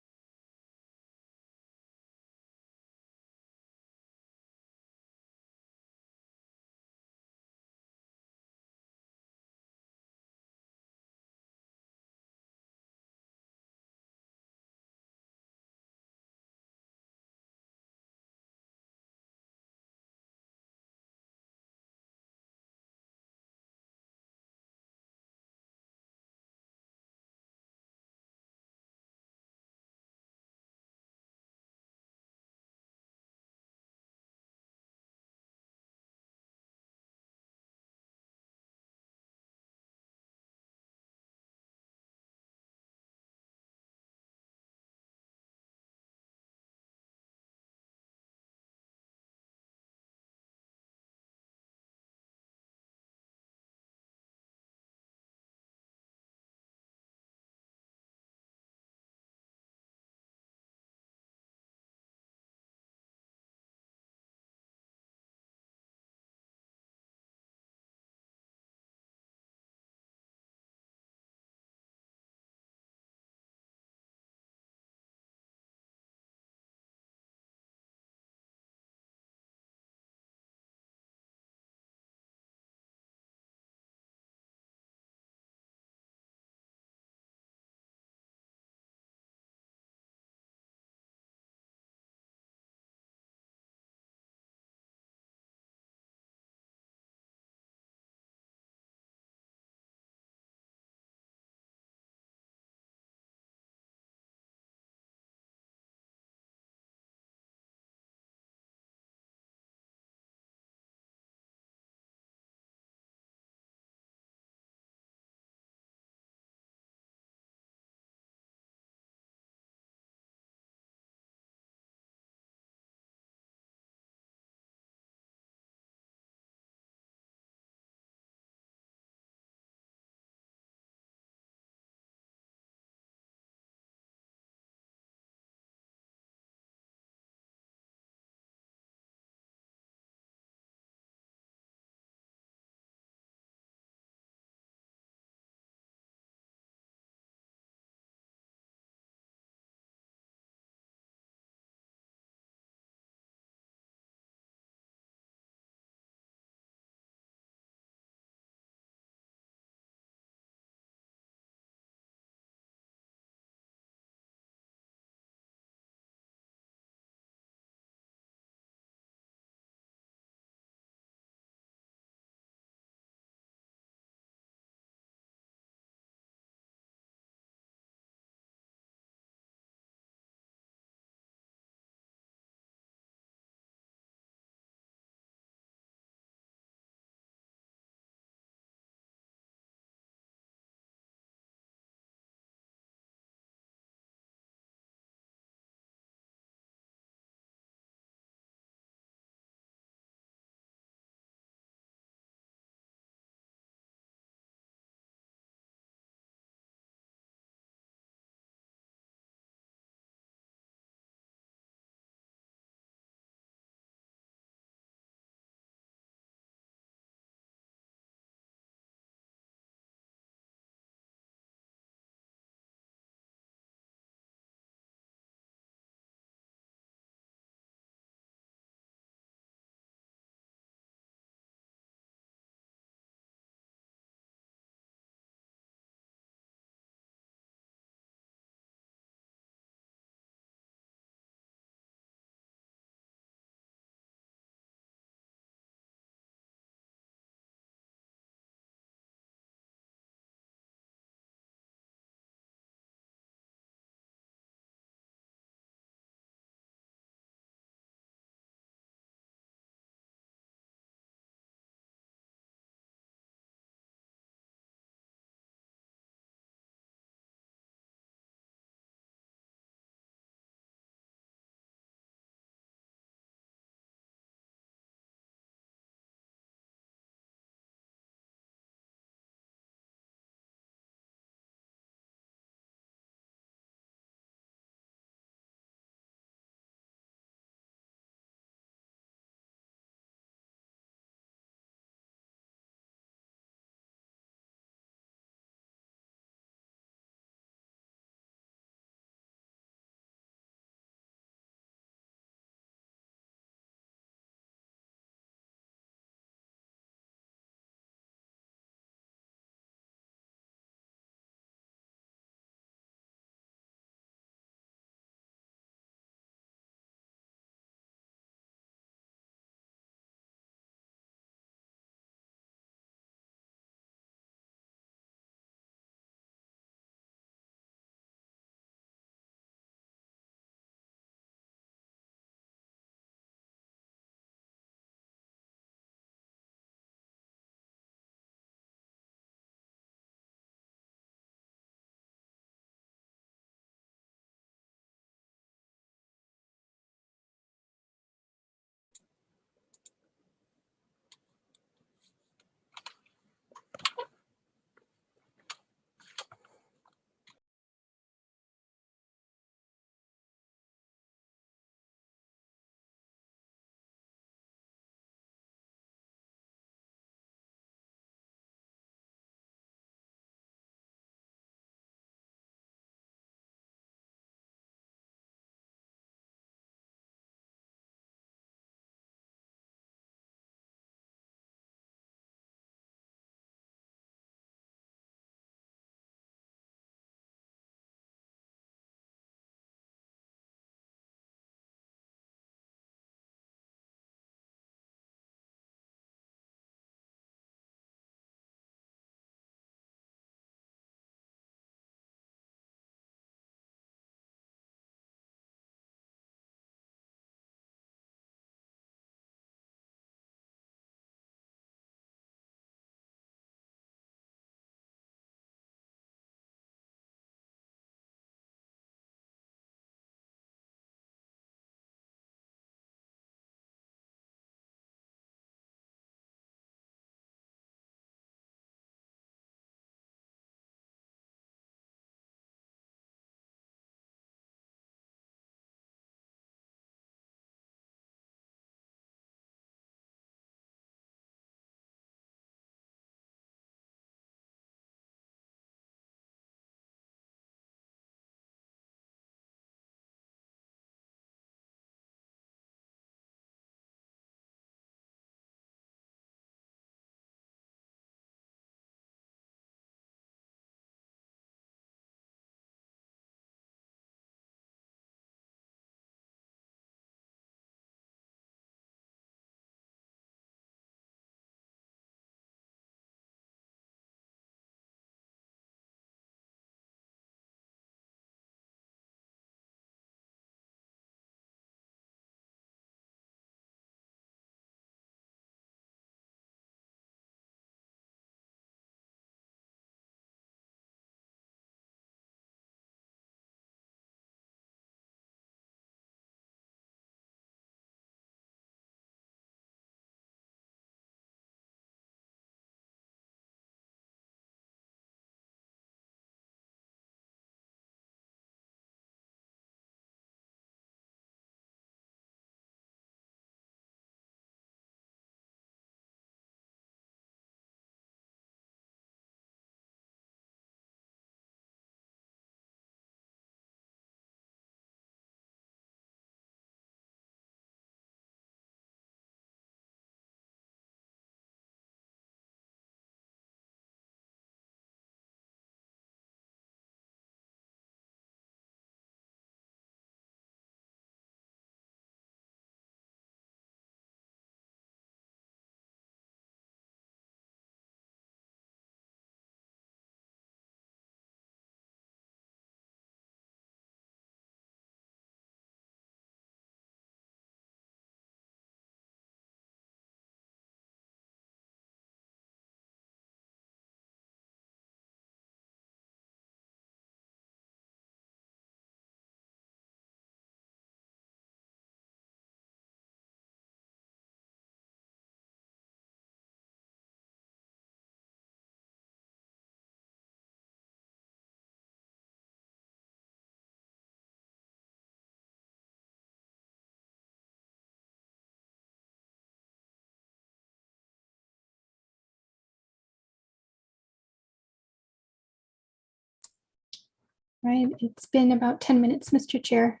Right, it's been about 10 minutes, Mr. Chair.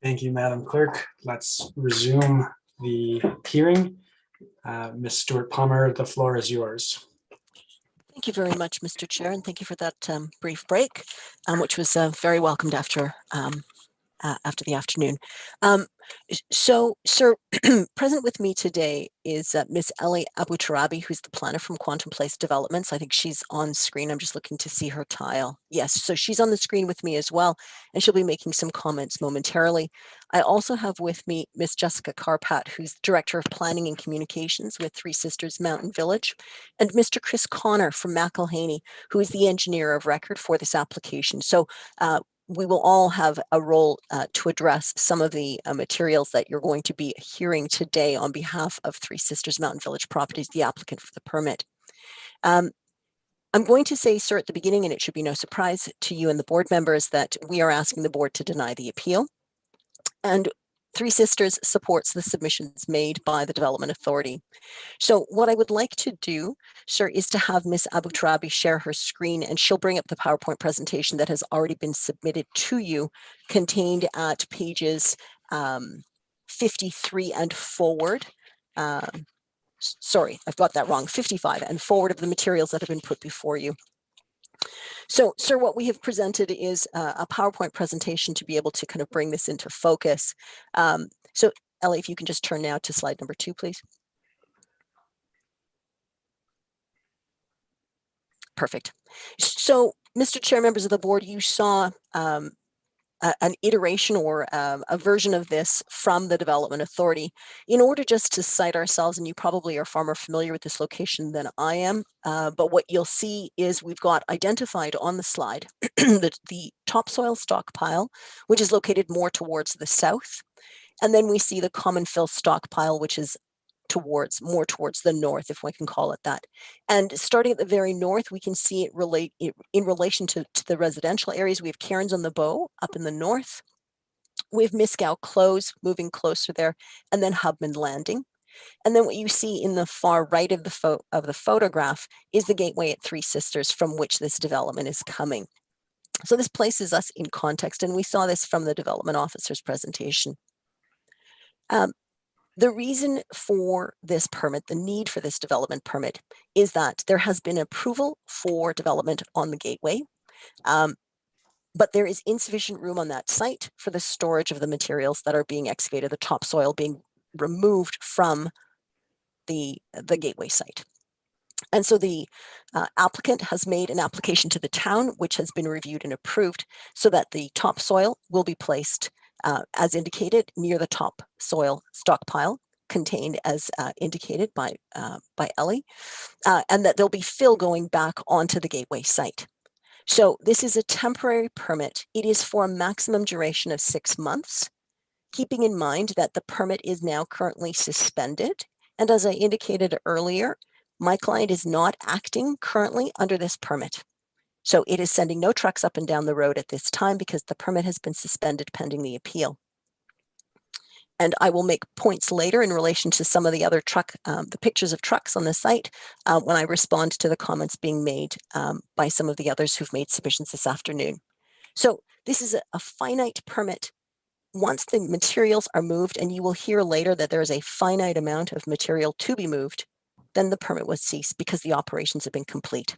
Thank you, Madam Clerk. Let's resume the hearing. Ms. Stewart-Palmer, the floor is yours. Thank you very much, Mr. Chair, and thank you for that brief break, which was very welcomed after the afternoon. So, sir, present with me today is Miss Ellie Abutarabi, who's the planner from Quantum Place Developments. I think she's on screen. I'm just looking to see her tile. Yes, so she's on the screen with me as well, and she'll be making some comments momentarily. I also have with me Miss Jessica Carpat, who's Director of Planning and Communications with Three Sisters Mountain Village, and Mr. Chris Connor from McElhaney, who is the engineer of record for this application. So we will all have a role to address some of the materials that you're going to be hearing today on behalf of Three Sisters Mountain Village Properties, the applicant for the permit. I'm going to say, sir, at the beginning, and it should be no surprise to you and the board members, that we are asking the board to deny the appeal. And Three Sisters supports the submissions made by the Development Authority. So what I would like to do, sir, is to have Ms. Abutarabi share her screen, and she'll bring up the PowerPoint presentation that has already been submitted to you, contained at pages 53 and forward. Sorry, I've got that wrong, 55 and forward of the materials that have been put before you. So, sir, what we have presented is a PowerPoint presentation to be able to kind of bring this into focus. So, Ellie, if you can just turn now to slide number 2, please. Perfect. So, Mr. Chair, members of the board, you saw an iteration or a version of this from the Development Authority. In order just to cite ourselves, and you probably are far more familiar with this location than I am, but what you'll see is we've got identified on the slide the topsoil stockpile, which is located more towards the south. And then we see the common fill stockpile, which is more towards the north, if we can call it that. And starting at the very north, we can see it in relation to the residential areas. We have Cairns on the Bow up in the north. We have Miscow Close moving closer there, and then Hubman Landing. And then what you see in the far right of the photograph is the gateway at Three Sisters, from which this development is coming. So this places us in context, and we saw this from the development officer's presentation. The reason for this permit, the need for this development permit, is that there has been approval for development on the gateway, but there is insufficient room on that site for the storage of the materials that are being excavated, the topsoil being removed from the gateway site. And so the applicant has made an application to the town, which has been reviewed and approved, so that the topsoil will be placed as indicated near the topsoil stockpile, contained as indicated by Ellie, and that there'll be fill going back onto the gateway site. So this is a temporary permit. It is for a maximum duration of 6 months, keeping in mind that the permit is now currently suspended. And as I indicated earlier, my client is not acting currently under this permit. So it is sending no trucks up and down the road at this time because the permit has been suspended pending the appeal. And I will make points later in relation to some of the other the pictures of trucks on the site when I respond to the comments being made by some of the others who've made submissions this afternoon. So this is a finite permit. Once the materials are moved, and you will hear later that there is a finite amount of material to be moved, then the permit will cease because the operations have been complete.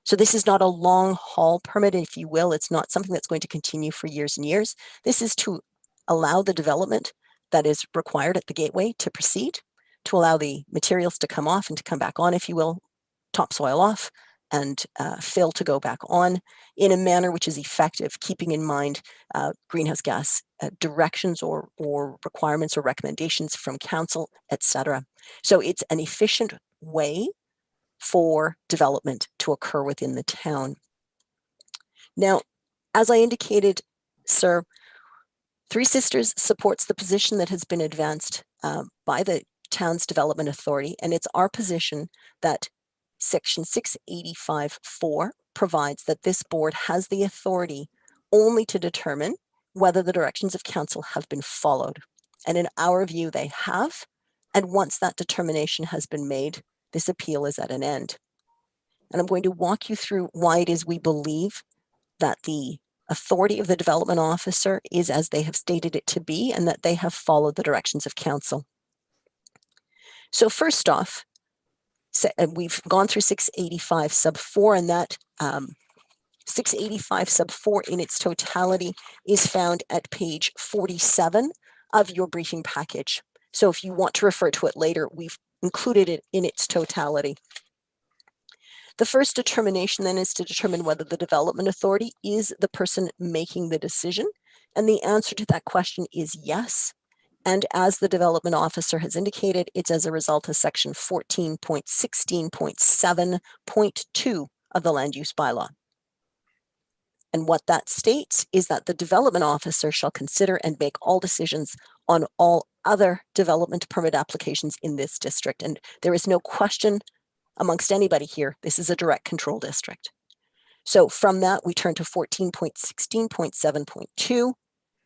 So this is not a long haul permit, if you will. It's not something that's going to continue for years and years. This is to allow the development that is required at the gateway to proceed, to allow the materials to come off and to come back on, if you will, topsoil off, and fill to go back on in a manner which is effective, keeping in mind greenhouse gas directions or requirements or recommendations from council, etc. So it's an efficient way for development to occur within the town. Now, as I indicated, sir, Three Sisters supports the position that has been advanced by the town's development authority, and it's our position that Section 685(4) provides that this board has the authority only to determine whether the directions of council have been followed. And in our view, they have. And once that determination has been made, this appeal is at an end. And I'm going to walk you through why it is we believe that the authority of the development officer is as they have stated it to be, and that they have followed the directions of council. So first off, we've gone through 685 sub 4, and that 685 sub 4 in its totality is found at page 47 of your briefing package. So if you want to refer to it later, we've included it in its totality. The first determination then is to determine whether the development authority is the person making the decision. And the answer to that question is yes. And as the development officer has indicated, it's as a result of section 14.16.7.2 of the land use bylaw. And what that states is that the development officer shall consider and make all decisions on all other development permit applications in this district. And there is no question amongst anybody here, this is a direct control district. So from that, we turn to 14.16.7.2,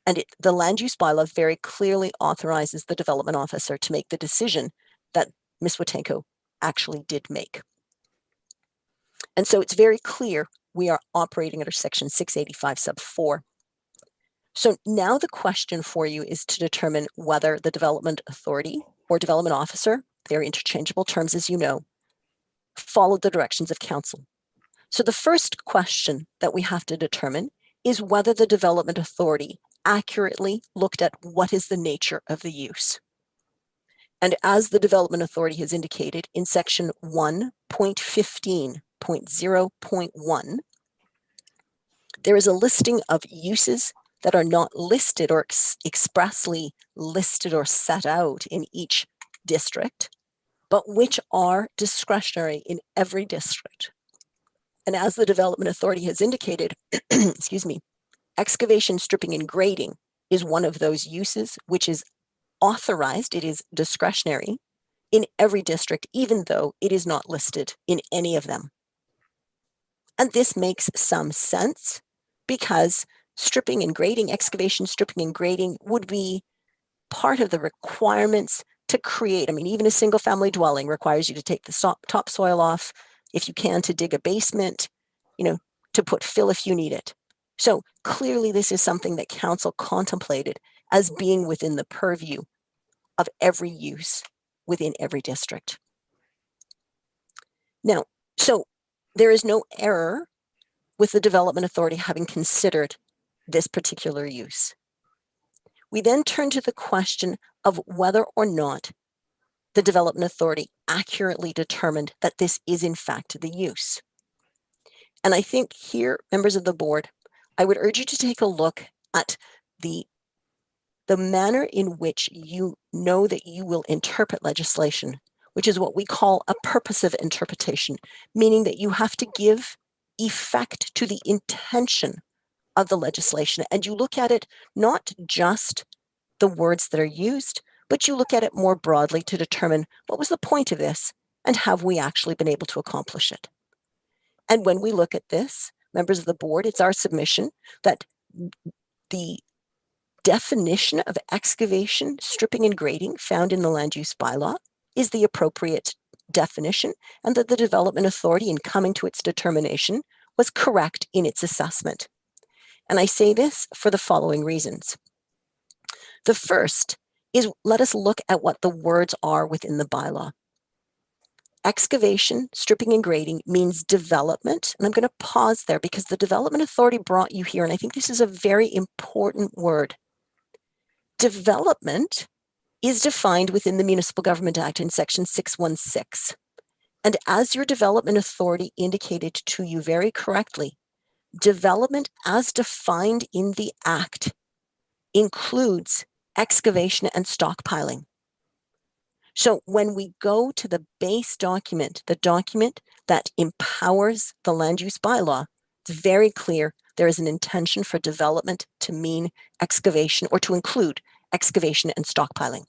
and the land use bylaw very clearly authorizes the development officer to make the decision that Ms. Watenko actually did make. And so it's very clear we are operating under section 685 sub 4. So now the question for you is to determine whether the development authority or development officer, they're interchangeable terms as you know, followed the directions of council. So the first question that we have to determine is whether the development authority accurately looked at what is the nature of the use. And as the development authority has indicated in section 1.15.0.1, there is a listing of uses that are not listed or expressly listed or set out in each district, but which are discretionary in every district. And as the development authority has indicated, excuse me, excavation, stripping, and grading is one of those uses which is authorized, it is discretionary in every district, even though it is not listed in any of them. And this makes some sense because stripping and grading, excavation, stripping, and grading would be part of the requirements to create. I mean, even a single family dwelling requires you to take the topsoil off, if you can, to dig a basement, to put fill if you need it. So clearly this is something that council contemplated as being within the purview of every use within every district. Now, so there is no error with the development authority having considered this particular use. We then turn to the question of whether or not the development authority accurately determined that this is in fact the use. And I think here, members of the board, I would urge you to take a look at the manner in which you know that you will interpret legislation, which is what we call a purposive interpretation, meaning that you have to give effect to the intention of the legislation. And you look at it not just the words that are used, but you look at it more broadly to determine what was the point of this and have we actually been able to accomplish it. And when we look at this, members of the board, it's our submission that the definition of excavation, stripping, and grading found in the land use bylaw is the appropriate definition, and that the development authority, in coming to its determination, was correct in its assessment. And I say this for the following reasons. The first is, let us look at what the words are within the bylaw. Excavation, stripping, and grading means development. And I'm going to pause there because the development authority brought you here, and I think this is a very important word. Development is defined within the Municipal Government Act in section 616. And as your development authority indicated to you very correctly, development as defined in the Act includes excavation and stockpiling. So when we go to the base document, the document that empowers the land use bylaw, it's very clear there is an intention for development to mean excavation or to include excavation and stockpiling.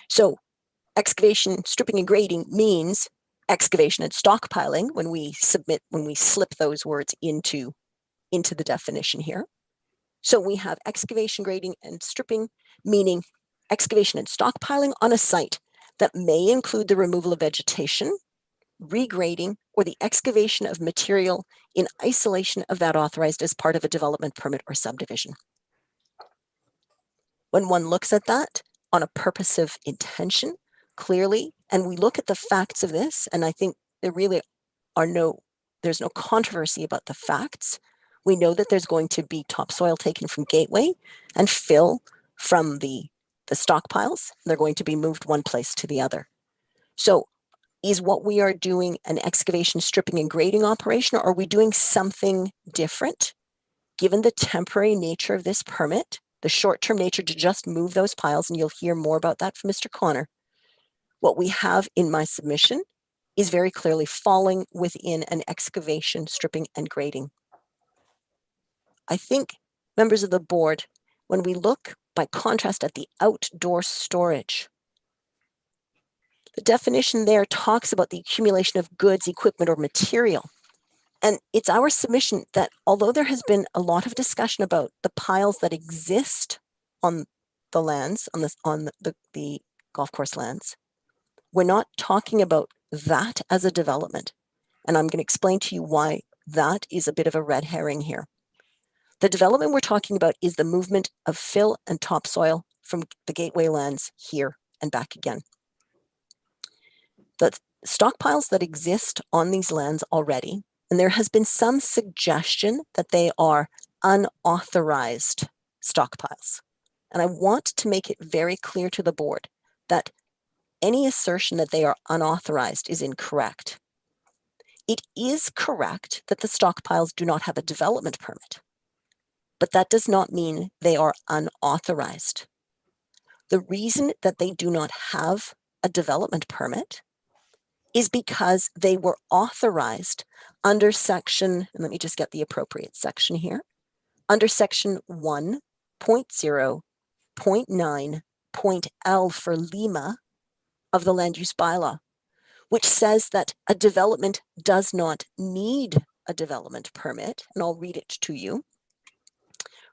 So excavation, stripping, and grading means excavation and stockpiling when we slip those words into the definition here. So we have excavation, grading, and stripping, meaning excavation and stockpiling on a site that may include the removal of vegetation, regrading, or the excavation of material in isolation of that authorized as part of a development permit or subdivision. When one looks at that on a purposive intention, clearly, and we look at the facts of this, and I think there really there's no controversy about the facts. We know that there's going to be topsoil taken from Gateway and fill from the stockpiles. They're going to be moved one place to the other. So is what we are doing an excavation, stripping, and grading operation, or are we doing something different? Given the temporary nature of this permit, the short-term nature to just move those piles, and you'll hear more about that from Mr. Connor, what we have in my submission is very clearly falling within an excavation, stripping, and grading. I think, members of the board, when we look by contrast at the outdoor storage, the definition there talks about the accumulation of goods, equipment, or material. And it's our submission that although there has been a lot of discussion about the piles that exist on the lands, on the golf course lands, we're not talking about that as a development. And I'm going to explain to you why that is a bit of a red herring here. The development we're talking about is the movement of fill and topsoil from the Gateway lands here and back again. The stockpiles that exist on these lands already, and there has been some suggestion that they are unauthorized stockpiles. And I want to make it very clear to the board that any assertion that they are unauthorized is incorrect. It is correct that the stockpiles do not have a development permit, but that does not mean they are unauthorized. The reason that they do not have a development permit is because they were authorized under section, and let me just get the appropriate section here, under section 1.0.9.L for Lima of the land use bylaw, which says that a development does not need a development permit, and I'll read it to you.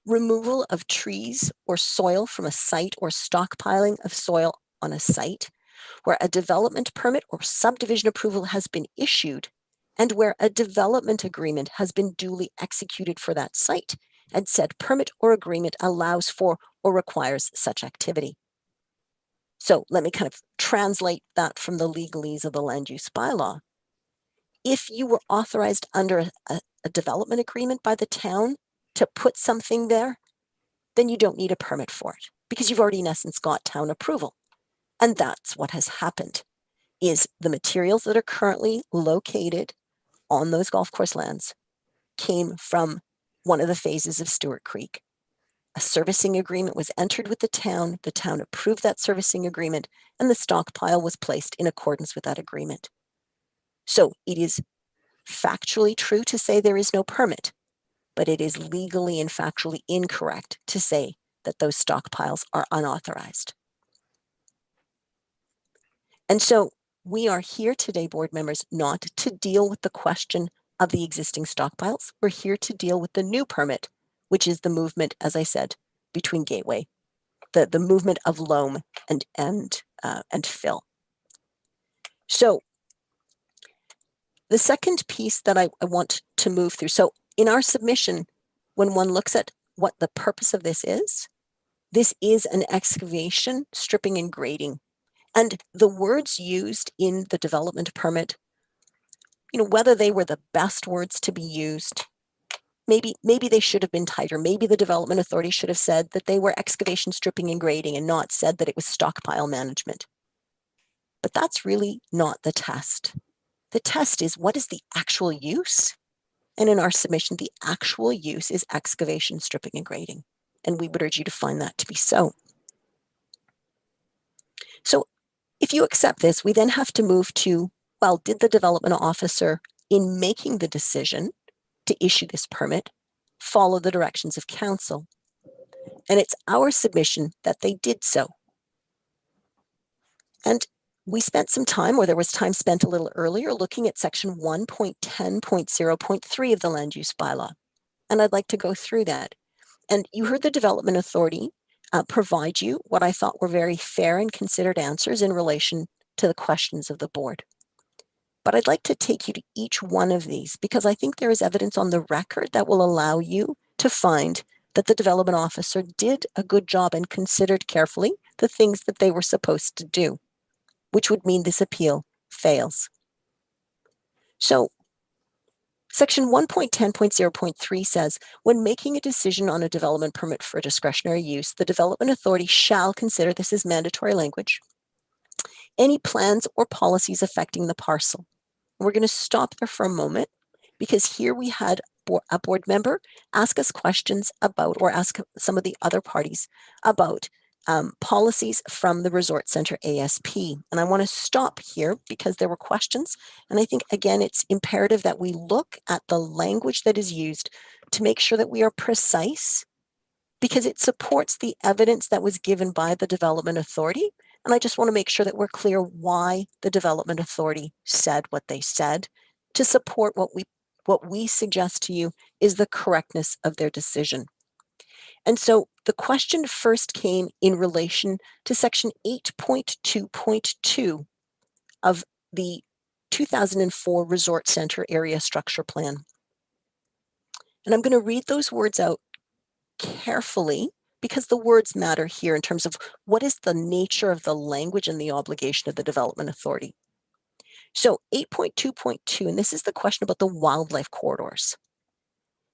Removal of trees or soil from a site or stockpiling of soil on a site where a development permit or subdivision approval has been issued and where a development agreement has been duly executed for that site, and said permit or agreement allows for or requires such activity. So let me kind of translate that from the legalese of the land use bylaw. If you were authorized under a development agreement by the town to put something there, then you don't need a permit for it because you've already in essence got town approval. And that's what has happened, is the materials that are currently located on those golf course lands came from one of the phases of Stewart Creek. A servicing agreement was entered with the town approved that servicing agreement, and the stockpile was placed in accordance with that agreement. So it is factually true to say there is no permit, but it is legally and factually incorrect to say that those stockpiles are unauthorized. And so we are here today, board members, not to deal with the question of the existing stockpiles. We're here to deal with the new permit, which is the movement, as I said, between Gateway, the movement of loam and fill. So the second piece that I want to move through. So in our submission, when one looks at what the purpose of this is an excavation, stripping, and grading. And the words used in the development permit, whether they were the best words to be used, maybe they should have been tighter. Maybe the development authority should have said that they were excavation, stripping, and grading and not said that it was stockpile management. But that's really not the test. The test is, what is the actual use? And in our submission, the actual use is excavation, stripping, and grading. And we would urge you to find that to be so. So if you accept this, we then have to move to, well, did the development officer, in making the decision to issue this permit, follow the directions of council? And it's our submission that they did so. And we spent some time, or there was time spent a little earlier, looking at section 1.10.0.3 of the land use bylaw. And I'd like to go through that. And you heard the development authority provide you what I thought were very fair and considered answers in relation to the questions of the board. But I'd like to take you to each one of these because I think there is evidence on the record that will allow you to find that the development officer did a good job and considered carefully the things that they were supposed to do, which would mean this appeal fails. So Section 1.10.0.3 says, when making a decision on a development permit for discretionary use, the development authority shall consider, this is mandatory language, any plans or policies affecting the parcel. We're going to stop there for a moment because here we had a board member ask us questions about, or ask some of the other parties about policies from the Resort Center ASP. And I want to stop here because there were questions. And I think, again, it's imperative that we look at the language that is used to make sure that we are precise because it supports the evidence that was given by the development authority. And I just want to make sure that we're clear why the development authority said what they said to support what we suggest to you is the correctness of their decision. And so the question first came in relation to section 8.2.2 of the 2004 Resort Center Area Structure Plan. And I'm going to read those words out carefully because the words matter here in terms of what is the nature of the language and the obligation of the development authority. So 8.2.2, and this is the question about the wildlife corridors.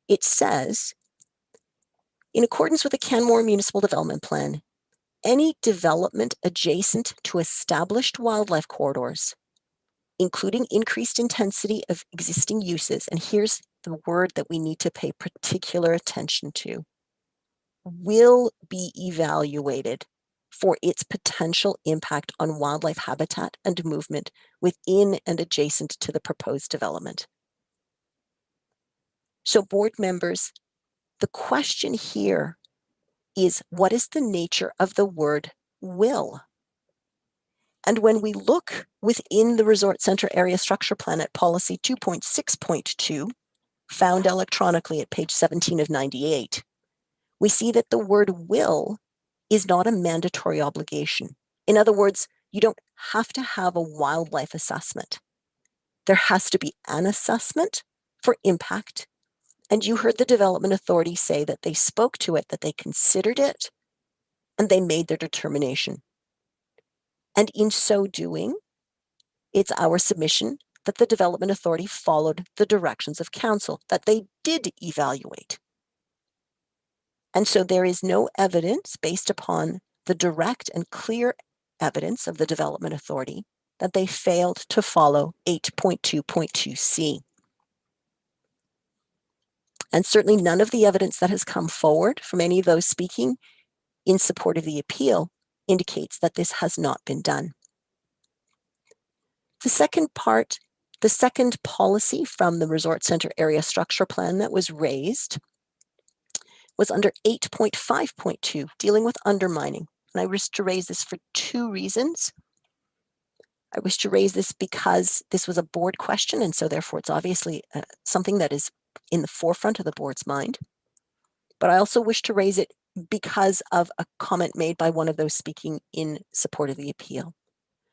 It says, in accordance with the Canmore Municipal Development Plan, any development adjacent to established wildlife corridors, including increased intensity of existing uses, and here's the word that we need to pay particular attention to, will be evaluated for its potential impact on wildlife habitat and movement within and adjacent to the proposed development. So board members, the question here is, what is the nature of the word will? And when we look within the Resort Center Area Structure Plan at policy 2.6.2, found electronically at page 17 of 98, we see that the word will is not a mandatory obligation. In other words, you don't have to have a wildlife assessment. There has to be an assessment for impact. And you heard the development authority say that they spoke to it, that they considered it, and they made their determination. And in so doing, it's our submission that the development authority followed the directions of council, that they did evaluate. And so there is no evidence based upon the direct and clear evidence of the development authority that they failed to follow 8.2.2c. And certainly none of the evidence that has come forward from any of those speaking in support of the appeal indicates that this has not been done. The second part, the second policy from the Resort Center Area Structure Plan that was raised was under 8.5.2, dealing with undermining. And I wish to raise this for two reasons. I wish to raise this because this was a board question, and so therefore it's obviously something that is in the forefront of the board's mind. But I also wish to raise it because of a comment made by one of those speaking in support of the appeal.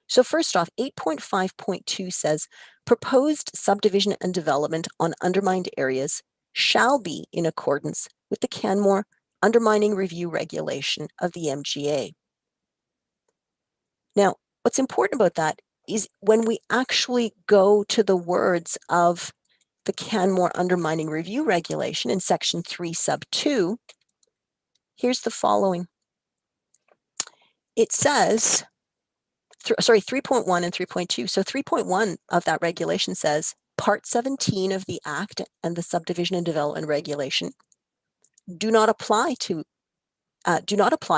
So first off, 8.5.2 says, proposed subdivision and development on undermined areas shall be in accordance with the Canmore Undermining Review Regulation of the MGA. Now, what's important about that is when we actually go to the words of the Canmore Undermining Review Regulation in section 3 sub 2, here's the following. It says, 3.1 and 3.2. So 3.1 of that regulation says, Part 17 of the Act and the Subdivision and Development Regulation do not apply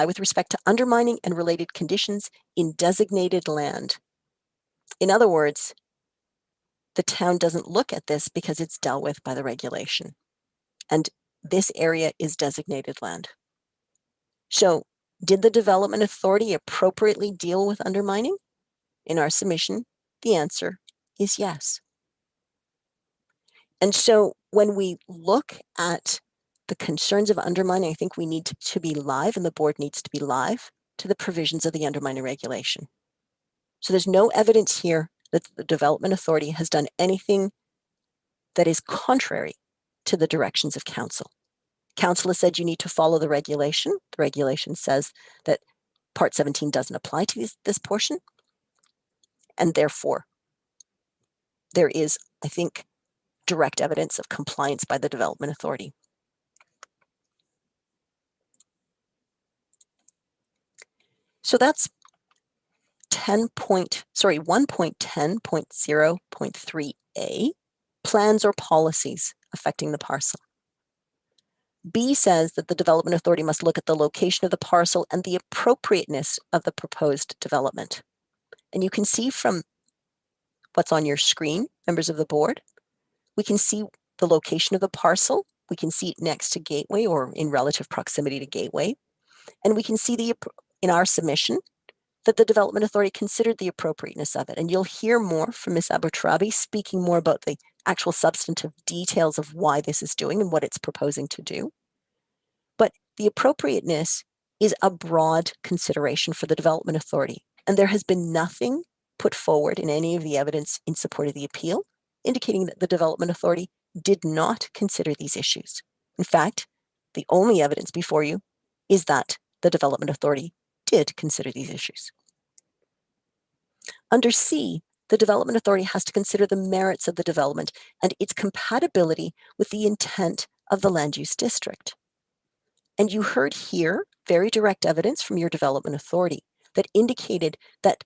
with respect to undermining and related conditions in designated land. In other words, the town doesn't look at this because it's dealt with by the regulation. And this area is designated land. So did the development authority appropriately deal with undermining? In our submission, the answer is yes. And so when we look at the concerns of undermining, I think we need to be live, and the board needs to be live to the provisions of the undermining regulation. So there's no evidence here that the Development Authority has done anything that is contrary to the directions of Council. Council has said you need to follow the regulation. The regulation says that Part 17 doesn't apply to this portion. And therefore, there is, I think, direct evidence of compliance by the Development Authority. So that's 1.10.0.3a, plans or policies affecting the parcel. B says that the Development Authority must look at the location of the parcel and the appropriateness of the proposed development. And you can see from what's on your screen, members of the board, we can see the location of the parcel. We can see it next to Gateway or in relative proximity to Gateway. And we can see in our submission that the Development Authority considered the appropriateness of it. And you'll hear more from Ms. Aboutrabi speaking more about the actual substantive details of why this is doing and what it's proposing to do. But the appropriateness is a broad consideration for the Development Authority. And there has been nothing put forward in any of the evidence in support of the appeal, indicating that the Development Authority did not consider these issues. In fact, the only evidence before you is that the Development Authority did consider these issues. Under C, the Development Authority has to consider the merits of the development and its compatibility with the intent of the land use district. And you heard here very direct evidence from your Development Authority that indicated that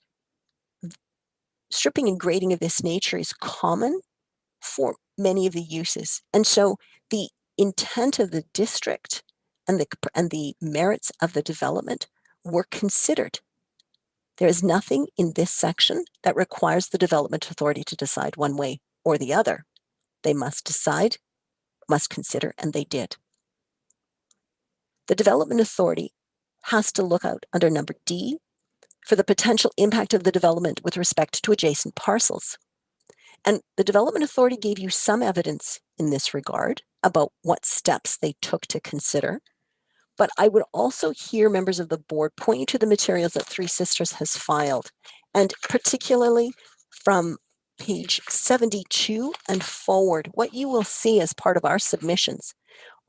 stripping and grading of this nature is common for many of the uses. And so the intent of the district and the merits of the development were considered. There is nothing in this section that requires the Development Authority to decide one way or the other. They must decide, must consider, and they did. The Development Authority has to look out under number D for the potential impact of the development with respect to adjacent parcels. And the Development Authority gave you some evidence in this regard about what steps they took to consider. But I would also hear members of the board point you to the materials that Three Sisters has filed, and particularly from page 72 and forward, what you will see as part of our submissions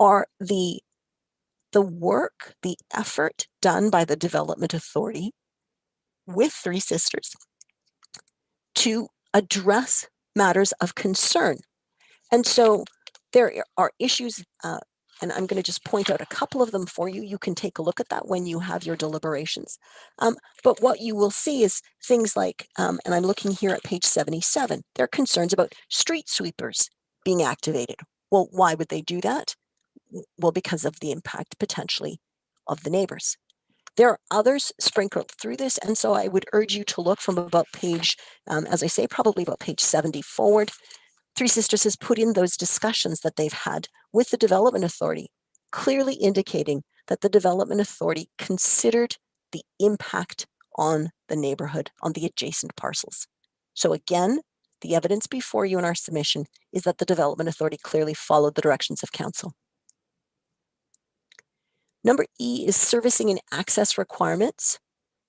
are the work, the effort done by the Development Authority with Three Sisters to address matters of concern. And so there are issues, and I'm going to just point out a couple of them for you. You can take a look at that when you have your deliberations. But what you will see is things like, and I'm looking here at page 77, there are concerns about street sweepers being activated. Well, why would they do that? Well, because of the impact potentially of the neighbors. There are others sprinkled through this, and so I would urge you to look from about page, as I say, probably about page 70 forward. Three Sisters has put in those discussions that they've had with the Development Authority, clearly indicating that the Development Authority considered the impact on the neighborhood, on the adjacent parcels. So again, the evidence before you in our submission is that the Development Authority clearly followed the directions of Council. Number E is servicing and access requirements.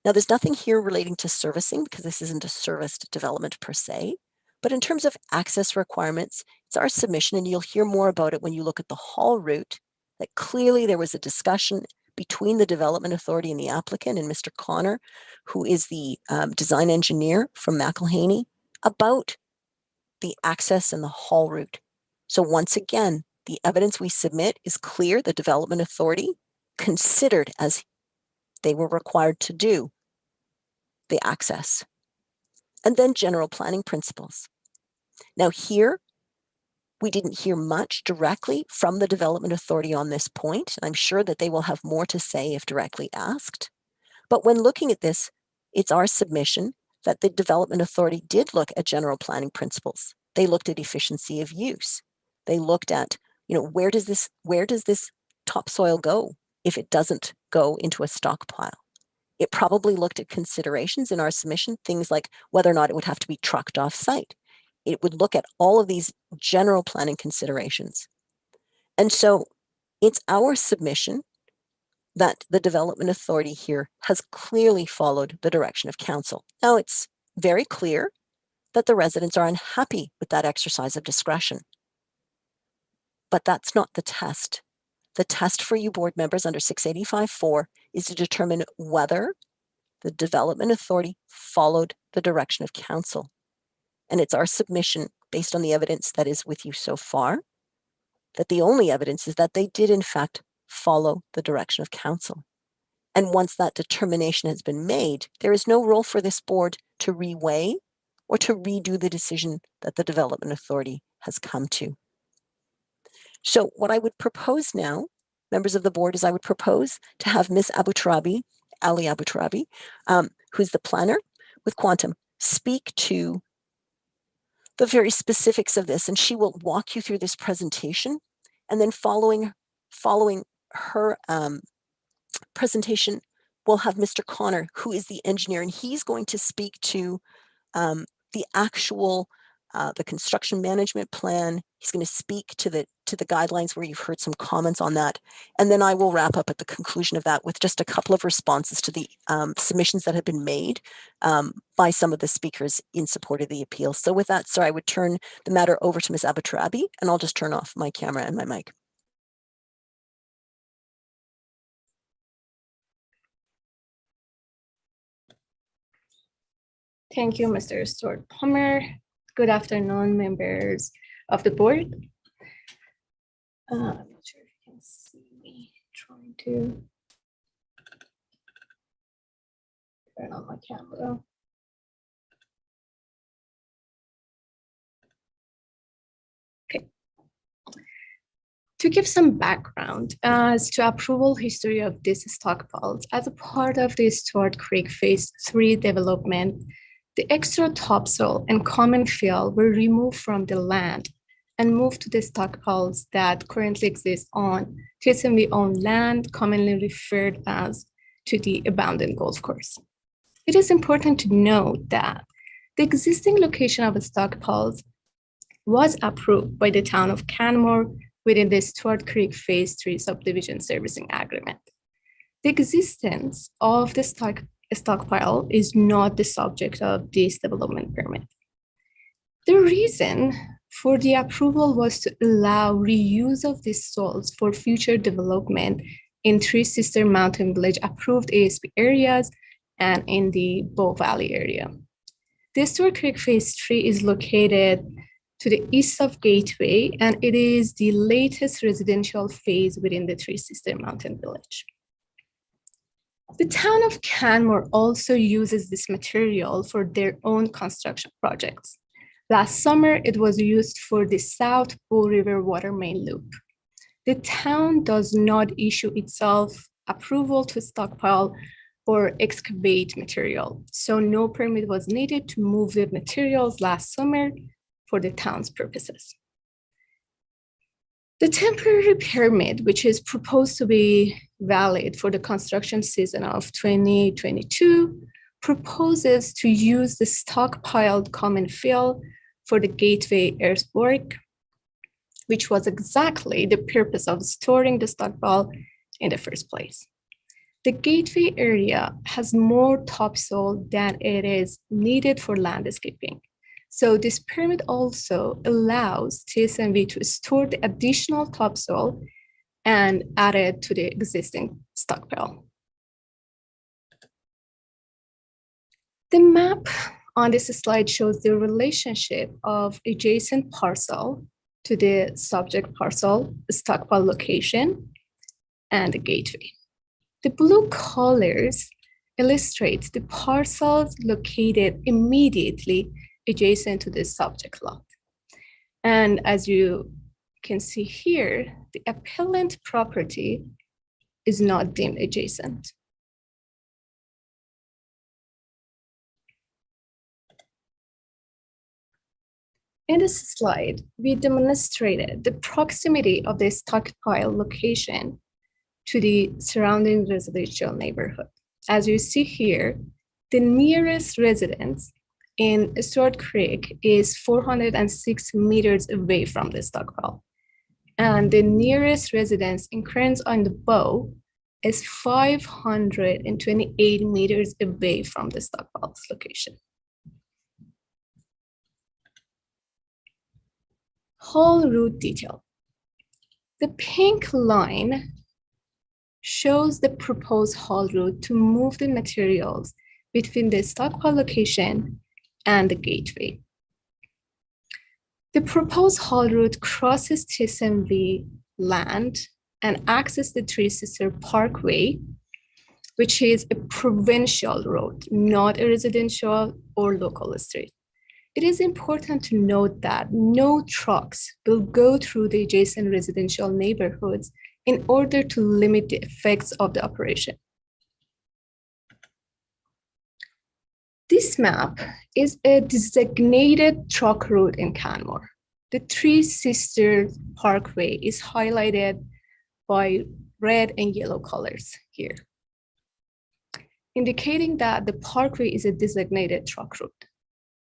Now, there's nothing here relating to servicing because this isn't a serviced development per se. But in terms of access requirements, it's our submission, and you'll hear more about it when you look at the haul route, that clearly there was a discussion between the Development Authority and the applicant and Mr. Connor, who is the design engineer from McElhaney, about the access and the haul route. So once again, the evidence we submit is clear. The Development Authority considered, as they were required to do, the access. And then general planning principles. Now here, we didn't hear much directly from the Development Authority on this point. I'm sure that they will have more to say if directly asked. But when looking at this, it's our submission that the Development Authority did look at general planning principles. They looked at efficiency of use. They looked at, where does this topsoil go if it doesn't go into a stockpile? It probably looked at considerations in our submission, things like whether or not it would have to be trucked off site. It would look at all of these general planning considerations. And so it's our submission that the Development Authority here has clearly followed the direction of Council. Now, it's very clear that the residents are unhappy with that exercise of discretion. But that's not the test. The test for you board members under 685.4 is to determine whether the development authority followed the direction of council. And it's our submission based on the evidence that is with you so far, that the only evidence is that they did in fact follow the direction of council. And once that determination has been made, there is no role for this board to reweigh or to redo the decision that the development authority has come to. So what I would propose now, members of the board, is I would propose to have Ms. Ali Abuturabi, who's the planner with Quantum, speak to the very specifics of this, and she will walk you through this presentation. And then following her presentation, we'll have Mr. Connor, who is the engineer, and he's going to speak to the actual the construction management plan. He's going to speak to the guidelines where you've heard some comments on that. And then I will wrap up at the conclusion of that with just a couple of responses to the submissions that have been made by some of the speakers in support of the appeal. So with that, sir, I would turn the matter over to Ms. Abuturabi, and I'll just turn off my camera and my mic. Thank you, Mr. Stuart Palmer. Good afternoon, members of the board. I'm not sure if you can see me trying to turn on my camera. Okay. To give some background as to approval history of these stockpiles, as a part of the Stuart Creek Phase 3 development, the extra topsoil and common fill were removed from the land and moved to the stockpiles that currently exist on TSMV-owned land, commonly referred as to the abandoned golf course. It is important to note that the existing location of the stockpiles was approved by the town of Canmore within the Stuart Creek Phase 3 Subdivision Servicing Agreement. The existence of the stockpile is not the subject of this development permit. The reason for the approval was to allow reuse of these soils for future development in Three Sister Mountain Village approved ASP areas and in the Bow Valley area. The Stuart Creek Phase 3 is located to the east of Gateway, and it is the latest residential phase within the Three Sister Mountain Village. The town of Canmore also uses this material for their own construction projects. Last summer, it was used for the South Bow River water main loop. The town does not issue itself approval to stockpile or excavate material, so no permit was needed to move the materials last summer for the town's purposes. The temporary permit, which is proposed to be valid for the construction season of 2022, proposes to use the stockpiled common fill for the Gateway earthwork, which was exactly the purpose of storing the stockpile in the first place. The Gateway area has more topsoil than it is needed for landscaping. So this permit also allows TSMV to store the additional topsoil and add it to the existing stockpile. The map on this slide shows the relationship of adjacent parcel to the subject parcel, stockpile location, and the gateway. The blue colors illustrate the parcels located immediately adjacent to the subject lot. And as you can see here, the appellant property is not deemed adjacent. In this slide, we demonstrated the proximity of the stockpile location to the surrounding residential neighborhood. As you see here, the nearest residence in Stuart Creek is 406 meters away from the stockpile. And the nearest residence in Kearns on the Bow is 528 meters away from the stockpile's location. Haul route detail. The pink line shows the proposed haul route to move the materials between the stockpile location and the gateway. The proposed haul route crosses TSMV land and accesses the Three Sisters Parkway, which is a provincial road, not a residential or local street. It is important to note that no trucks will go through the adjacent residential neighborhoods in order to limit the effects of the operation. This map is a designated truck route in Canmore. The Three Sisters Parkway is highlighted by red and yellow colors here, indicating that the parkway is a designated truck route.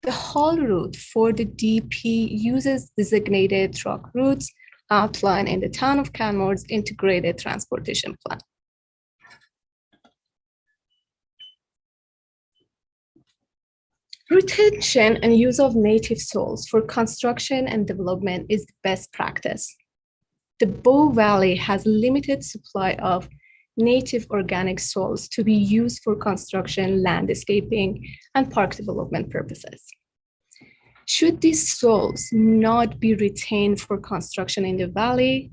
The haul route for the DP uses designated truck routes outlined in the Town of Canmore's Integrated Transportation Plan. Retention and use of native soils for construction and development is the best practice. The Bow Valley has limited supply of native organic soils to be used for construction, landscaping, and park development purposes. Should these soils not be retained for construction in the valley,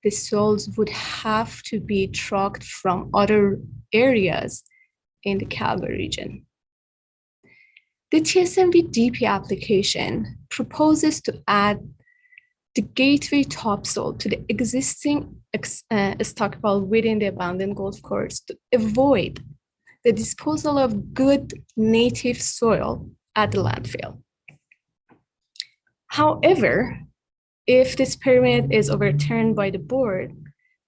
the soils would have to be trucked from other areas in the Calgary region. The TSMV DP application proposes to add the gateway topsoil to the existing stockpile within the abandoned golf course to avoid the disposal of good native soil at the landfill. However, if this permit is overturned by the board,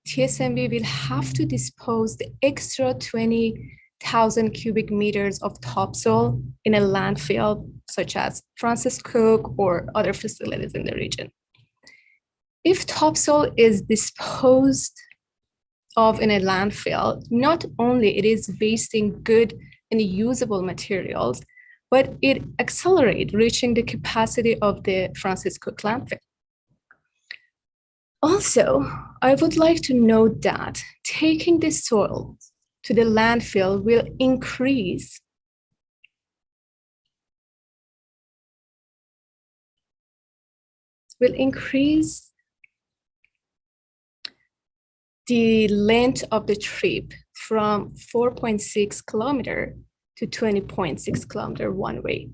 TSMV will have to dispose the extra 20,000 cubic meters of topsoil in a landfill, such as Francis Cook or other facilities in the region. If topsoil is disposed of in a landfill, not only it is wasting good and usable materials, but it accelerates reaching the capacity of the Francis Cook landfill. Also, I would like to note that taking the soil to the landfill will increase the length of the trip from 4.6 kilometers to 20.6 kilometers one way,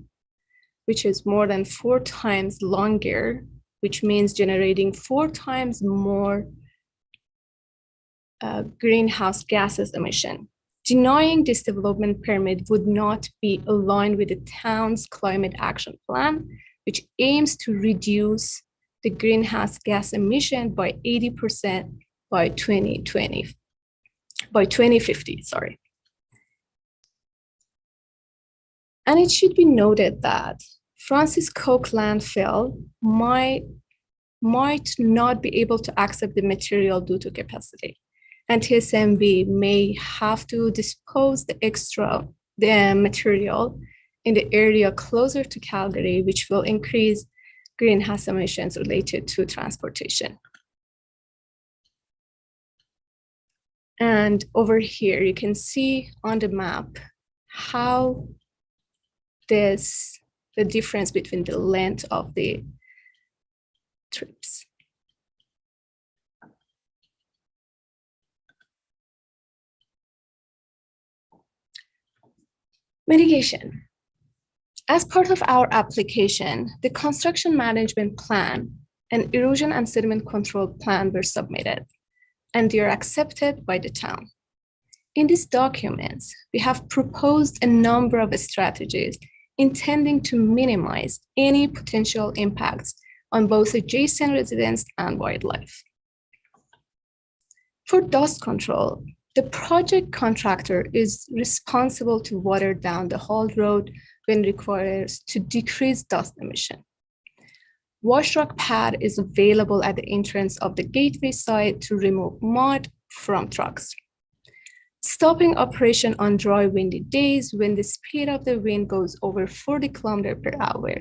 which is more than 4 times longer, which means generating 4 times more greenhouse gases emission. Denying this development permit would not be aligned with the town's climate action plan, which aims to reduce the greenhouse gas emission by 80% by 2050, sorry. And it should be noted that Francis Cook landfill might not be able to accept the material due to capacity. And TSMV may have to dispose the material in the area closer to Calgary, which will increase greenhouse emissions related to transportation. And over here, you can see on the map how the difference between the length of the trips. Mitigation. As part of our application, the construction management plan and erosion and sediment control plan were submitted, and they are accepted by the town. In these documents, we have proposed a number of strategies intending to minimize any potential impacts on both adjacent residents and wildlife. For dust control, the project contractor is responsible to water down the haul road when required to decrease dust emission. Wash rock pad is available at the entrance of the gateway site to remove mud from trucks. Stopping operation on dry, windy days when the speed of the wind goes over 40 kilometers per hour.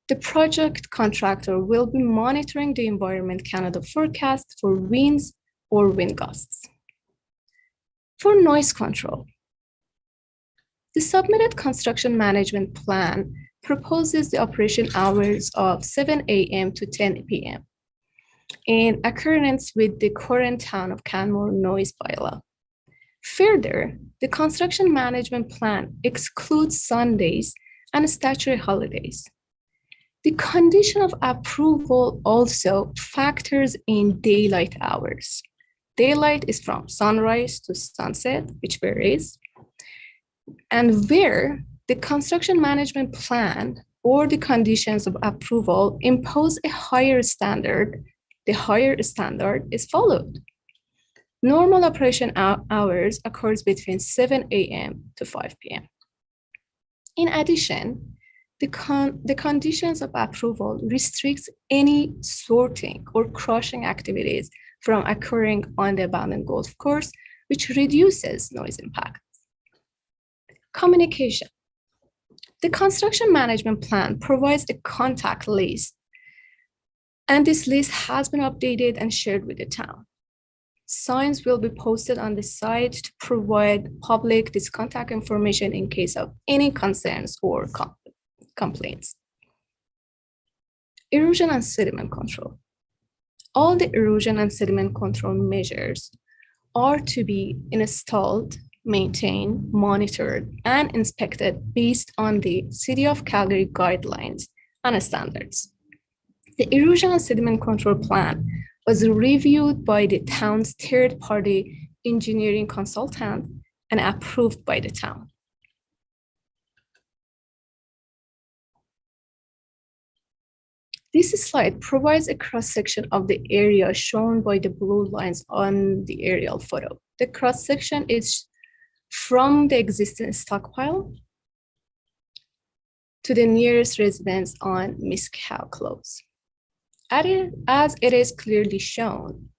The project contractor will be monitoring the Environment Canada forecast for winds or wind gusts. For noise control, the submitted construction management plan proposes the operation hours of 7 a.m. to 10 p.m. in accordance with the current Town of Canmore noise bylaw. Further, the construction management plan excludes Sundays and statutory holidays. The condition of approval also factors in daylight hours. Daylight is from sunrise to sunset, which varies, and where the construction management plan or the conditions of approval impose a higher standard, the higher standard is followed. Normal operation hours occurs between 7 a.m. to 5 p.m. In addition, the conditions of approval restricts any sorting or crushing activities from occurring on the abandoned golf course, which reduces noise impact. Communication. The construction management plan provides a contact list, and this list has been updated and shared with the town. Signs will be posted on the site to provide public this contact information in case of any concerns or complaints. Erosion and sediment control. All the erosion and sediment control measures are to be installed, maintained, monitored, and inspected based on the City of Calgary guidelines and standards. The erosion and sediment control plan was reviewed by the town's third-party engineering consultant and approved by the town. This slide provides a cross-section of the area shown by the blue lines on the aerial photo. The cross-section is from the existing stockpile to the nearest residence on Miscow Close. As it is clearly shown,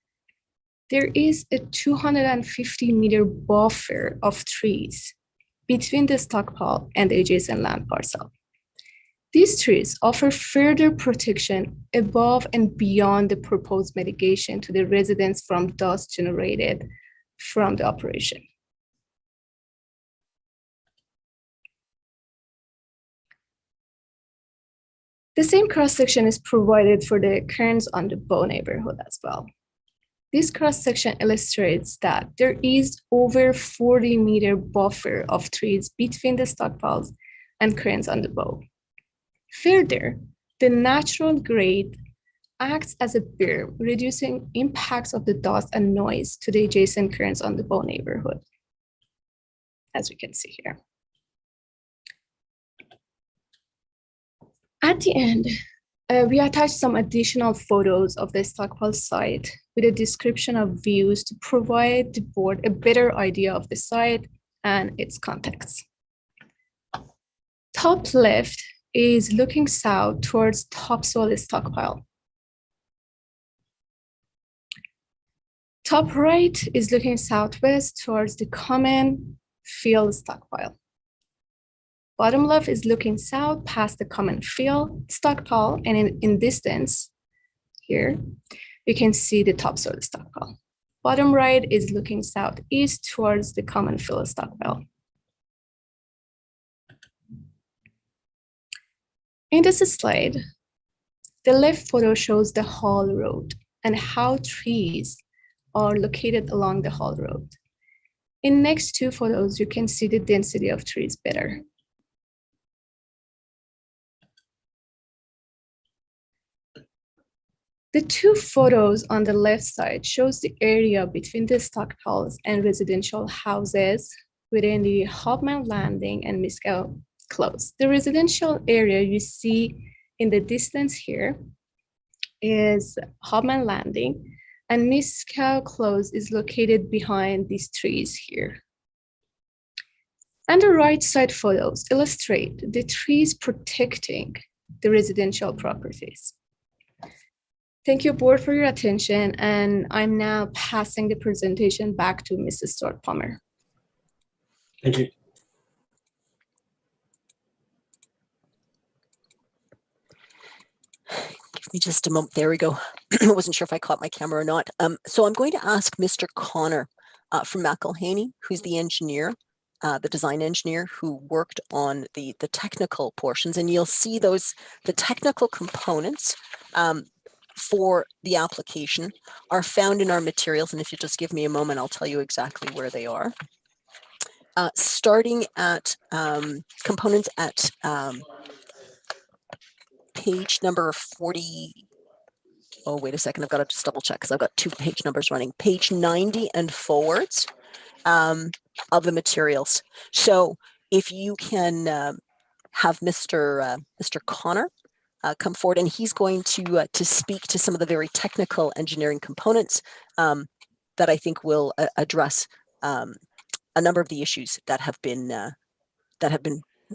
there is a 250-meter buffer of trees between the stockpile and the adjacent land parcel. These trees offer further protection above and beyond the proposed mitigation to the residents from dust generated from the operation. The same cross-section is provided for the Kearns on the Bow neighborhood as well. This cross-section illustrates that there is over 40-meter buffer of trees between the stockpiles and Kearns on the Bow. Further, the natural grade acts as a berm, reducing impacts of the dust and noise to the adjacent Kearns on the Bow neighborhood, as we can see here. At the end, we attached some additional photos of the stockpile site with a description of views to provide the board a better idea of the site and its context. Top left is looking south towards topsoil stockpile. Top right is looking southwest towards the common field stockpile. Bottom left is looking south past the common field stockpile, and in distance here, you can see the topsoil stockpile. Bottom right is looking southeast towards the common field stockpile. In this slide, the left photo shows the Hall Road and how trees are located along the Hall Road. In next two photos, you can see the density of trees better. The two photos on the left side shows the area between the stockpiles and residential houses within the Hobman Landing and Miscow Close. The residential area you see in the distance here is Hobman Landing, and Miscow Close is located behind these trees here. And the right side photos illustrate the trees protecting the residential properties. Thank you, board, for your attention, and I'm now passing the presentation back to Mrs. Stuart Palmer. Thank you. Give me just a moment. There we go. I wasn't sure if I caught my camera or not. So I'm going to ask Mr. Connor from McElhaney, who's the engineer, the design engineer who worked on the technical portions, and you'll see the technical components for the application are found in our materials. And if you just give me a moment, I'll tell you exactly where they are. Starting at components at page number 40. Oh, wait a second. I've got to just double check because I've got 2 page numbers running. Page 90 and forwards of the materials. So if you can have Mr. Connor come forward, and he's going to speak to some of the very technical engineering components that I think will address a number of the issues that have been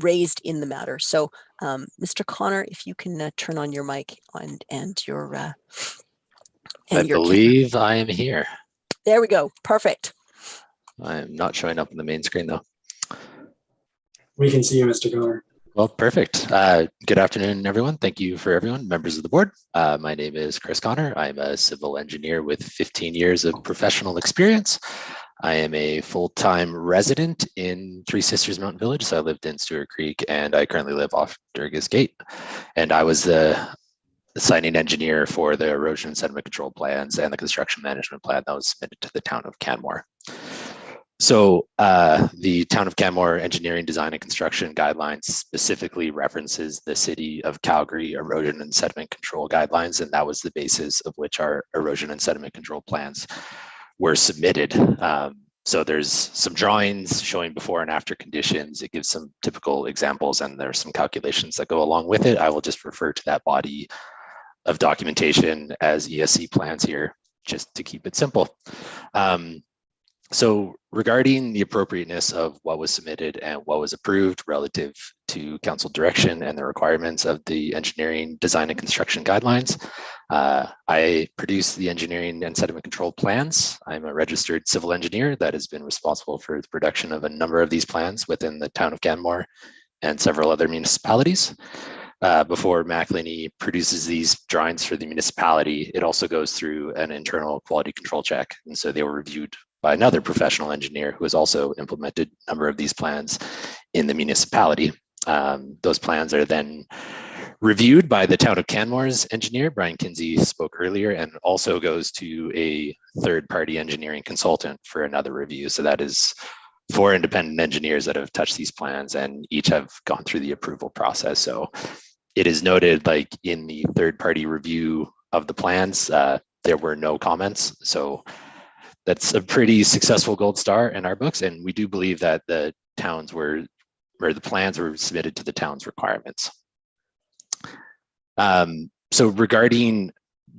raised in the matter. So, Mr. Connor, if you can turn on your mic and your I believe I am here. There we go. Perfect. I'm not showing up on the main screen though. We can see you, Mr. Connor. Well, perfect. Good afternoon, everyone. Thank you for everyone, members of the board. My name is Chris Connor. I'm a civil engineer with 15 years of professional experience. I am a full-time resident in Three Sisters Mountain Village. So I lived in Stewart Creek, and I currently live off Durgas Gate. And I was the signing engineer for the erosion and sediment control plans and the construction management plan that was submitted to the town of Canmore. So the town of Canmore engineering, design, and construction guidelines specifically references the city of Calgary erosion and sediment control guidelines, and that was the basis of which our erosion and sediment control plans were submitted. So there's some drawings showing before and after conditions. It gives some typical examples, and there's some calculations that go along with it. I will just refer to that body of documentation as ESC plans here, just to keep it simple. So regarding the appropriateness of what was submitted and what was approved relative to council direction and the requirements of the engineering, design, and construction guidelines, I produced the engineering and sediment control plans. I'm a registered civil engineer that has been responsible for the production of a number of these plans within the town of Canmore and several other municipalities. Before McElhaney produces these drawings for the municipality, it also goes through an internal quality control check. And so they were reviewed by another professional engineer who has also implemented a number of these plans in the municipality. Those plans are then reviewed by the town of Canmore's engineer, Brian Kinsey spoke earlier, and also goes to a third-party engineering consultant for another review. So that is 4 independent engineers that have touched these plans, and each have gone through the approval process. So it is noted, like in the third-party review of the plans, there were no comments. So that's a pretty successful gold star in our books, and we do believe that the plans were submitted to the town's requirements. So regarding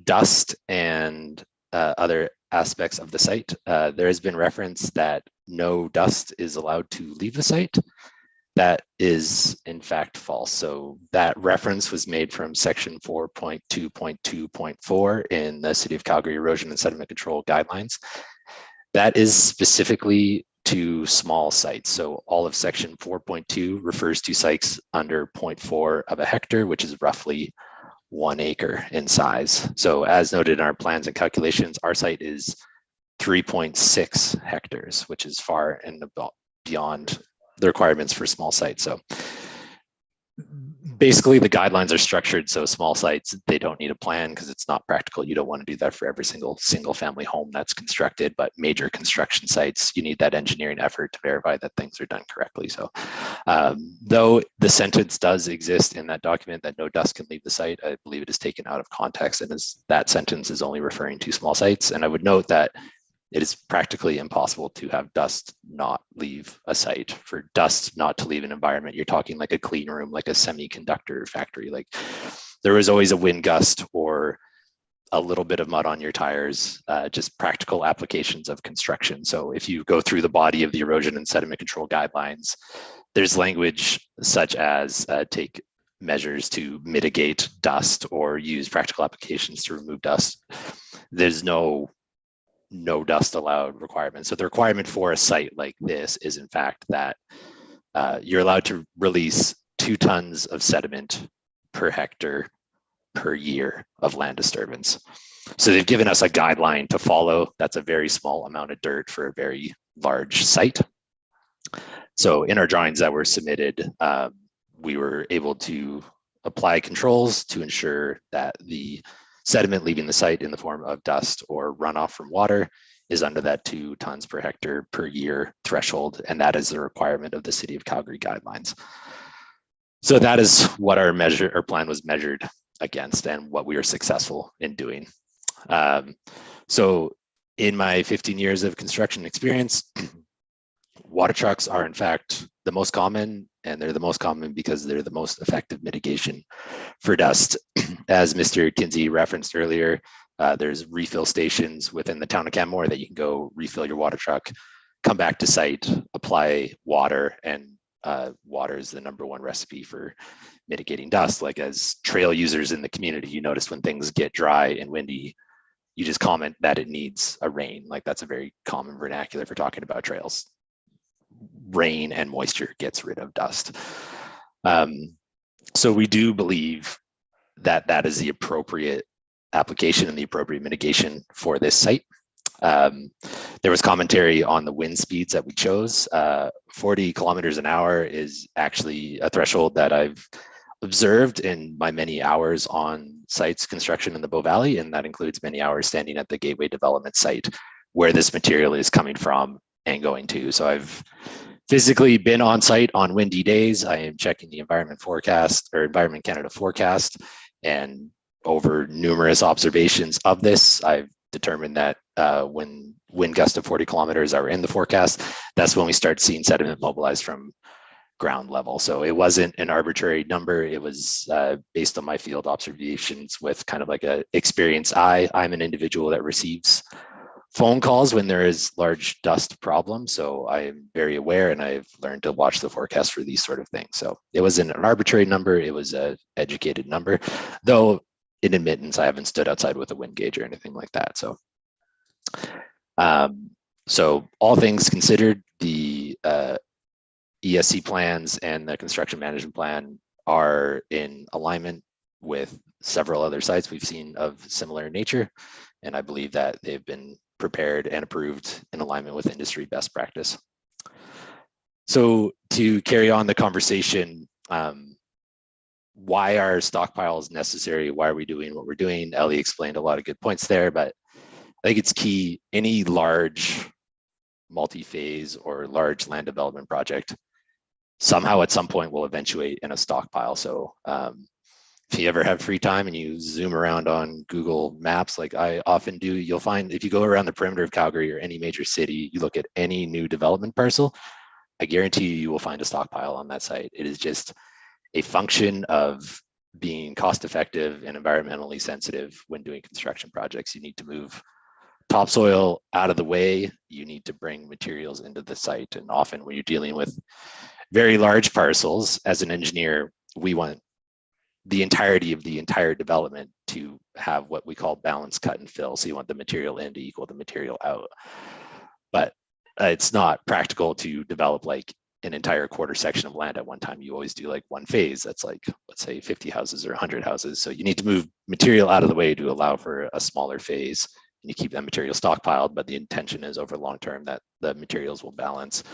dust and other aspects of the site, there has been reference that no dust is allowed to leave the site. That is in fact false. So that reference was made from section 4.2.2.4 in the City of Calgary Erosion and Sediment Control Guidelines. That is specifically to small sites. So all of section 4.2 refers to sites under 0.4 of a hectare, which is roughly 1 acre in size. So as noted in our plans and calculations, our site is 3.6 hectares, which is far and beyond the requirements for small sites. So basically the guidelines are structured so small sites, they don't need a plan because it's not practical. You don't want to do that for every single family home that's constructed, but major construction sites, you need that engineering effort to verify that things are done correctly. So though the sentence does exist in that document that no dust can leave the site, I believe it is taken out of context, and that sentence is only referring to small sites. And I would note that it is practically impossible to have dust not leave a site. For dust not to leave an environment, you're talking like a clean room, like a semiconductor factory. Like there is always a wind gust or a little bit of mud on your tires, just practical applications of construction. So if you go through the body of the erosion and sediment control guidelines, there's language such as take measures to mitigate dust or use practical applications to remove dust. There's no dust allowed requirement. So the requirement for a site like this is in fact that you're allowed to release 2 tons of sediment per hectare per year of land disturbance. So they've given us a guideline to follow. That's a very small amount of dirt for a very large site. So in our drawings that were submitted, we were able to apply controls to ensure that the sediment leaving the site in the form of dust or runoff from water is under that 2 tons per hectare per year threshold. And that is the requirement of the City of Calgary guidelines. So that is what our plan was measured against and what we were successful in doing. So in my 15 years of construction experience, water trucks are in fact the most common, and they're the most common because they're the most effective mitigation for dust. As Mr. Kinsey referenced earlier, there's refill stations within the town of Canmore that you can go refill your water truck, come back to site, apply water, and water is the #1 recipe for mitigating dust. Like as trail users in the community, you notice when things get dry and windy, you just comment that it needs a rain. Like that's a very common vernacular for talking about trails. Rain and moisture gets rid of dust. So we do believe that that is the appropriate application and the appropriate mitigation for this site. There was commentary on the wind speeds that we chose. 40 kilometers an hour is actually a threshold that I've observed in my many hours on sites construction in the Bow Valley, and that includes many hours standing at the Gateway development site where this material is coming from and going to. So I've physically been on site on windy days. I am checking the Environment Forecast or Environment Canada forecast, and over numerous observations of this, I've determined that when wind gusts of 40 kilometers are in the forecast, that's when we start seeing sediment mobilized from ground level. So it wasn't an arbitrary number. It was based on my field observations with kind of like a experienced eye. I'm an individual that receives phone calls when there is large dust problems. So I am very aware, and I've learned to watch the forecast for these sort of things. So it wasn't an arbitrary number. It was an educated number, though in admittance, I haven't stood outside with a wind gauge or anything like that. So, so all things considered, the ESC plans and the construction management plan are in alignment with several other sites we've seen of similar nature. And I believe that they've been prepared and approved in alignment with industry best practice. So to carry on the conversation, why are stockpiles necessary? Why are we doing what we're doing? Ellie explained a lot of good points there, but I think it's key. Any large multi-phase or large land development project somehow at some point will eventuate in a stockpile. So if you ever have free time and you zoom around on Google Maps, like I often do, you'll find if you go around the perimeter of Calgary or any major city, you look at any new development parcel, I guarantee you will find a stockpile on that site. It is just a function of being cost effective and environmentally sensitive when doing construction projects. You need to move topsoil out of the way. You need to bring materials into the site. And often when you're dealing with very large parcels, as an engineer, we want the entirety of the entire development to have what we call balance cut and fill. So you want the material in to equal the material out. But it's not practical to develop like an entire quarter section of land at one time. You always do like one phase. That's like, let's say 50 houses or 100 houses. So you need to move material out of the way to allow for a smaller phase. And you keep that material stockpiled, but the intention is over long term that the materials will balance.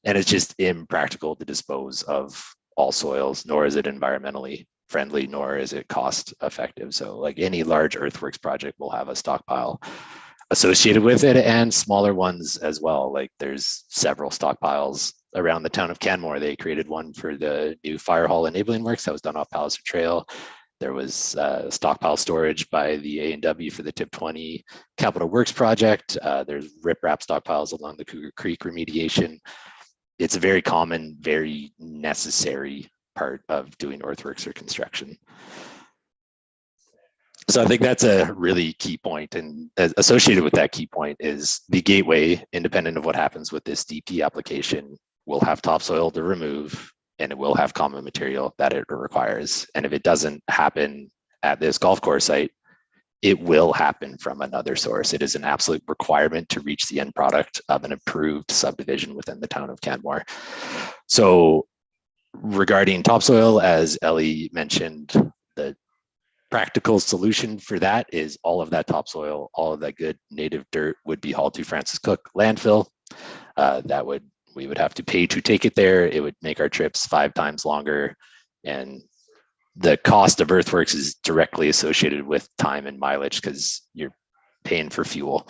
And it's just impractical to dispose of all soils, nor is it environmentally friendly, nor is it cost effective. So like any large earthworks project will have a stockpile associated with it, and smaller ones as well. Like there's several stockpiles around the town of Canmore. They created one for the new fire hall enabling works that was done off Palliser Trail. There was stockpile storage by the A&W for the Tip 20 Capital Works project. There's riprap stockpiles along the Cougar Creek remediation. It's a very common, very necessary part of doing earthworks or construction. So I think that's a really key point, and associated with that key point is the gateway, independent of what happens with this DP application, will have topsoil to remove, and it will have common material that it requires. And if it doesn't happen at this golf course site, it will happen from another source. It is an absolute requirement to reach the end product of an approved subdivision within the town of Canmore. So regarding topsoil, as Ellie mentioned, the practical solution for that is all of that topsoil, all of that good native dirt would be hauled to Francis Cook landfill. We would have to pay to take it there. It would make our trips 5 times longer, and the cost of earthworks is directly associated with time and mileage because you're paying for fuel.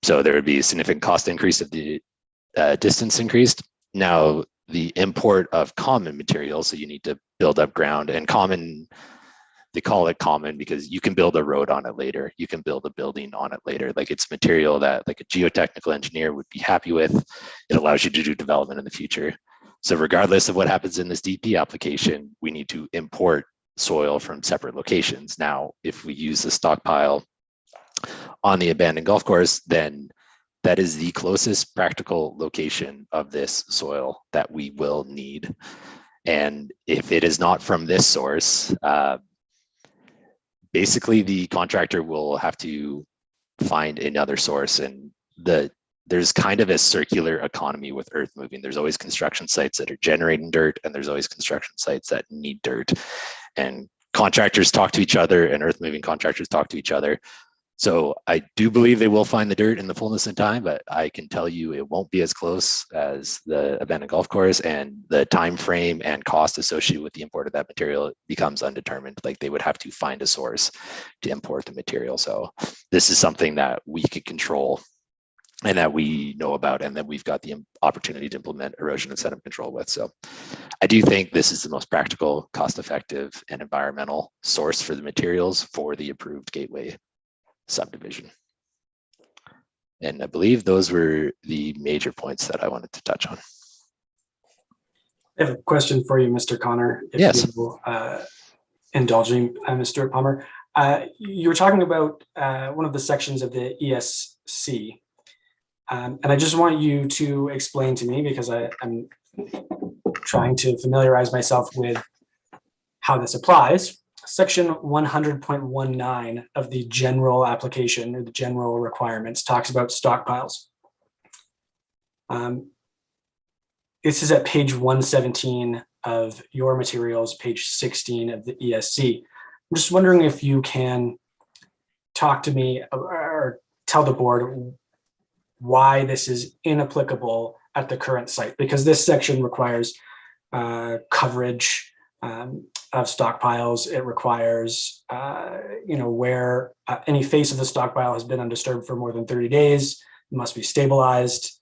So there would be a significant cost increase if the distance increased. Now, the import of common materials, so you need to build up ground, and common, they call it common because you can build a road on it later. You can build a building on it later. Like, it's material that like a geotechnical engineer would be happy with. It allows you to do development in the future. So regardless of what happens in this DP application, we need to import soil from separate locations. Now, if we use the stockpile on the abandoned golf course, then that is the closest practical location of this soil that we will need. And if it is not from this source, basically the contractor will have to find another source. And there's kind of a circular economy with earth moving. There's always construction sites that are generating dirt, and there's always construction sites that need dirt. And contractors talk to each other, and earth moving contractors talk to each other. So I do believe they will find the dirt in the fullness of time, but I can tell you it won't be as close as the abandoned golf course, and the time frame and cost associated with the import of that material becomes undetermined. Like, they would have to find a source to import the material. So this is something that we could control and that we know about, and that we've got the opportunity to implement erosion and sediment control with. So I do think this is the most practical, cost-effective, and environmental source for the materials for the approved gateway subdivision. And I believe those were the major points that I wanted to touch on. I have a question for you, Mr. Connor. If yes. You will indulge me, Ms. Stewart-Palmer. You were talking about one of the sections of the ESC. And I just want you to explain to me, because I'm trying to familiarize myself with how this applies. Section 100.19 of the general application, or the general requirements, talks about stockpiles. This is at page 117 of your materials, page 16 of the ESC. I'm just wondering if you can talk to me or tell the board why this is inapplicable at the current site, because this section requires coverage of stockpiles. It requires, where any face of the stockpile has been undisturbed for more than 30 days, it must be stabilized.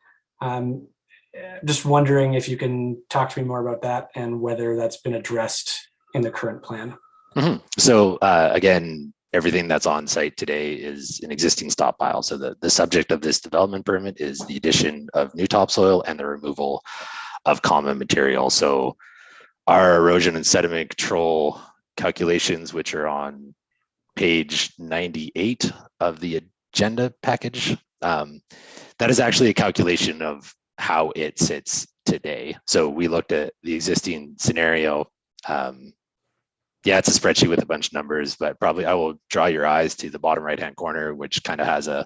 Just wondering if you can talk to me more about that and whether that's been addressed in the current plan. Mm-hmm. So again, everything that's on site today is an existing stockpile. So the subject of this development permit is the addition of new topsoil and the removal of common material. So our erosion and sediment control calculations, which are on page 98 of the agenda package, that is actually a calculation of how it sits today. So we looked at the existing scenario. Yeah, it's a spreadsheet with a bunch of numbers, but probably I will draw your eyes to the bottom right-hand corner, which kind of has a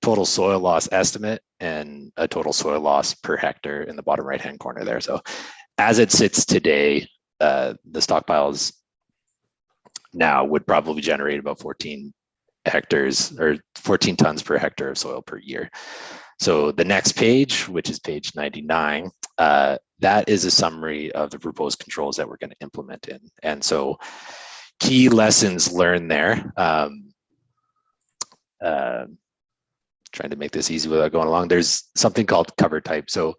total soil loss estimate and a total soil loss per hectare in the bottom right-hand corner there. So as it sits today, the stockpiles now would probably generate about 14 hectares or 14 tons per hectare of soil per year. So the next page, which is page 99, that is a summary of the proposed controls that we're going to implement in. And so key lessons learned there. Trying to make this easy without going along. There's something called cover type. So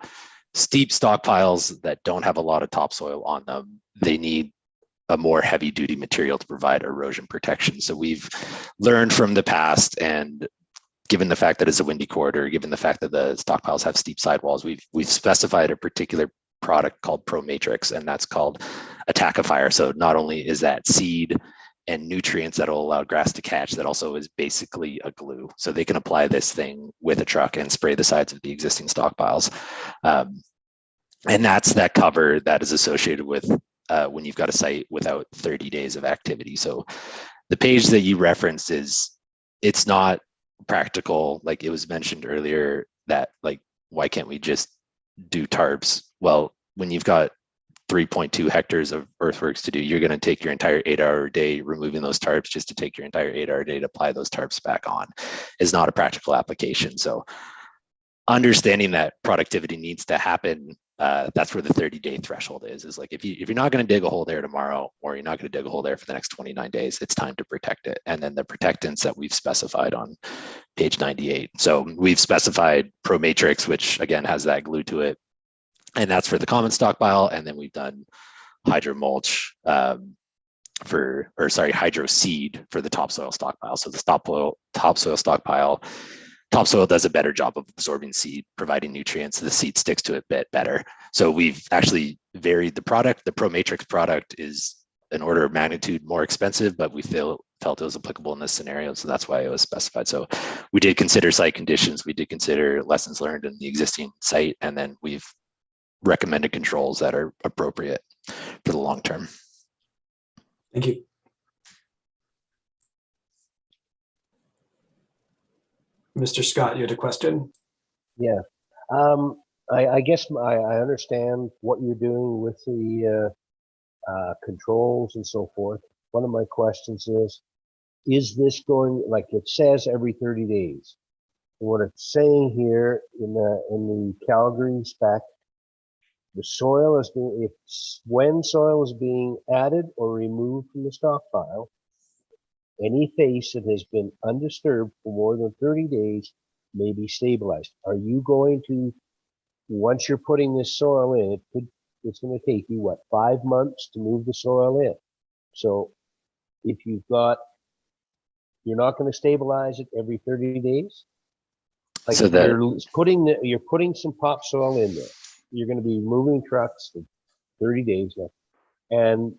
steep stockpiles that don't have a lot of topsoil on them, they need a more heavy duty material to provide erosion protection. So we've learned from the past, and given the fact that it's a windy corridor, given the fact that the stockpiles have steep sidewalls, we've specified a particular product called Pro Matrix, and that's called Attackifier. So not only is that seed and nutrients that will allow grass to catch, that also is basically a glue. So they can apply this thing with a truck and spray the sides of the existing stockpiles. And that's that cover that is associated with when you've got a site without 30 days of activity. So the page that you referenced it's not practical. Like it was mentioned earlier that, like, why can't we just do tarps? Well, when you've got 3.2 hectares of earthworks to do, you're going to take your entire 8-hour day removing those tarps just to take your entire 8-hour day to apply those tarps back on is not a practical application. So understanding that productivity needs to happen, that's where the 30-day threshold is like if you're not going to dig a hole there tomorrow, or you're not going to dig a hole there for the next 29 days, it's time to protect it. And then the protectants that we've specified on page 98. So we've specified Pro Matrix, which again has that glue to it, and that's for the common stockpile. And then we've done hydro mulch hydro seed for the topsoil stockpile. So the topsoil stockpile, topsoil does a better job of absorbing seed, providing nutrients. The seed sticks to it a bit better. So we've actually varied the product. The Pro Matrix product is an order of magnitude more expensive, but we felt it was applicable in this scenario. So that's why it was specified. So we did consider site conditions. We did consider lessons learned in the existing site. And then we've recommended controls that are appropriate for the long term. Thank you. Mr. Scott, you had a question? Yeah. I guess I understand what you're doing with the controls and so forth. One of my questions is this going, like it says every 30 days? What it's saying here in the Calgary spec, the soil is being, when soil is being added or removed from the stockpile, any face that has been undisturbed for more than 30 days may be stabilized. Are you going to, once you're putting this soil in, it's going to take you, what, 5 months to move the soil in? So if you're not going to stabilize it every 30 days? Like so you're putting some topsoil in there. You're going to be moving trucks for 30 days now, and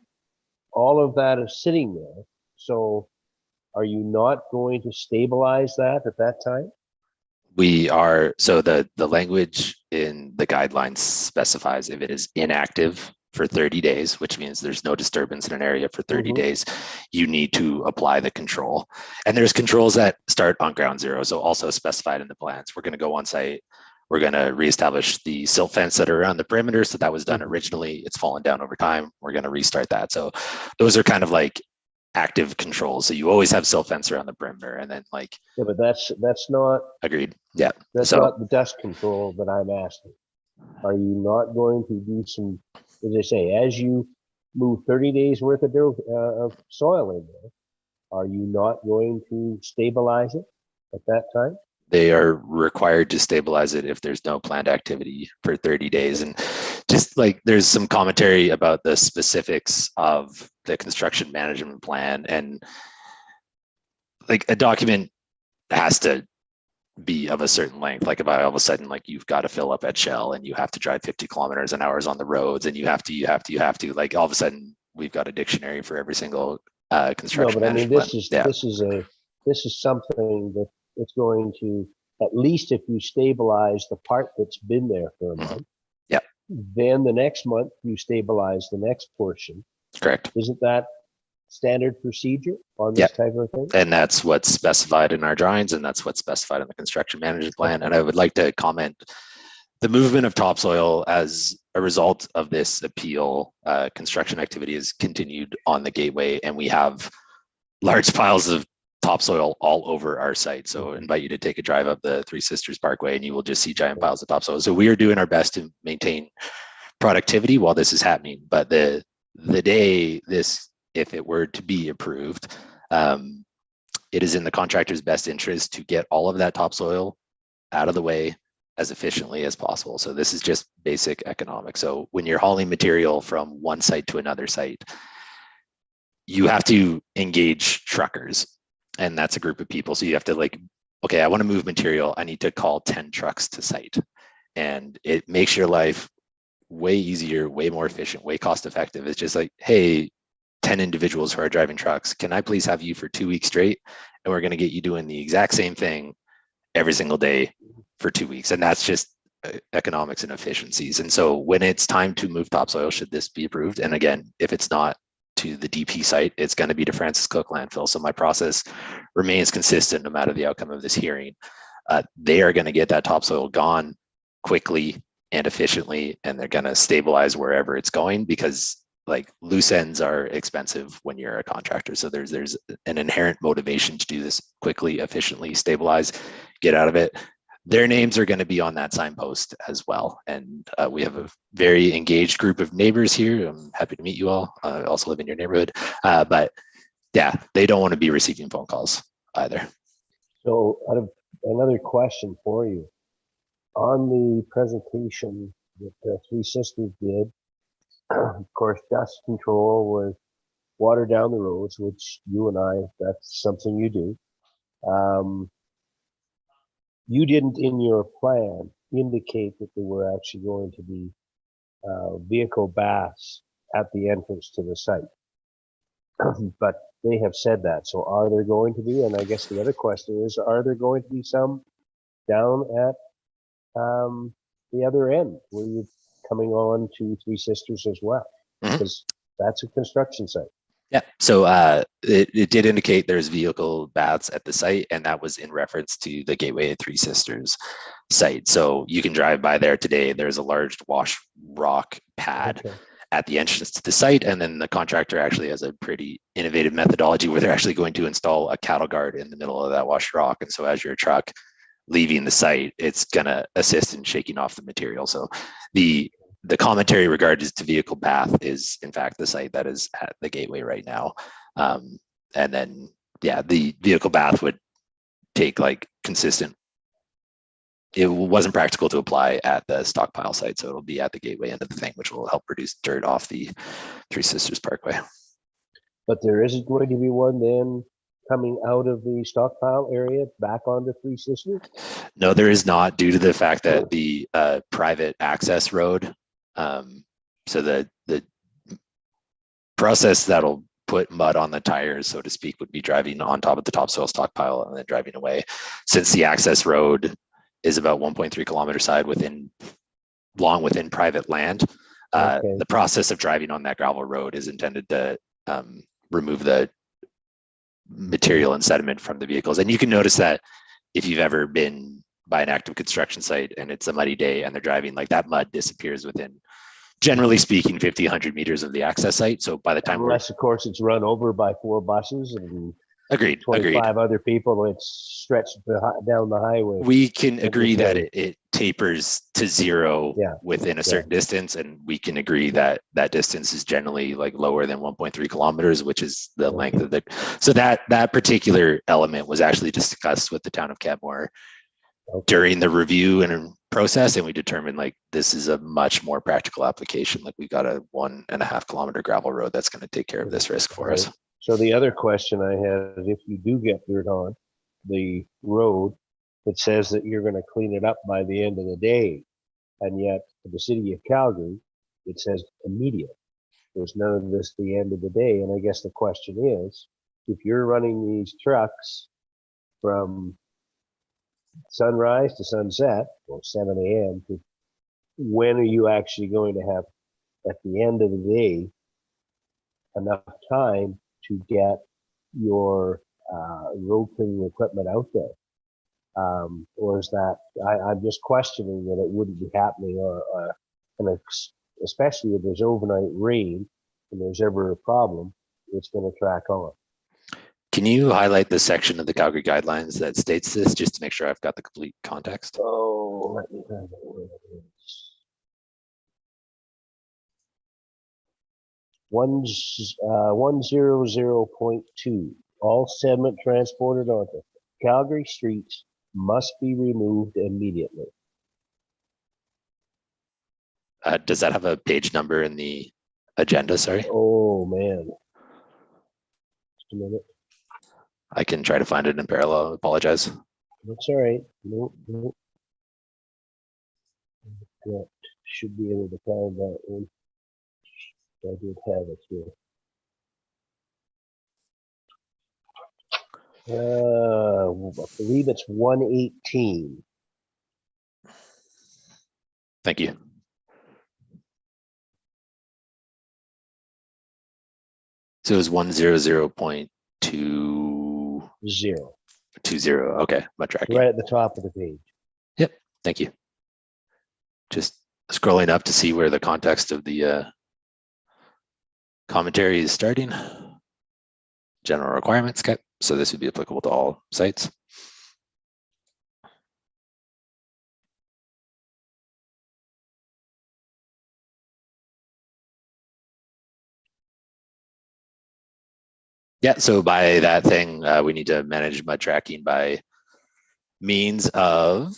all of that is sitting there. So are you not going to stabilize that at that time? We are, so the language in the guidelines specifies if it is inactive for 30 days, which means there's no disturbance in an area for 30 days, you need to apply the control. And there's controls that start on ground zero, so also specified in the plans. We're going to go on site, we're going to reestablish the silt fence that are around the perimeter. So that was done originally, it's fallen down over time. We're going to restart that. So those are kind of like active controls. So you always have silt fence around the perimeter, and then like. Yeah, but that's not. Agreed. Yeah. That's not the dust control that I'm asking. Are you not going to do some, as I say, as you move 30 days worth of soil in there, are you not going to stabilize it at that time? They are required to stabilize it if there's no planned activity for 30 days. And just like there's some commentary about the specifics of the construction management plan, and like a document has to be of a certain length. Like if all of a sudden, like you've got to fill up at Shell and you have to drive 50 kilometers an hour on the roads, and you have to, like all of a sudden we've got a dictionary for every single construction. No, but I mean, this is something that it's going to, at least if you stabilize the part that's been there for a month, then the next month you stabilize the next portion. Correct. Isn't that standard procedure on this type of thing? And that's what's specified in our drawings, and that's what's specified in the construction management plan. And I would like to comment, the movement of topsoil as a result of this appeal, construction activity has continued on the gateway, and we have large piles of topsoil all over our site. So I invite you to take a drive up the Three Sisters Parkway and you will just see giant piles of topsoil. So we are doing our best to maintain productivity while this is happening. But the day this, if it were to be approved, it is in the contractor's best interest to get all of that topsoil out of the way as efficiently as possible. So this is just basic economics. So when you're hauling material from one site to another site, you have to engage truckers. And that's a group of people. So you have to like, okay, I want to move material. I need to call 10 trucks to site. And it makes your life way easier, way more efficient, way cost effective. It's just like, hey, 10 individuals who are driving trucks, can I please have you for 2 weeks straight? And we're going to get you doing the exact same thing every single day for 2 weeks. And that's just economics and efficiencies. And so when it's time to move topsoil, should this be approved? And again, if it's not to the DP site, it's going to be to Francis Cook landfill. So my process remains consistent no matter the outcome of this hearing. They are going to get that topsoil gone quickly and efficiently, and they're going to stabilize wherever it's going, because like loose ends are expensive when you're a contractor. So there's an inherent motivation to do this quickly, efficiently, stabilize, get out of it. Their names are going to be on that signpost as well. And we have a very engaged group of neighbors here. I'm happy to meet you all. I also live in your neighborhood. But yeah, they don't want to be receiving phone calls either. So another question for you. On the presentation that the Three Sisters did, of course, dust control was water down the roads, which you and I, that's something you do. You didn't in your plan indicate that there were actually going to be vehicle baths at the entrance to the site. But they have said that. So are there going to be? And I guess the other question is, are there going to be some down at the other end where you're coming on to Three Sisters as well? Because that's a construction site. Yeah, so it did indicate there's vehicle baths at the site, and that was in reference to the Gateway of Three Sisters site. So you can drive by there today. There's a large wash rock pad at the entrance to the site, and then the contractor actually has a pretty innovative methodology where they're actually going to install a cattle guard in the middle of that wash rock. And so as your truck leaving the site, it's going to assist in shaking off the material. So the commentary regards to vehicle bath is in fact the site that is at the Gateway right now. And then, yeah, the vehicle bath would take like consistent. It wasn't practical to apply at the stockpile site. So it'll be at the Gateway end of the thing, which will help reduce dirt off the Three Sisters Parkway. But there isn't going to be one then coming out of the stockpile area back onto Three Sisters? No, there is not, due to the fact that the private access road, so the process that'll put mud on the tires, so to speak, would be driving on top of the topsoil stockpile and then driving away. Since the access road is about 1.3 kilometer side within private land, the process of driving on that gravel road is intended to remove the material and sediment from the vehicles. And you can notice that if you've ever been by an active construction site and it's a muddy day and they're driving, like that mud disappears within, generally speaking, 50, 100 meters of the access site. So by the time unless of course it's run over by 4 buses and agreed 25 other people, it's stretched down the highway. We can agree that it tapers to zero within a certain distance, and we can agree that that distance is generally like lower than 1.3 kilometers, which is the length of the. So that particular element was actually discussed with the town of Canmore during the review and process, and we determined like this is a much more practical application. Like we got a 1.5 kilometer gravel road that's going to take care of this risk for us. So the other question I had is, if you do get dirt on the road, it says that you're going to clean it up by the end of the day, and yet for the city of Calgary, it says immediate. There's none of this the end of the day, and I guess the question is, if you're running these trucks from sunrise to sunset, or 7 a.m. to when are you actually going to have, at the end of the day, enough time to get your road cleaning equipment out there? Or is that, I'm just questioning that it wouldn't be happening, and especially if there's overnight rain and there's ever a problem, it's going to track on. Can you highlight the section of the Calgary guidelines that states this, just to make sure I've got the complete context? Oh, let me find out where it is. 100.2, all sediment transported onto Calgary streets must be removed immediately. Does that have a page number in the agenda? Sorry. Oh man. Just a minute. I can try to find it in parallel. I apologize. That's all right. Nope. Yeah, should be able to find that one. I did have it here. I believe it's 118. Thank you. So it was 100.20. Okay, much tracking. Right at the top of the page. Yep, thank you. Just scrolling up to see where the context of the commentary is starting. General requirements. Okay, so this would be applicable to all sites. Yeah, so by that thing, we need to manage mud tracking by means of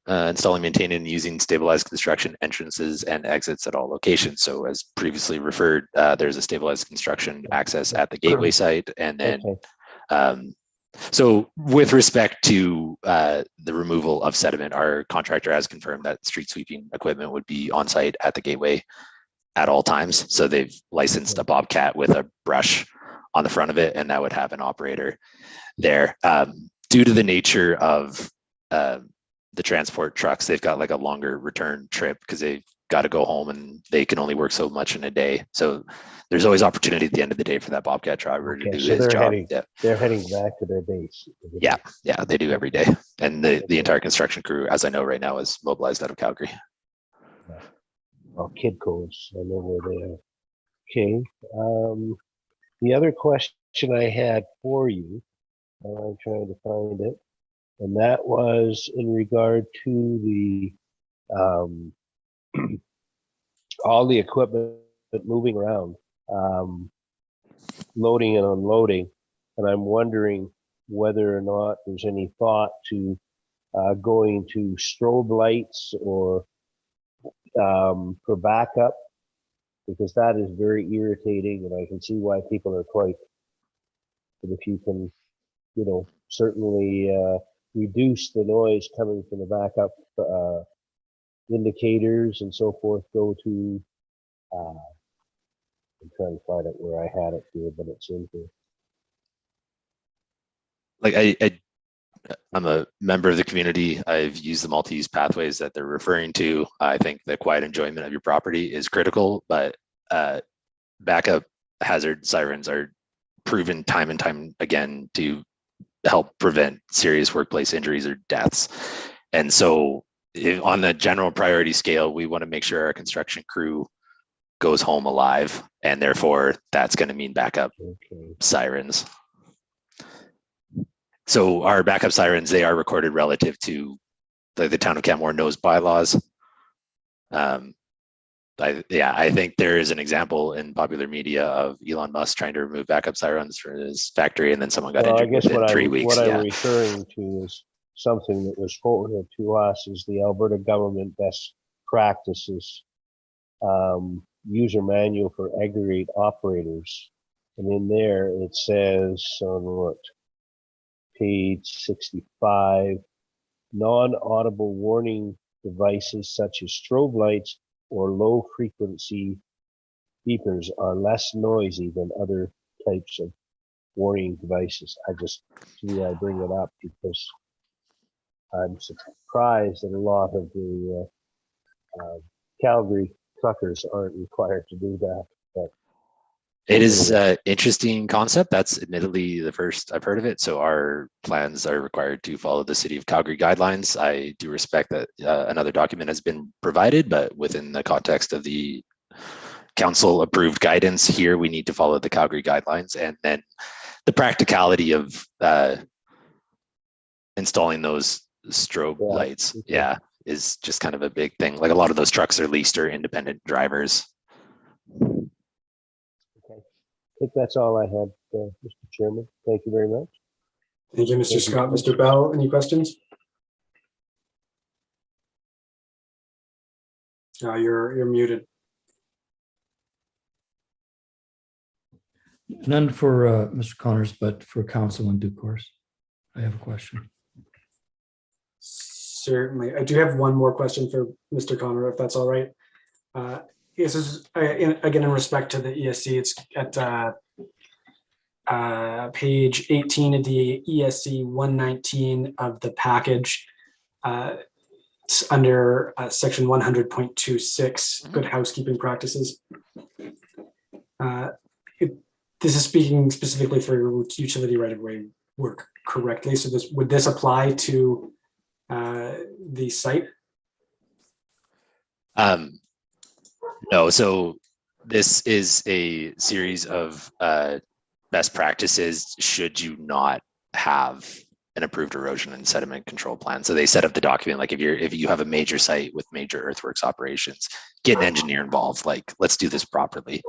installing, maintaining, and using stabilized construction entrances and exits at all locations. So as previously referred, there's a stabilized construction access at the gateway site. And then, so with respect to the removal of sediment, our contractor has confirmed that street sweeping equipment would be on site at the gateway at all times. So they've licensed a Bobcat with a brush on the front of it, and that would have an operator there. Due to the nature of the transport trucks, they've got like a longer return trip because they've got to go home and they can only work so much in a day. So there's always opportunity at the end of the day for that Bobcat driver to do his job. They're heading back to their base. Yeah, they do every day. And the entire construction crew, as I know right now, is mobilized out of Calgary. Oh, Kidcos, I know where they are. Okay. The other question I had for you, I'm trying to find it, and that was in regard to the all the equipment moving around, loading and unloading, and I'm wondering whether or not there's any thought to going to strobe lights or for backup, because that is very irritating, and I can see why people are quite. But if you can, certainly reduce the noise coming from the backup indicators and so forth, go to. I'm trying to find it where I had it here, but it's in here. Like I'm a member of the community. I've used the multi-use pathways that they're referring to. I think the quiet enjoyment of your property is critical, but backup hazard sirens are proven time and time again to help prevent serious workplace injuries or deaths. And so on the general priority scale, we want to make sure our construction crew goes home alive, and therefore that's going to mean backup sirens. So our backup sirens, they are recorded relative to the town of Canmore knows bylaws. I think there is an example in popular media of Elon Musk trying to remove backup sirens for his factory, and then someone got injured within 3 weeks. What I'm referring to is something that was forwarded to us is the Alberta government best practices user manual for aggregate operators. And in there it says on what? Page 65, non-audible warning devices such as strobe lights or low frequency beepers are less noisy than other types of warning devices. I bring it up because I'm surprised that a lot of the Calgary truckers aren't required to do that. But it is an interesting concept. That's admittedly the first I've heard of it. So our plans are required to follow the City of Calgary guidelines. I do respect that another document has been provided, but within the context of the council approved guidance here, we need to follow the Calgary guidelines. And then the practicality of installing those strobe lights, is just kind of a big thing. Like a lot of those trucks are leased or independent drivers. I think that's all I had, Mr. Chairman. Thank you very much. Thank you, Mr. Scott. Mr. Bell, any questions? You're muted. None for Mr. Connors, but for council in due course. I have a question. Certainly. I do have one more question for Mr. Connor, if that's all right. This is, again, in respect to the ESC, it's at page 18 of the ESC 119 of the package. It's under section 100.26, good housekeeping practices. This is speaking specifically for utility right-of-way work correctly. So would this apply to the site? No, so this is a series of best practices should you not have an approved erosion and sediment control plan. So they set up the document, like if you have a major site with major earthworks operations, get an engineer involved, like let's do this properly.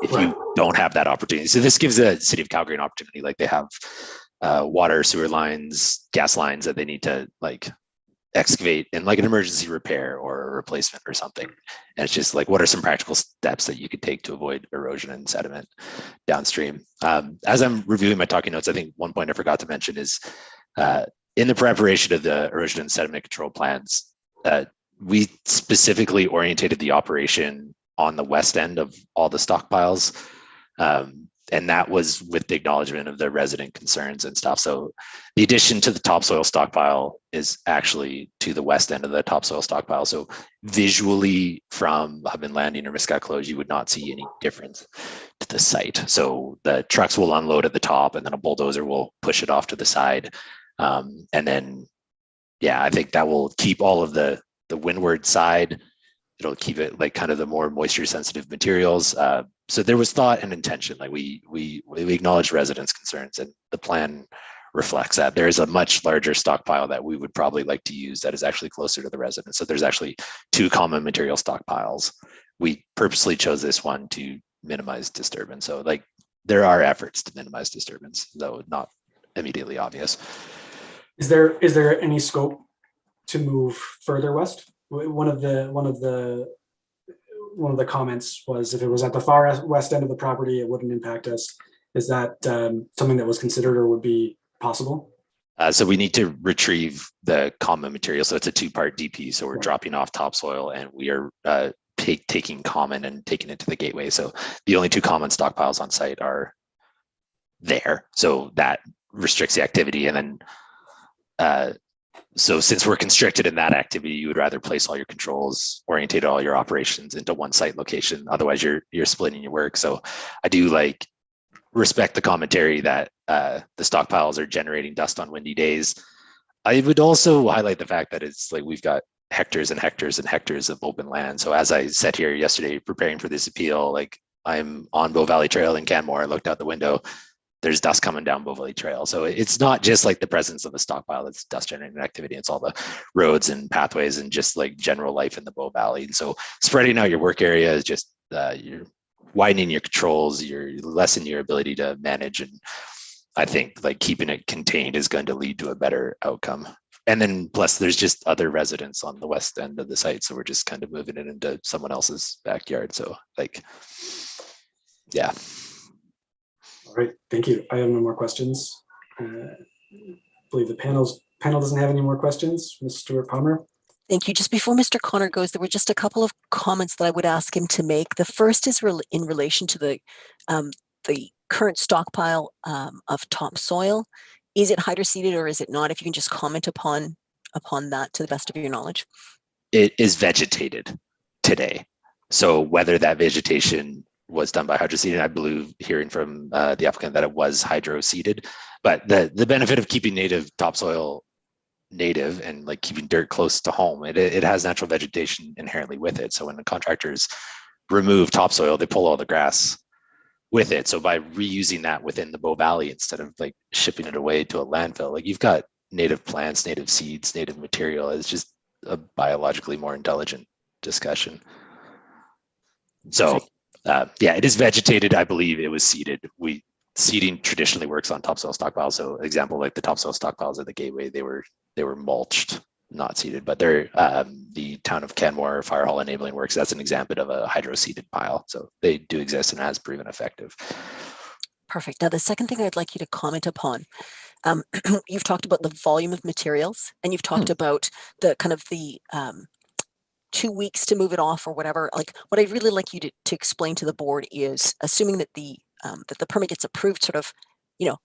If you don't have that opportunity, so this gives the city of Calgary an opportunity, like they have water, sewer lines, gas lines that they need to like excavate in like an emergency repair or a replacement or something. And it's just like, what are some practical steps that you could take to avoid erosion and sediment downstream? As I'm reviewing my talking notes, I think one point I forgot to mention is in the preparation of the erosion and sediment control plans, we specifically orientated the operation on the west end of all the stockpiles. And that was with the acknowledgement of the resident concerns and stuff. So the addition to the topsoil stockpile is actually to the west end of the topsoil stockpile. So visually from Hub and Landing or Miscau Close, you would not see any difference to the site. So the trucks will unload at the top and then a bulldozer will push it off to the side. And then, yeah, I think that will keep all of the windward side. It'll keep it like kind of the more moisture sensitive materials. So there was thought and intention, like we acknowledged residents' concerns, and the plan reflects that. There is a much larger stockpile that we would probably like to use that is actually closer to the residents. So there's actually 2 common material stockpiles. We purposely chose this one to minimize disturbance. So like there are efforts to minimize disturbance, though not immediately obvious. Is there any scope to move further west? One of the comments was if it was at the far west end of the property, it wouldn't impact us. Is that something that was considered or would be possible? So we need to retrieve the common material. So it's a 2-part DP. So we're dropping off topsoil and we are taking common and taking it to the gateway. So the only 2 common stockpiles on site are there. So that restricts the activity. And then so since we're constricted in that activity, you would rather place all your controls, orientate all your operations into one site location. Otherwise you're splitting your work. So I do like respect the commentary that the stockpiles are generating dust on windy days. I would also highlight the fact that it's like we've got hectares and hectares and hectares of open land. So as I sat here yesterday preparing for this appeal, like I'm on Bow Valley Trail in Canmore, I looked out the window, there's dust coming down Bow Valley Trail. So it's not just like the presence of the stockpile, it's dust generating activity. It's all the roads and pathways and just like general life in the Bow Valley. And so spreading out your work area is just, you're widening your controls, you're lessening your ability to manage. And I think like keeping it contained is going to lead to a better outcome. And then plus there's just other residents on the west end of the site. So we're just kind of moving it into someone else's backyard. So like, yeah. All right, thank you. I have no more questions. I believe the panel doesn't have any more questions. Ms. Stewart-Palmer. Thank you. Just before Mr. Connor goes, there were just a couple of comments that I would ask him to make. The first is in relation to the current stockpile of topsoil. Is it hydroseeded or is it not? If you can just comment upon that to the best of your knowledge. It is vegetated today. So whether that vegetation was done by hydroseeding, I believe hearing from the applicant that it was hydroseeded, but the benefit of keeping native topsoil native and like keeping dirt close to home, it has natural vegetation inherently with it. So when the contractors remove topsoil, they pull all the grass with it. So by reusing that within the Bow Valley instead of like shipping it away to a landfill, like you've got native plants, native seeds, native material. It's just a biologically more intelligent discussion. So yeah, it is vegetated. I believe it was seeded. Seeding traditionally works on topsoil stockpiles. So example, like the topsoil stockpiles at the gateway, they were mulched, not seeded, but they're the town of Canmore Fire Hall Enabling Works. That's an example of a hydro-seeded pile. So they do exist and has proven effective. Perfect. Now, the second thing I'd like you to comment upon, you've talked about the volume of materials and you've talked about the kind of the 2 weeks to move it off or whatever. Like what I'd really like you to explain to the board is, assuming that the permit gets approved, sort of,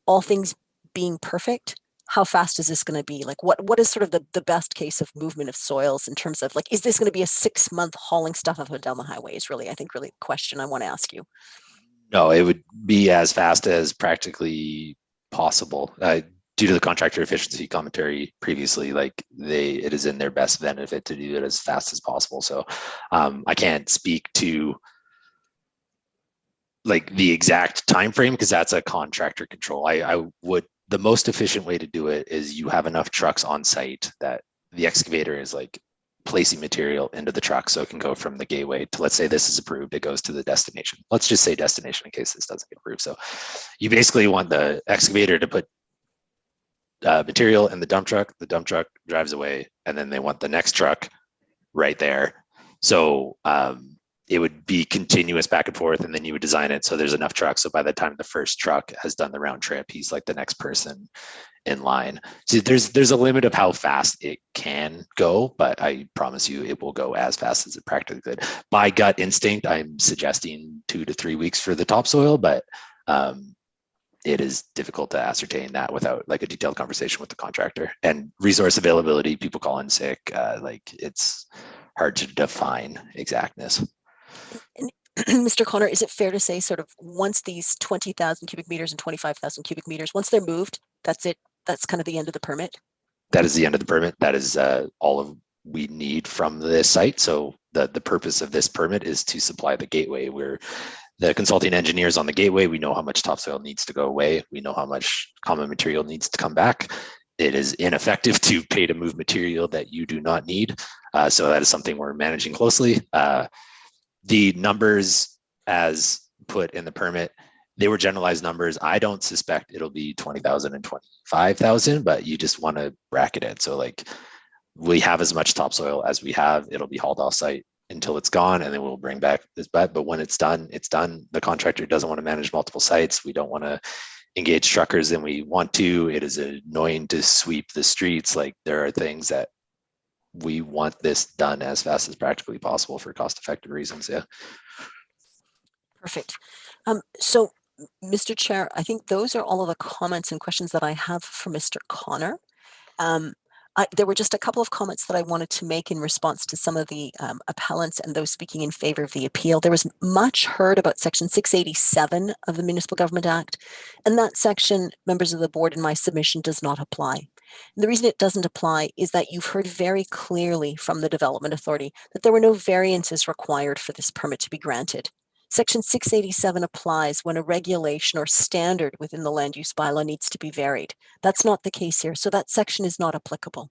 all things being perfect, how fast is this going to be? Like what is sort of the best case of movement of soils in terms of like, is this going to be a 6-month hauling stuff up and down the highway is really, I think, really the question I want to ask you. No, it would be as fast as practically possible. due to the contractor efficiency commentary previously, like it is in their best benefit to do it as fast as possible. So I can't speak to like the exact time frame because that's a contractor control. I would, the most efficient way to do it is you have enough trucks on site that the excavator is like placing material into the truck, so it can go from the gateway to, let's say this is approved, it goes to the destination. Let's just say destination in case this doesn't get approved. So you basically want the excavator to put material in the dump truck drives away, and then they want the next truck right there. So it would be continuous back and forth, and then you would design it so there's enough trucks. So by the time the first truck has done the round trip, he's like the next person in line. So there's a limit of how fast it can go, but I promise you it will go as fast as it practically could. By gut instinct, I'm suggesting 2 to 3 weeks for the topsoil, but it is difficult to ascertain that without like a detailed conversation with the contractor. And resource availability, people call in sick, like it's hard to define exactness. And Mr. Connor, is it fair to say sort of once these 20,000 cubic meters and 25,000 cubic meters, once they're moved, that's it? That's kind of the end of the permit? That is the end of the permit. That is all of we need from this site. So the purpose of this permit is to supply the gateway. We're the consulting engineers on the gateway. We know how much topsoil needs to go away. We know how much common material needs to come back. It is ineffective to pay to move material that you do not need. So that is something we're managing closely. The numbers as put in the permit, they were generalized numbers. I don't suspect it'll be 20,000 and 25,000, but you just want to bracket it. So like we have as much topsoil as we have. It'll be hauled off site until it's gone, and then we'll bring back this bed. But when it's done, it's done. The contractor doesn't want to manage multiple sites. We don't want to engage truckers than we want to. It is annoying to sweep the streets. Like there are things that we want this done as fast as practically possible for cost-effective reasons. Yeah. Perfect. So, Mr. Chair, I think those are all of the comments and questions that I have for Mr. Connor. There were just a couple of comments that I wanted to make in response to some of the appellants and those speaking in favor of the appeal. There was much heard about Section 687 of the Municipal Government Act, and that section, members of the board, in my submission does not apply. And the reason it doesn't apply is that you've heard very clearly from the Development Authority that there were no variances required for this permit to be granted. Section 687 applies when a regulation or standard within the land use bylaw needs to be varied. That's not the case here, so that section is not applicable.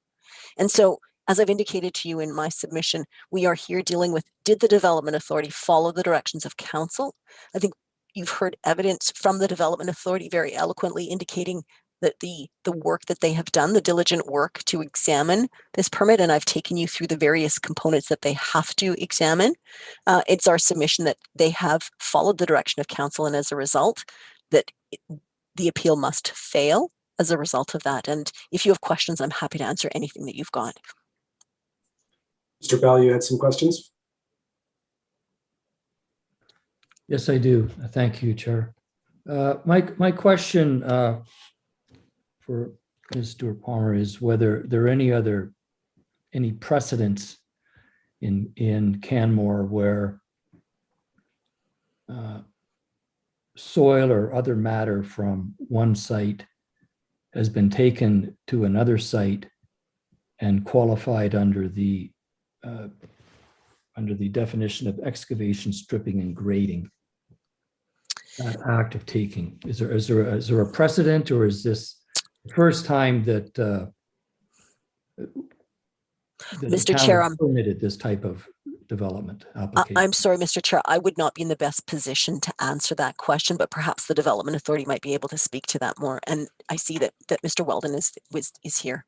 And so, as I've indicated to you in my submission, we are here dealing with, did the Development Authority follow the directions of Council? I think you've heard evidence from the Development Authority very eloquently indicating that the work that they have done, the diligent work to examine this permit, and I've taken you through the various components that they have to examine. It's our submission that they have followed the direction of Council, and as a result, that the appeal must fail as a result of that. And if you have questions, I'm happy to answer anything that you've got. Mr. Bell, you had some questions? Yes, I do. Thank you, Chair. My question for Ms. Stewart-Palmer is whether there are any precedents in Canmore where soil or other matter from one site has been taken to another site and qualified under the definition of excavation, stripping, and grading. That act of taking, is there a precedent, or is this the first time that Mr. Chair, permitted this type of development application? I'm sorry, Mr. Chair, I would not be in the best position to answer that question, but perhaps the Development Authority might be able to speak to that more. And I see that Mr. Weldon is here.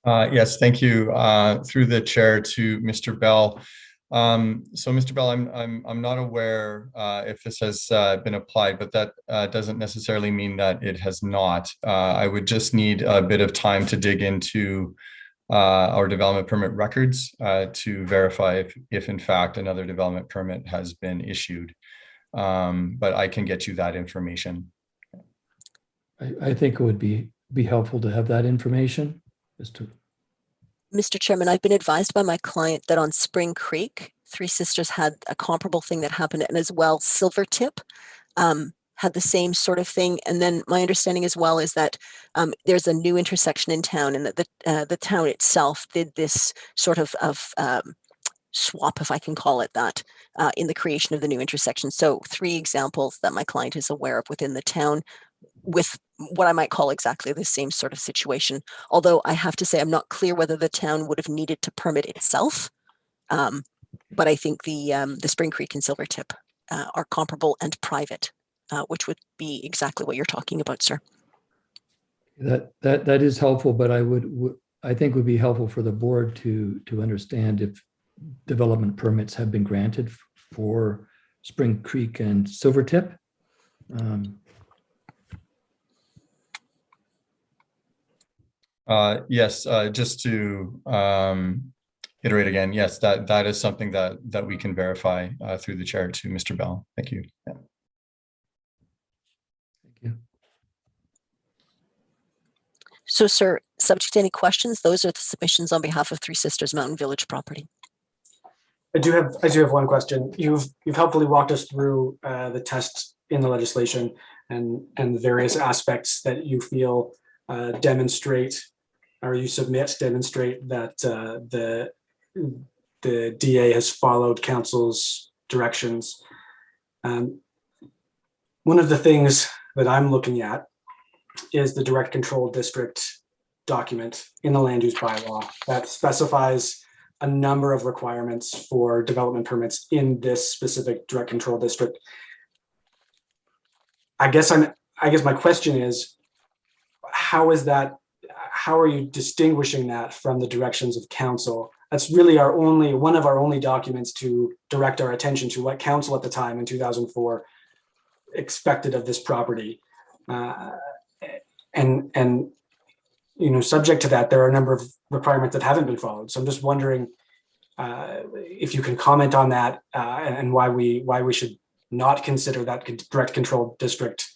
Yes, thank you. Through the chair to Mr. Bell. So, Mr. Bell, I'm not aware if this has been applied, but that doesn't necessarily mean that it has not. I would just need a bit of time to dig into our development permit records to verify if in fact another development permit has been issued. But I can get you that information. I think it would be helpful to have that information. Mr. Chairman, I've been advised by my client that on Spring Creek, Three Sisters had a comparable thing that happened, and as well Silvertip. had the same sort of thing. And then my understanding as well is that there's a new intersection in town, and that the town itself did this sort of swap, if I can call it that, in the creation of the new intersection. So 3 examples that my client is aware of within the town with what I might call exactly the same sort of situation. Although I have to say, I'm not clear whether the town would have needed to permit itself. But I think the Spring Creek and Silvertip are comparable and private, which would be exactly what you're talking about, sir. That is helpful, but I think would be helpful for the board to understand if development permits have been granted for Spring Creek and Silvertip. Yes, just to iterate again, yes, that is something that we can verify through the chair to Mr. Bell. Thank you. Yeah. Thank you. So, sir, subject to any questions, those are the submissions on behalf of Three Sisters Mountain Village property. I do have one question. You've helpfully walked us through the test in the legislation and the various aspects that you feel demonstrate that the DA has followed council's directions. One of the things that I'm looking at is the direct control district document in the land use bylaw that specifies a number of requirements for development permits in this specific direct control district. I guess my question is, how are you distinguishing that from the directions of council? That's really one of our only documents to direct our attention to what council at the time in 2004 expected of this property. And subject to that, there are a number of requirements that haven't been followed. So I'm just wondering if you can comment on that and why we should not consider that direct control district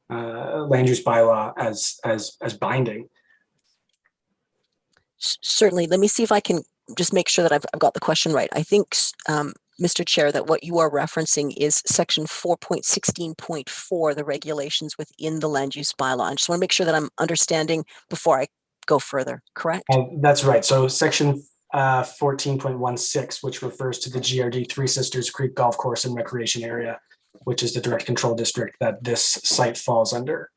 land use bylaw as binding. Certainly. Let me see if I can just make sure that I've got the question right. I think, Mr. Chair, that what you are referencing is section 4.16.4, the regulations within the land use bylaw. I just want to make sure that I'm understanding before I go further, correct? That's right. So section 14.16, which refers to the GRD Three Sisters Creek Golf Course and Recreation Area, which is the direct control district that this site falls under.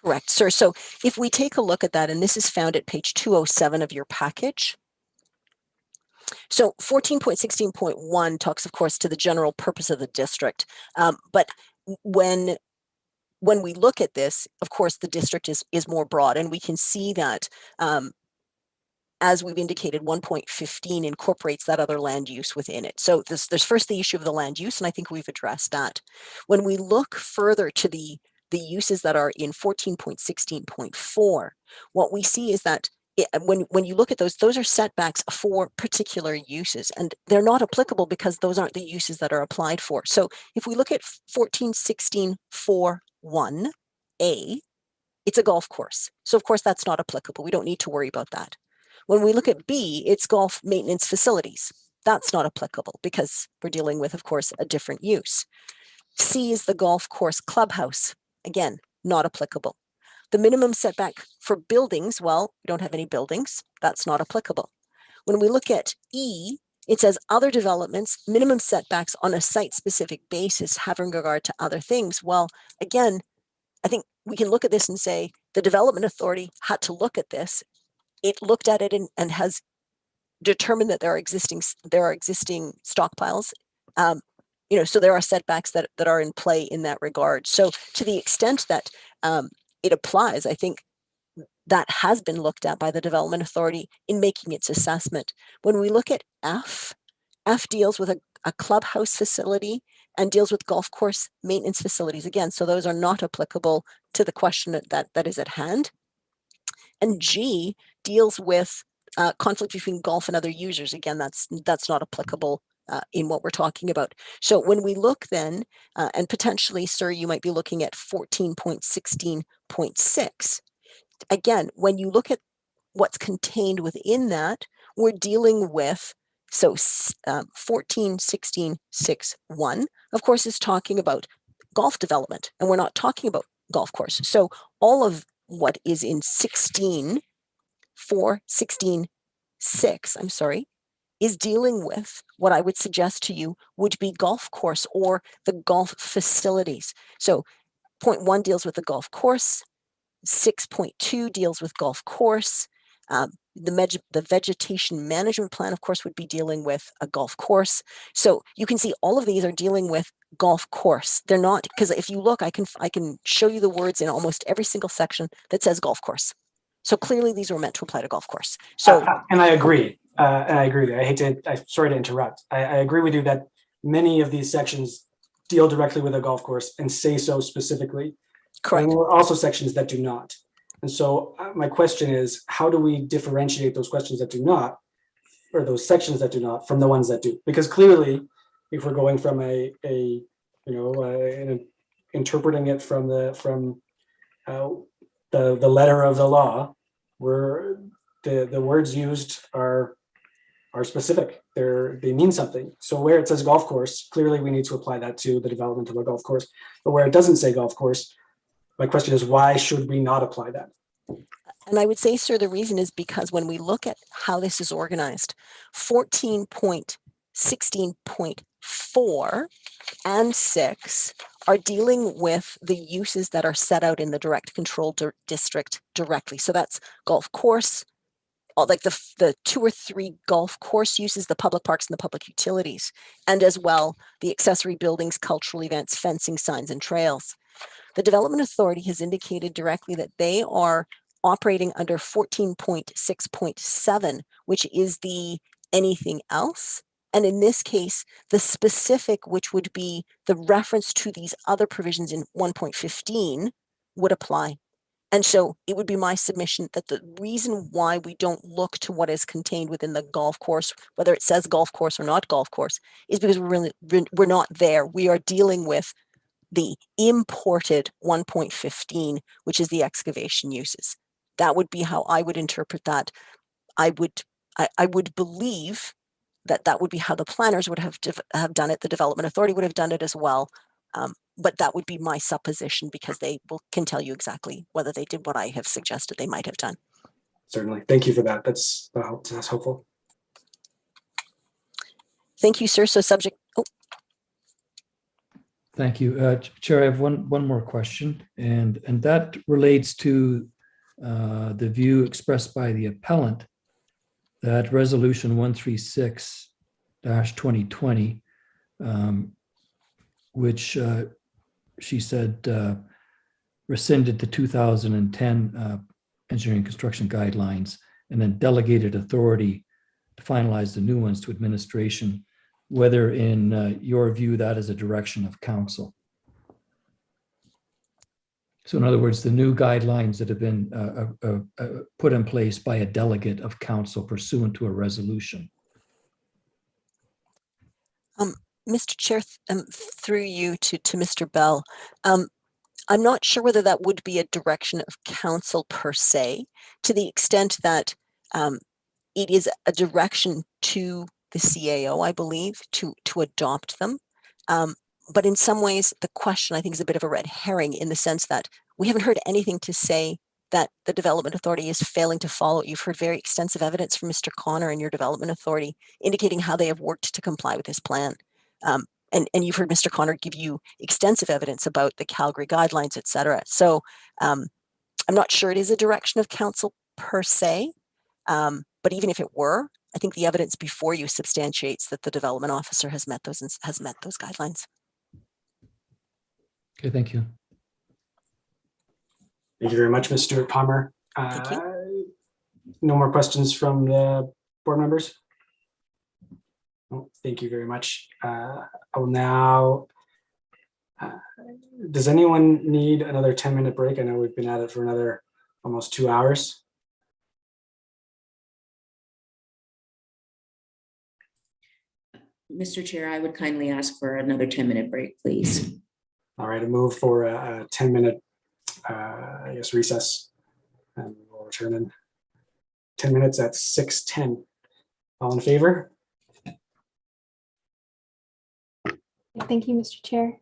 Correct, sir. So if we take a look at that, and this is found at page 207 of your package. So 14.16.1 talks, of course, to the general purpose of the district. But when we look at this, of course, the district is more broad, and we can see that, as we've indicated, 1.15 incorporates that other land use within it. So there's first the issue of the land use, and I think we've addressed that. When we look further to the uses that are in 14.16.4, what we see is that when you look at those are setbacks for particular uses, and they're not applicable because those aren't the uses that are applied for. So if we look at 14.16.4.1a, it's a golf course. So of course that's not applicable. We don't need to worry about that. When we look at B, it's golf maintenance facilities. That's not applicable because we're dealing with, of course, a different use. C is the golf course clubhouse. Again, not applicable. The minimum setback for buildings, well, we don't have any buildings. That's not applicable. When we look at E, it says other developments, minimum setbacks on a site-specific basis having regard to other things. Well, again, I think we can look at this and say the development authority had to look at this. It looked at it and has determined that there are existing stockpiles. So there are setbacks that are in play in that regard. So to the extent that it applies, I think that has been looked at by the development authority in making its assessment. When we look at F deals with a clubhouse facility and deals with golf course maintenance facilities. Again, so those are not applicable to the question that is at hand. And G deals with conflict between golf and other users. Again, that's not applicable in what we're talking about. So when we look then, and potentially, sir, you might be looking at 14.16.6. Again, when you look at what's contained within that, we're dealing with, so 14.16.6.1, of course, is talking about golf development, and we're not talking about golf course. So all of what is in 16.4, 16.6, I'm sorry, is dealing with what I would suggest to you would be golf course or the golf facilities. So point 1 deals with the golf course, 6.2 deals with golf course. The vegetation management plan, of course, would be dealing with a golf course. So you can see all of these are dealing with golf course. They're not, because if you look, I can show you the words in almost every single section that says golf course. So clearly these were meant to apply to golf course. So and I agree. And I agree with you. I'm sorry to interrupt. I agree with you that many of these sections deal directly with a golf course and say so specifically. Correct. And there are also sections that do not. And so my question is, how do we differentiate those questions that do not, or those sections that do not, from the ones that do? Because clearly, if we're going from interpreting it from the letter of the law, where the words used are specific. They mean something. So where it says golf course, clearly we need to apply that to the development of a golf course. But where it doesn't say golf course, my question is, why should we not apply that? And I would say, sir, the reason is because when we look at how this is organized, 14.16.4 and 6 are dealing with the uses that are set out in the direct control district directly. So that's golf course, like the 2 or 3 golf course uses, the public parks and the public utilities, and as well the accessory buildings, cultural events, fencing, signs, and trails. The Development Authority has indicated directly that they are operating under 14.6.7, which is the anything else. And in this case, the specific, which would be the reference to these other provisions in 1.15, would apply. And so it would be my submission that the reason why we don't look to what is contained within the golf course, whether it says golf course or not golf course, is because we're not there. We are dealing with the imported 1.15, which is the excavation uses. That would be how I would interpret that. I would believe that would be how the planners would have done it. The Development Authority would have done it as well. But that would be my supposition, because they can tell you exactly whether they did what I have suggested they might have done. Certainly. Thank you for that. That's helpful. Thank you, sir. So subject. Oh. Thank you. Chair, I have one more question, and that relates to the view expressed by the appellant that Resolution 136-2020, which she said rescinded the 2010 engineering construction guidelines and then delegated authority to finalize the new ones to administration, whether in your view that is a direction of council. So in other words, the new guidelines that have been put in place by a delegate of council pursuant to a resolution. Mr. Chair, through you to Mr. Bell, I'm not sure whether that would be a direction of council per se, to the extent that it is a direction to the CAO, I believe, to adopt them. But in some ways, the question I think is a bit of a red herring, in the sense that we haven't heard anything to say that the Development Authority is failing to follow. You've heard very extensive evidence from Mr. Connor and your Development Authority indicating how they have worked to comply with this plan. And you've heard Mr. Connor give you extensive evidence about the Calgary guidelines, et cetera. So I'm not sure it is a direction of council per se, but even if it were, I think the evidence before you substantiates that the development officer has met those guidelines. Okay, thank you. Thank you very much, Ms. Stewart-Palmer. Thank you. No more questions from the board members? Oh, thank you very much. I will now, does anyone need another 10-minute break? I know we've been at it for another almost 2 hours. Mr. Chair, I would kindly ask for another 10-minute break, please. All right, I move for a 10-minute, I guess, recess, and we'll return in 10 minutes at 6:10. All in favor? Thank you, Mr. Chair.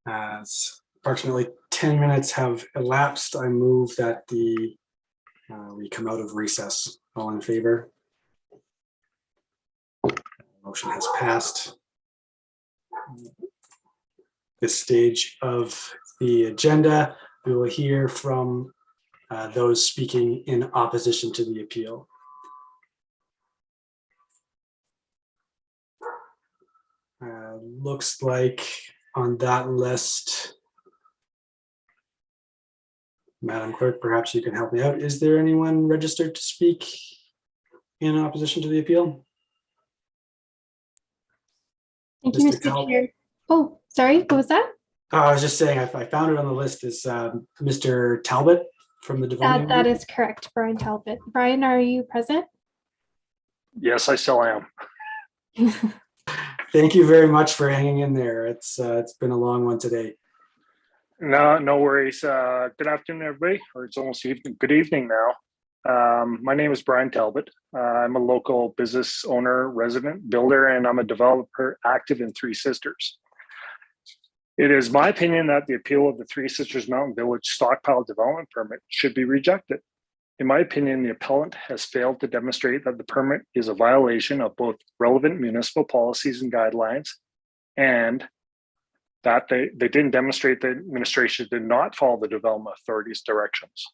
As approximately 10 minutes have elapsed, I move that we come out of recess. All in favor? Motion has passed. This stage of the agenda, we will hear from those speaking in opposition to the appeal. Looks like on that list, Madam Clerk, perhaps you can help me out. Is there anyone registered to speak in opposition to the appeal? Thank you, Mr. Chair. Oh, sorry, what was that? I was just saying, I found it on the list as Mr. Talbot from the development. That is correct, Brian Talbot. Brian, are you present? Yes, I still am. Thank you very much for hanging in there. It's been a long one today. No worries. Good afternoon, everybody, or it's almost evening. Good evening now. My name is Brian Talbot. I'm a local business owner, resident, builder, and I'm a developer active in Three Sisters. It is my opinion that the appeal of the Three Sisters Mountain Village stockpile development permit should be rejected. In my opinion, the appellant has failed to demonstrate that the permit is a violation of both relevant municipal policies and guidelines, and that they didn't demonstrate that administration did not follow the development authority's directions.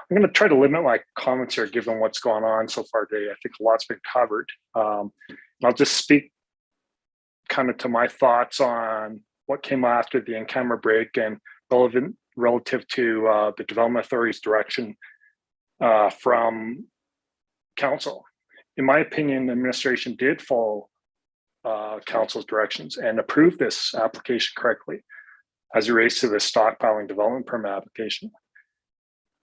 I'm going to try to limit my comments here given what's gone on so far today. I think a lot's been covered. I'll just speak kind of to my thoughts on what came after the in-camera break and relative to the development authority's direction from council. In my opinion, the administration did follow council's directions and approved this application correctly as it relates to the stockpiling development permit application.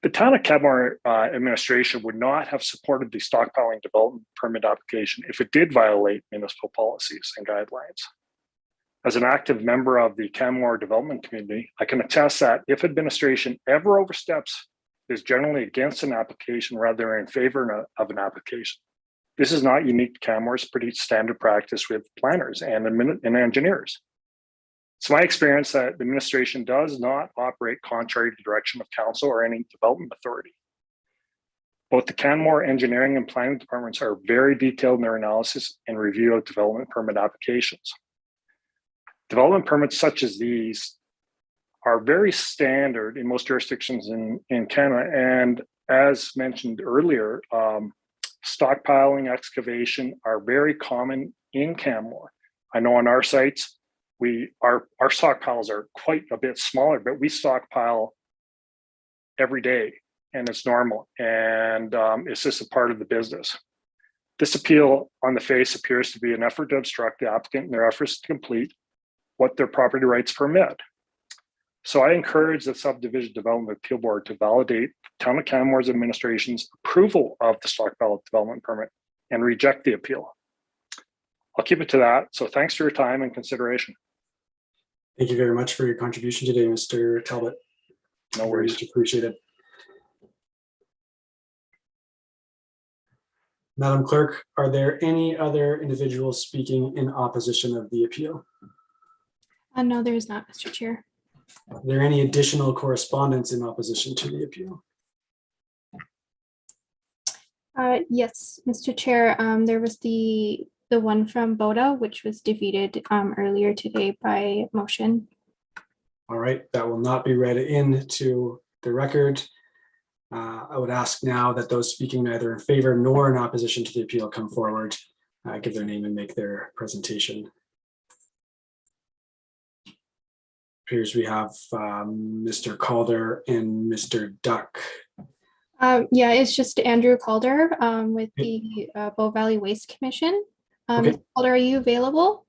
The town of Canmore administration would not have supported the stockpiling development permit application if it did violate municipal policies and guidelines. As an active member of the Canmore development community, I can attest that if administration ever oversteps, it is generally against an application rather than in favor of an application. This is not unique to Canmore. It's pretty standard practice with planners and engineers. It's my experience that the administration does not operate contrary to the direction of council or any development authority. Both the Canmore engineering and planning departments are very detailed in their analysis and review of development permit applications. Development permits such as these are very standard in most jurisdictions in Canada. And as mentioned earlier, stockpiling, excavation are very common in Canmore. I know on our sites, our stockpiles are quite a bit smaller, but we stockpile every day and it's normal. And it's just a part of the business. This appeal on the face appears to be an effort to obstruct the applicant in their efforts to complete what their property rights permit. So I encourage the Subdivision Development Appeal Board to validate the Town of Canmore's administration's approval of the stockpile development permit and reject the appeal. I'll keep it to that. So thanks for your time and consideration. Thank you very much for your contribution today, Mr. Talbot. No worries. Much appreciated. Madam Clerk, are there any other individuals speaking in opposition of the appeal? No, there is not, Mr. Chair. Are there any additional correspondence in opposition to the appeal? Yes, Mr. Chair. There was the one from Boda, which was defeated earlier today by motion. All right, that will not be read into the record. I would ask now that those speaking neither in favor nor in opposition to the appeal come forward, give their name and make their presentation. Appears we have Mr. Calder and Mr. Duck. Yeah, it's just Andrew Calder with the Bow Valley Waste Commission. Okay. Mr. Calder, are you available?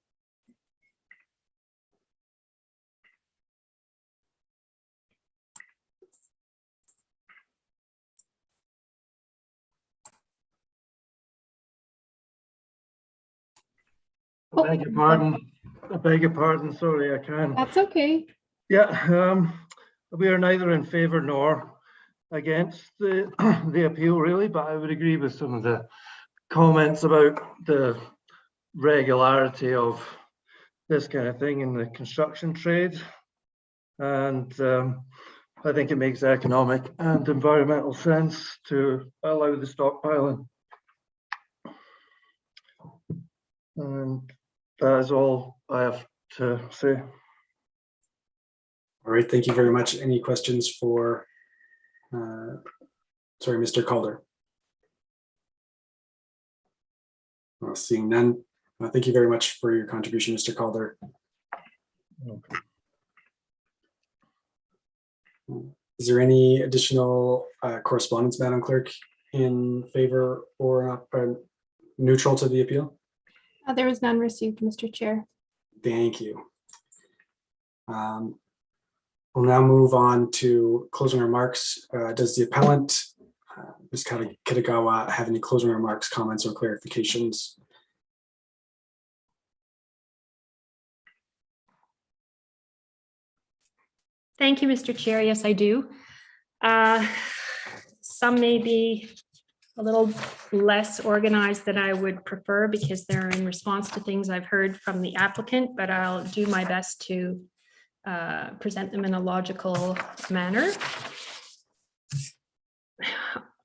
I beg your pardon. I beg your pardon. Sorry, I can't. That's okay. Yeah, we are neither in favor nor against the appeal, really, but I would agree with some of the comments about the regularity of this kind of thing in the construction trade. And I think it makes economic and environmental sense to allow the stockpiling. And that is all I have to say. All right, thank you very much. Any questions for, Mr. Calder? Seeing none, thank you very much for your contribution, Mr. Calder. Okay. Is there any additional correspondence, Madam Clerk, in favor or neutral to the appeal? There was none received, Mr. Chair. Thank you. We'll now move on to closing remarks. Does the appellant, Ms. Kitagawa, have any closing remarks, comments, or clarifications? Thank you, Mr. Chair. Yes, I do. Some may be a little less organized than I would prefer because they're in response to things I've heard from the applicant, but I'll do my best to present them in a logical manner.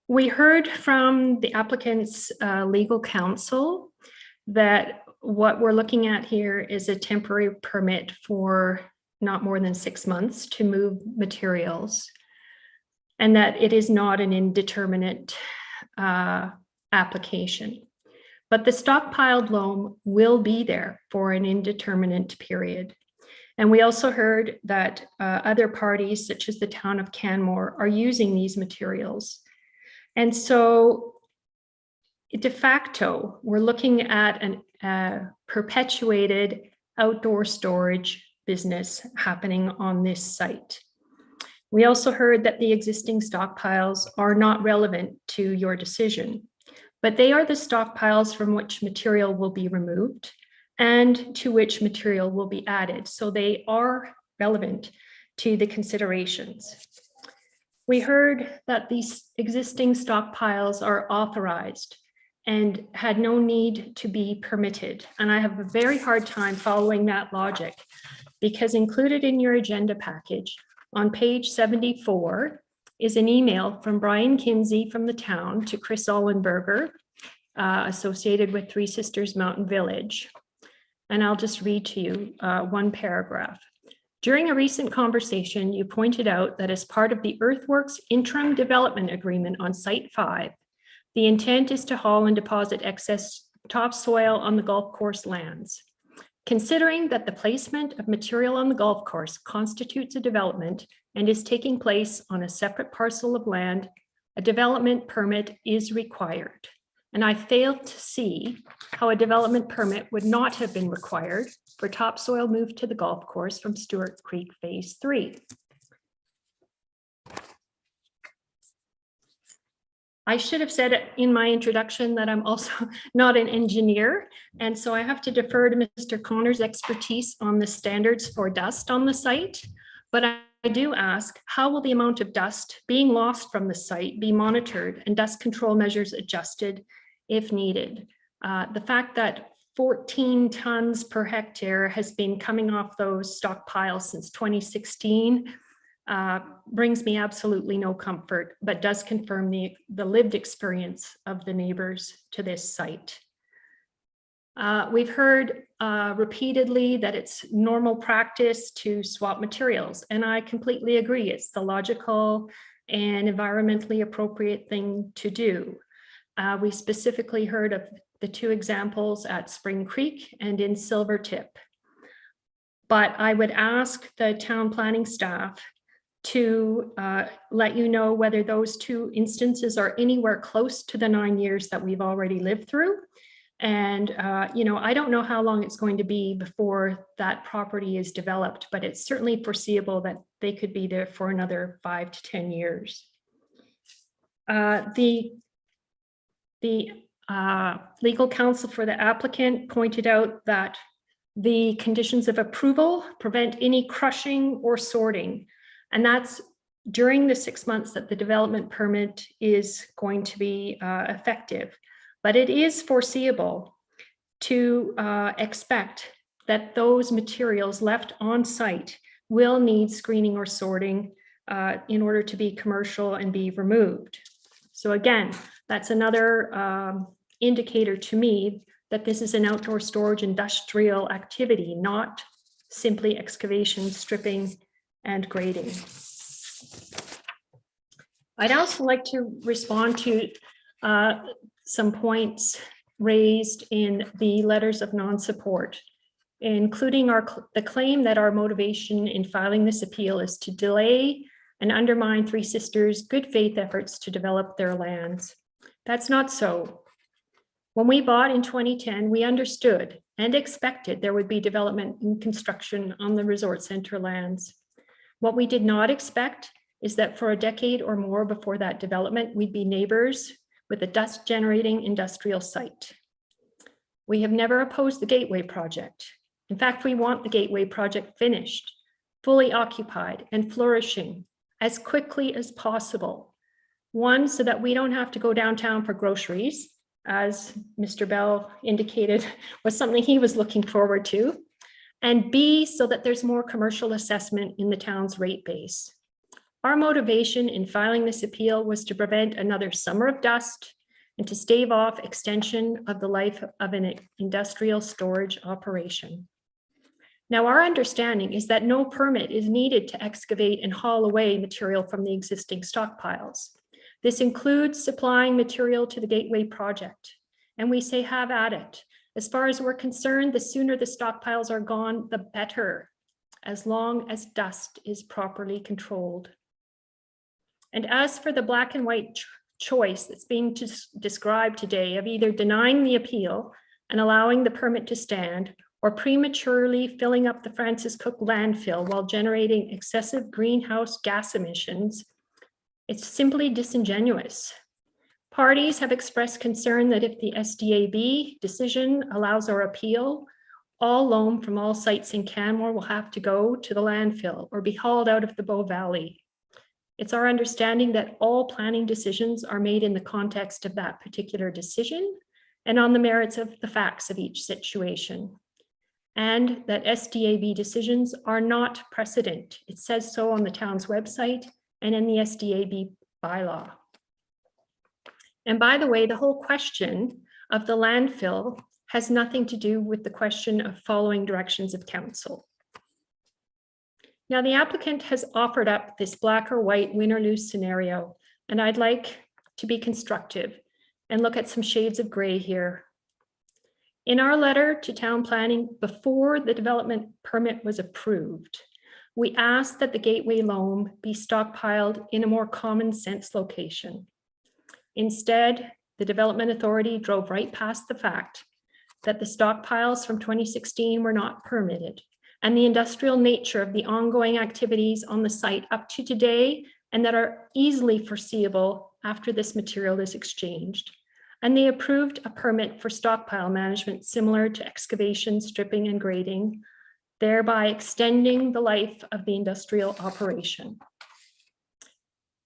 We heard from the applicant's legal counsel that what we're looking at here is a temporary permit for not more than 6 months to move materials, and that it is not an indeterminate application. But the stockpiled loam will be there for an indeterminate period. And we also heard that other parties, such as the town of Canmore, are using these materials. And so de facto, we're looking at a perpetuated outdoor storage business happening on this site. We also heard that the existing stockpiles are not relevant to your decision, but they are the stockpiles from which material will be removed and to which material will be added. So they are relevant to the considerations. We heard that these existing stockpiles are authorized and had no need to be permitted. And I have a very hard time following that logic, because included in your agenda package on page 74 is an email from Brian Kinsey from the town to Chris Ollenberger, associated with Three Sisters Mountain Village. And I'll just read to you one paragraph. During a recent conversation, you pointed out that as part of the Earthworks interim development agreement on Site 5, the intent is to haul and deposit excess topsoil on the golf course lands. Considering that the placement of material on the golf course constitutes a development and is taking place on a separate parcel of land, a development permit is required. And I failed to see how a development permit would not have been required for topsoil moved to the golf course from Stewart Creek Phase 3. I should have said in my introduction that I'm also not an engineer, and so I have to defer to Mr. Connor's expertise on the standards for dust on the site. But I do ask, how will the amount of dust being lost from the site be monitored and dust control measures adjusted if needed? The fact that 14 tons per hectare has been coming off those stockpiles since 2016 brings me absolutely no comfort, but does confirm the lived experience of the neighbors to this site. We've heard repeatedly that it's normal practice to swap materials, and I completely agree. It's the logical and environmentally appropriate thing to do. We specifically heard of the 2 examples at Spring Creek and in Silvertip. But I would ask the town planning staff to let you know whether those 2 instances are anywhere close to the 9 years that we've already lived through. And, I don't know how long it's going to be before that property is developed, but it's certainly foreseeable that they could be there for another 5 to 10 years. The legal counsel for the applicant pointed out that the conditions of approval prevent any crushing or sorting. And that's during the 6 months that the development permit is going to be effective. But it is foreseeable to expect that those materials left on site will need screening or sorting in order to be commercial and be removed. So again, that's another indicator to me that this is an outdoor storage industrial activity, not simply excavation, stripping, and grading. I'd also like to respond to some points raised in the letters of non-support, including the claim that our motivation in filing this appeal is to delay and undermine Three Sisters' good faith efforts to develop their lands. That's not so. When we bought in 2010, we understood and expected there would be development and construction on the resort center lands. What we did not expect is that for a decade or more before that development, we'd be neighbors with a dust-generating industrial site. We have never opposed the Gateway project. In fact, we want the Gateway project finished, fully occupied and flourishing as quickly as possible. One, so that we don't have to go downtown for groceries, as Mr. Bell indicated was something he was looking forward to. And B, so that there's more commercial assessment in the town's rate base. Our motivation in filing this appeal was to prevent another summer of dust and to stave off extension of the life of an industrial storage operation. Now, our understanding is that no permit is needed to excavate and haul away material from the existing stockpiles. This includes supplying material to the Gateway project, and we say have at it. As far as we're concerned, the sooner the stockpiles are gone, the better, as long as dust is properly controlled. And as for the black and white choice that's being described today of either denying the appeal and allowing the permit to stand, or prematurely filling up the Francis Cook landfill while generating excessive greenhouse gas emissions, it's simply disingenuous. Parties have expressed concern that if the SDAB decision allows our appeal, all loam from all sites in Canmore will have to go to the landfill or be hauled out of the Bow Valley. It's our understanding that all planning decisions are made in the context of that particular decision and on the merits of the facts of each situation. And that SDAB decisions are not precedent. It says so on the town's website and in the SDAB bylaw. And by the way, the whole question of the landfill has nothing to do with the question of following directions of council. Now, the applicant has offered up this black or white, win or lose scenario, and I'd like to be constructive and look at some shades of gray here. In our letter to town planning before the development permit was approved, we asked that the Gateway loam be stockpiled in a more common sense location. Instead, the Development Authority drove right past the fact that the stockpiles from 2016 were not permitted, and the industrial nature of the ongoing activities on the site up to today and that are easily foreseeable after this material is exchanged. And they approved a permit for stockpile management similar to excavation, stripping, and grading, thereby extending the life of the industrial operation.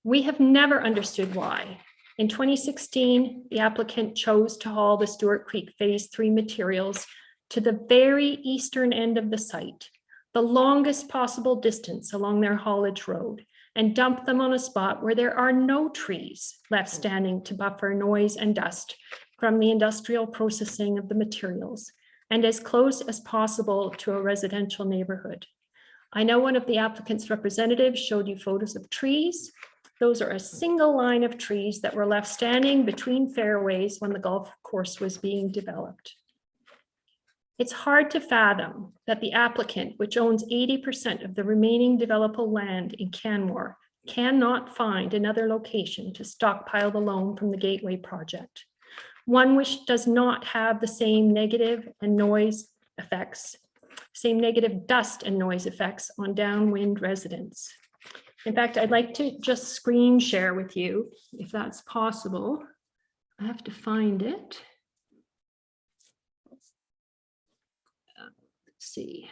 We have never understood why. In 2016, the applicant chose to haul the Stewart Creek Phase 3 materials to the very eastern end of the site, the longest possible distance along their haulage road, and dump them on a spot where there are no trees left standing to buffer noise and dust from the industrial processing of the materials, and as close as possible to a residential neighborhood. I know one of the applicant's representatives showed you photos of trees. Those are a single line of trees that were left standing between fairways when the golf course was being developed. It's hard to fathom that the applicant, which owns 80% of the remaining developable land in Canmore, cannot find another location to stockpile the loam from the Gateway project, one which does not have the same negative and noise effects, same negative dust and noise effects on downwind residents. In fact, I'd like to just screen share with you, if that's possible. I have to find it. Let's see.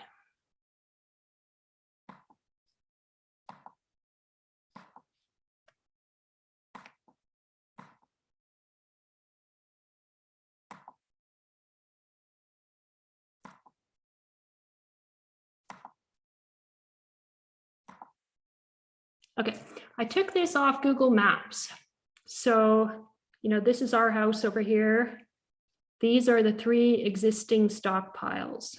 Okay, I took this off Google Maps. So, this is our house over here. These are the 3 existing stockpiles.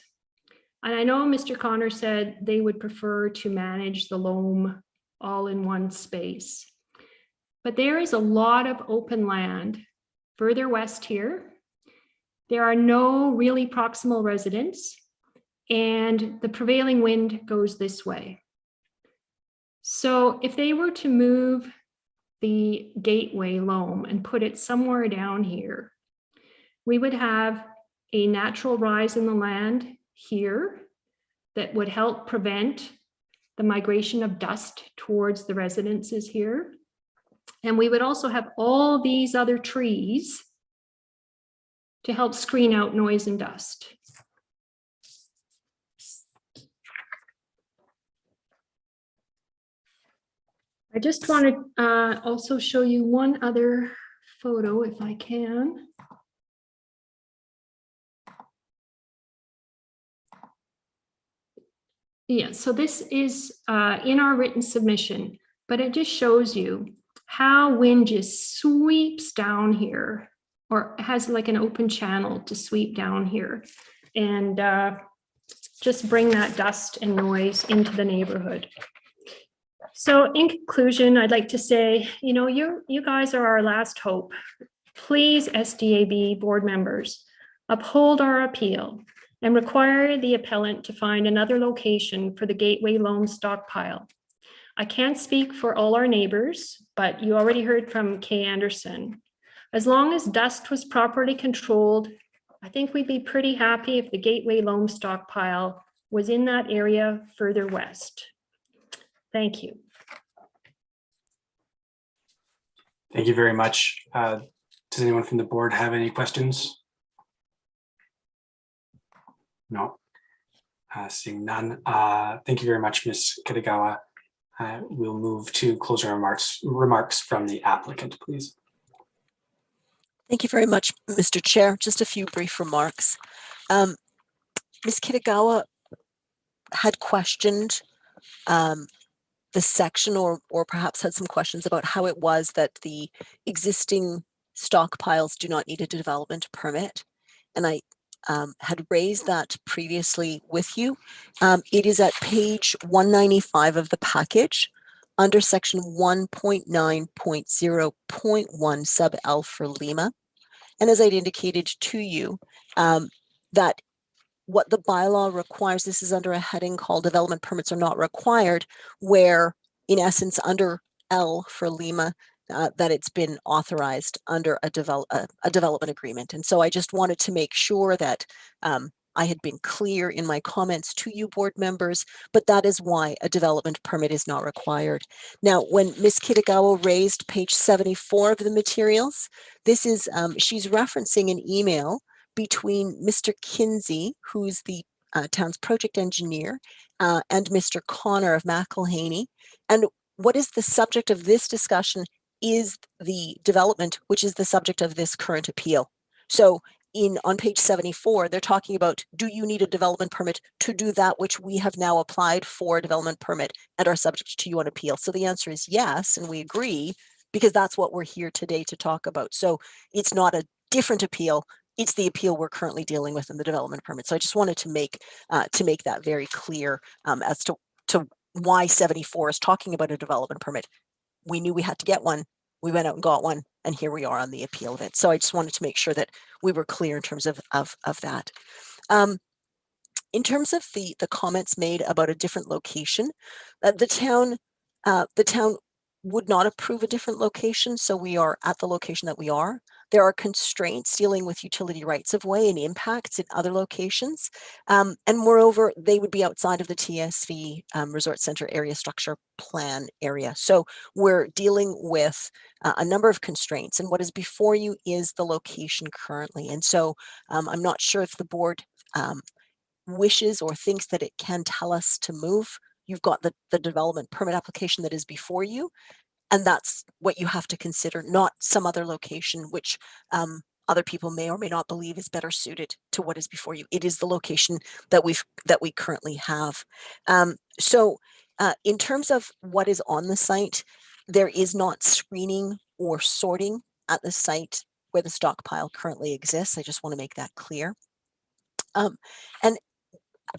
And I know Mr. Connor said they would prefer to manage the loam all in one space. But there is a lot of open land further west here. There are no really proximal residents, and the prevailing wind goes this way. So if they were to move the gateway loam and put it somewhere down here, we would have a natural rise in the land here that would help prevent the migration of dust towards the residences here. And we would also have all these other trees to help screen out noise and dust. I just want to also show you one other photo if I can. Yeah, so this is in our written submission, but it just shows you how wind just sweeps down here, or has like an open channel to sweep down here and just bring that dust and noise into the neighborhood. So in conclusion, I'd like to say, you guys are our last hope. Please, SDAB board members, uphold our appeal and require the appellant to find another location for the gateway loam stockpile. I can't speak for all our neighbors, but you already heard from Kay Anderson. As long as dust was properly controlled, I think we'd be pretty happy if the gateway loam stockpile was in that area further west. Thank you. Thank you very much. Does anyone from the board have any questions? No. Seeing none. Thank you very much, Ms. Kitagawa. We'll move to closing remarks from the applicant, please. Thank you very much, Mr. Chair. Just a few brief remarks. Ms. Kitagawa had questioned the section or perhaps had some questions about how it was that the existing stockpiles do not need a development permit. And I had raised that previously with you. It is at page 195 of the package under section 1.9.0.1 sub L for Lima. And as I'd indicated to you, that what the bylaw requires, this is under a heading called development permits are not required, where in essence under L for Lima, that it's been authorized under a development agreement. And so I just wanted to make sure that I had been clear in my comments to you board members, but that is why a development permit is not required. Now, when Ms. Kitagawa raised page 74 of the materials, this is, she's referencing an email between Mr. Kinsey, who's the town's project engineer, and Mr. Connor of McElhaney. And what is the subject of this discussion is the development, which is the subject of this current appeal. So on page 74, they're talking about, do you need a development permit to do that which we have now applied for a development permit and are subject to you on appeal? So the answer is yes, and we agree, because that's what we're here today to talk about. So it's not a different appeal. It's the appeal we're currently dealing with in the development permit. So I just wanted to make that very clear as to why 74 is talking about a development permit. We knew we had to get one. We went out and got one, and here we are on the appeal of it. So I just wanted to make sure that we were clear in terms of that. In terms of the comments made about a different location, the town would not approve a different location. So we are at the location that we are. There are constraints dealing with utility rights of way and impacts in other locations. And moreover, they would be outside of the TSV Resort Center Area Structure Plan area. So we're dealing with a number of constraints, and what is before you is the location currently. And so I'm not sure if the board wishes or thinks that it can tell us to move. You've got the development permit application that is before you, and that's what you have to consider, not some other location which other people may or may not believe is better suited to what is before you. It is the location that we currently have. So In terms of what is on the site, there is not screening or sorting at the site where the stockpile currently exists. I just want to make that clear. And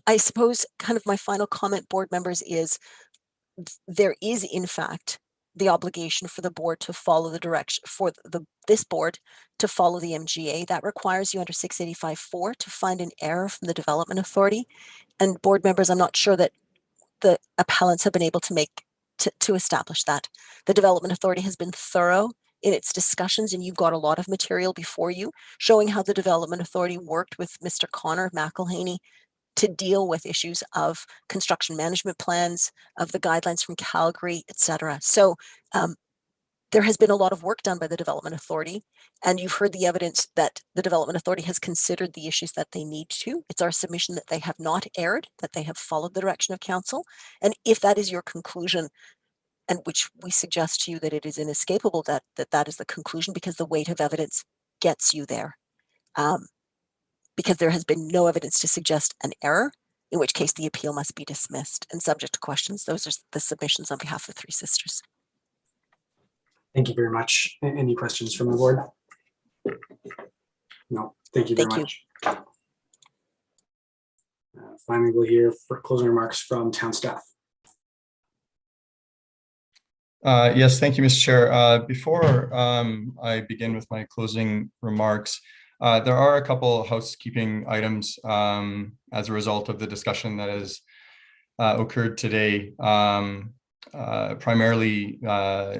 I suppose kind of my final comment, board members, is there is in fact the obligation for the board to follow the direction for this board to follow the MGA. That requires you under 685.4 to find an error from the development authority. And board members, I'm not sure that the appellants have been able to make to establish that. The development authority has been thorough in its discussions, and you've got a lot of material before you showing how the development authority worked with Mr. Connor McElhaney to deal with issues of construction management plans, of the guidelines from Calgary, etc. So there has been a lot of work done by the development authority, and you've heard the evidence that the development authority has considered the issues that they need to. It's our submission that they have not erred, that they have followed the direction of council. And if that is your conclusion, and which we suggest to you that it is inescapable that that is the conclusion, because the weight of evidence gets you there. Because there has been no evidence to suggest an error, in which case the appeal must be dismissed and subject to questions. Those are the submissions on behalf of Three Sisters. Thank you very much. Any questions from the board? No, thank you very much. Finally, we'll hear for closing remarks from town staff. Yes, thank you, Mr. Chair. Before I begin with my closing remarks, there are a couple housekeeping items as a result of the discussion that has occurred today. Primarily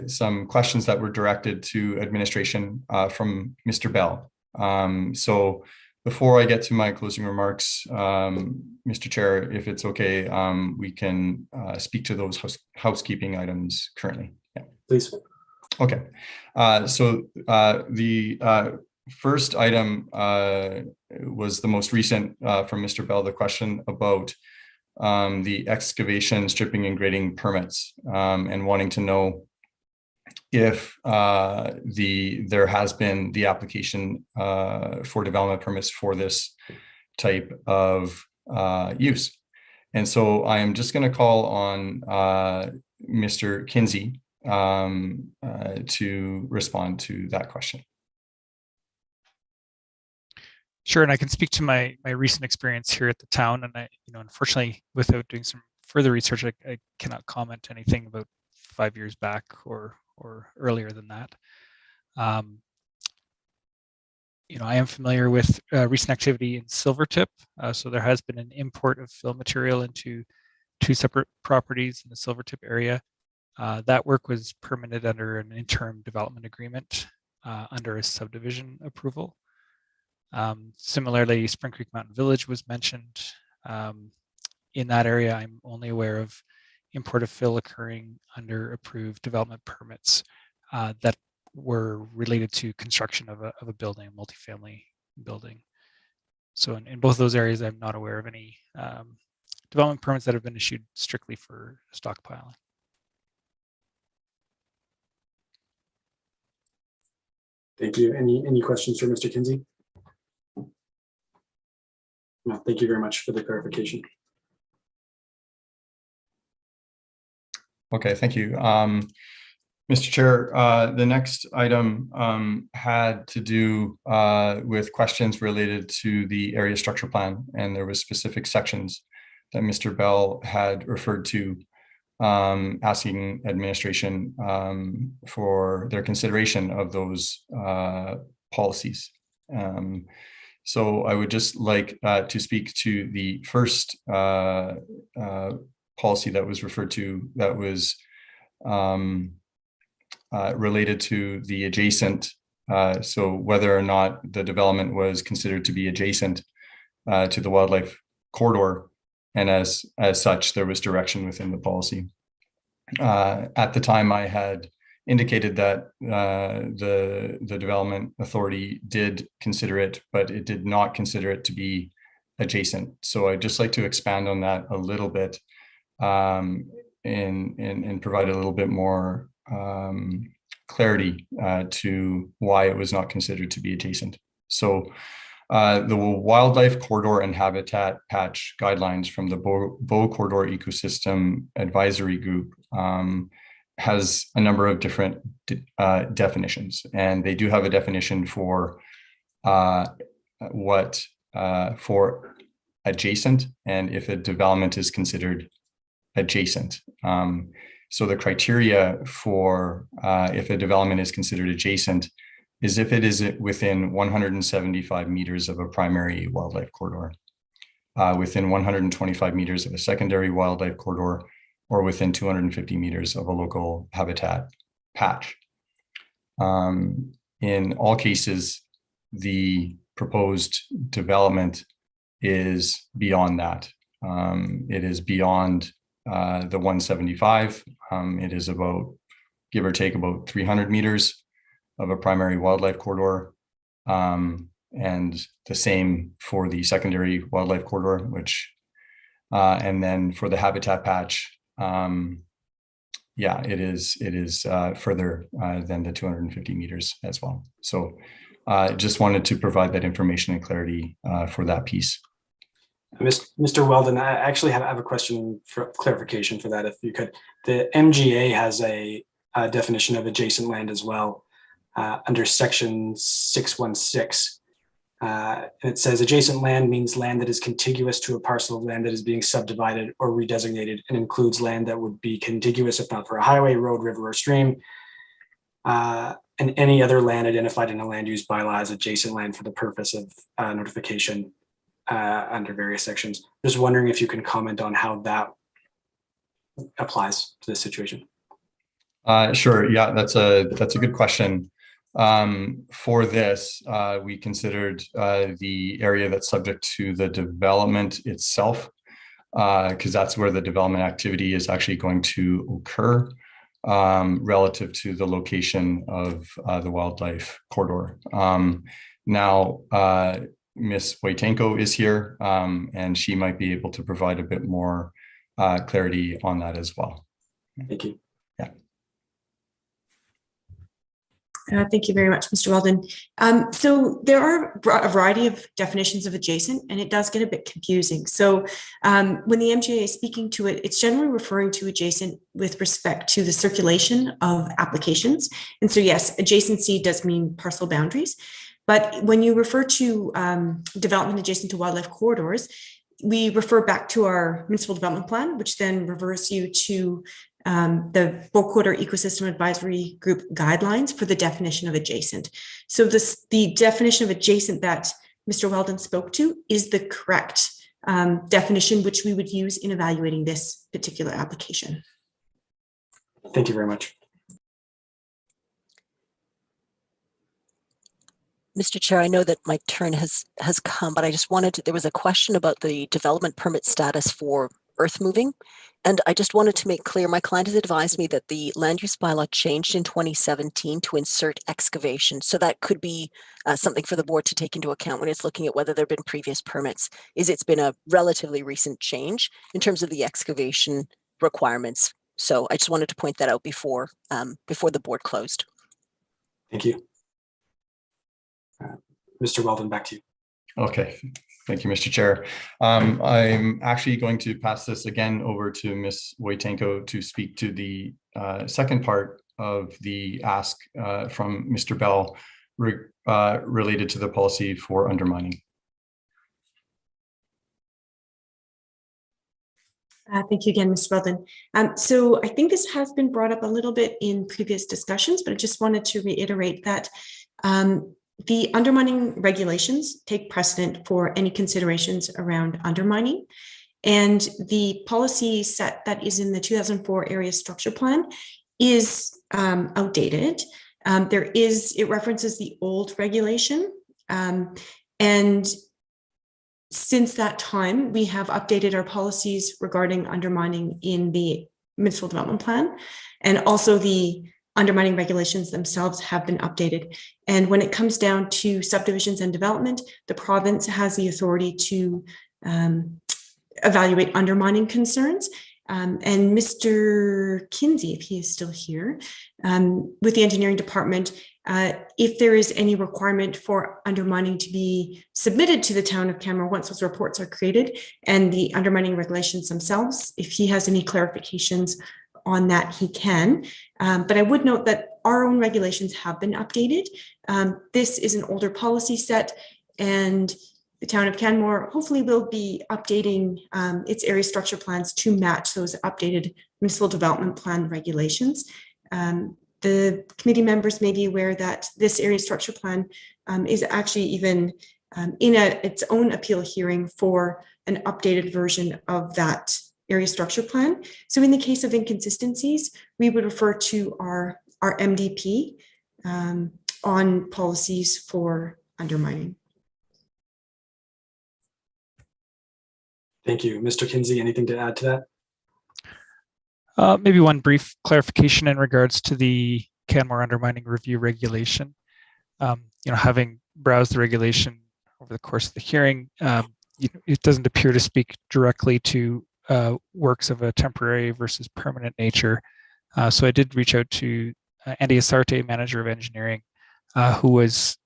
some questions that were directed to administration from Mr. Bell. So before I get to my closing remarks, Mr. Chair, if it's okay, we can speak to those housekeeping items currently. Yeah. Please. Okay. So the first item was the most recent from Mr. Bell, the question about the excavation, stripping, and grading permits, and wanting to know if there has been the application for development permits for this type of use. And so I am just going to call on Mr. Kinsey to respond to that question. Sure, and I can speak to my recent experience here at the town, and I, unfortunately, without doing some further research, I cannot comment anything about 5 years back or earlier than that. I am familiar with recent activity in Silvertip, so there has been an import of fill material into 2 separate properties in the Silvertip area. That work was permitted under an interim development agreement under a subdivision approval. Similarly, Spring Creek Mountain Village was mentioned. In that area, I'm only aware of import of fill occurring under approved development permits that were related to construction of a building, a multifamily building. So in both those areas, I'm not aware of any development permits that have been issued strictly for stockpiling. Thank you. Any questions for Mr. Kinsey? No, thank you very much for the clarification. Okay, thank you. Mr. Chair, the next item had to do with questions related to the area structure plan, and there was specific sections that Mr. Bell had referred to, asking administration for their consideration of those policies. So I would just like to speak to the first policy that was referred to, that was related to the adjacent, so whether or not the development was considered to be adjacent to the wildlife corridor, and as such, there was direction within the policy. At the time, I had indicated that the development authority did consider it, but it did not consider it to be adjacent. So I'd just like to expand on that a little bit and provide a little bit more clarity to why it was not considered to be adjacent. So The Wildlife Corridor and Habitat Patch Guidelines from the Bow Corridor Ecosystem Advisory Group has a number of different definitions, and they do have a definition for for adjacent and if a development is considered adjacent. So the criteria for if a development is considered adjacent is if it is within 175 meters of a primary wildlife corridor, within 125 meters of a secondary wildlife corridor, or within 250 meters of a local habitat patch. In all cases, the proposed development is beyond that. It is beyond the 175. It is about, give or take, about 300 meters of a primary wildlife corridor. And the same for the secondary wildlife corridor, which, and then for the habitat patch, yeah, it is further than the 250 meters as well. So just wanted to provide that information and clarity for that piece. Mr. Weldon, I actually have a question for clarification for that, if you could. The MGA has a definition of adjacent land as well under section 616. And it says adjacent land means land that is contiguous to a parcel of land that is being subdivided or redesignated, and includes land that would be contiguous if not for a highway, road, river, or stream, and any other land identified in a land use bylaw as adjacent land for the purpose of notification under various sections. Just wondering if you can comment on how that applies to this situation. Sure. Yeah, that's a good question. For this, we considered the area that's subject to the development itself, because that's where the development activity is actually going to occur relative to the location of the wildlife corridor. Now, Ms. Wojtenko is here, and she might be able to provide a bit more clarity on that as well. Thank you. Yeah. Thank you very much, Mr. Weldon. So there are a variety of definitions of adjacent, and it does get a bit confusing. So when the MGA is speaking to it, it's generally referring to adjacent with respect to the circulation of applications. And so yes, adjacency does mean parcel boundaries. But when you refer to development adjacent to wildlife corridors, we refer back to our municipal development plan, which then refers you to the Bow Corridor Ecosystem Advisory Group guidelines for the definition of adjacent. So the definition of adjacent that Mr. Weldon spoke to is the correct definition, which we would use in evaluating this particular application. Thank you very much. Mr. Chair, I know that my turn has come, but I just wanted to, there was a question about the development permit status for earth moving. And I just wanted to make clear, my client has advised me that the land use bylaw changed in 2017 to insert excavation. So that could be something for the board to take into account when it's looking at whether there have been previous permits, is it's been a relatively recent change in terms of the excavation requirements. So I just wanted to point that out before the board closed. Thank you. Mr. Weldon, back to you. Okay, thank you, Mr. Chair. I'm actually going to pass this again over to Ms. Wojtenko to speak to the second part of the ask from Mr. Bell related to the policy for undermining. Thank you again, Mr. Weldon. So I think this has been brought up a little bit in previous discussions, but I just wanted to reiterate that the undermining regulations take precedent for any considerations around undermining. And the policy set that is in the 2004 area structure plan is outdated. It references the old regulation. And since that time, we have updated our policies regarding undermining in the municipal development plan, and also the undermining regulations themselves have been updated. And when it comes down to subdivisions and development, the province has the authority to evaluate undermining concerns. And Mr. Kinsey, if he is still here, with the engineering department, if there is any requirement for undermining to be submitted to the town of Canmore once those reports are created and the undermining regulations themselves, if he has any clarifications on that, he can. But I would note that our own regulations have been updated. This is an older policy set, and the town of Canmore hopefully will be updating its area structure plans to match those updated municipal development plan regulations. The committee members may be aware that this area structure plan is actually even in its own appeal hearing for an updated version of that area structure plan. So in the case of inconsistencies, we would refer to our MDP on policies for undermining. Thank you. Mr. Kinsey, anything to add to that? Maybe one brief clarification in regards to the Canmore undermining review regulation. Having browsed the regulation over the course of the hearing, it doesn't appear to speak directly to works of a temporary versus permanent nature. So I did reach out to Andy Asarte, manager of engineering, who was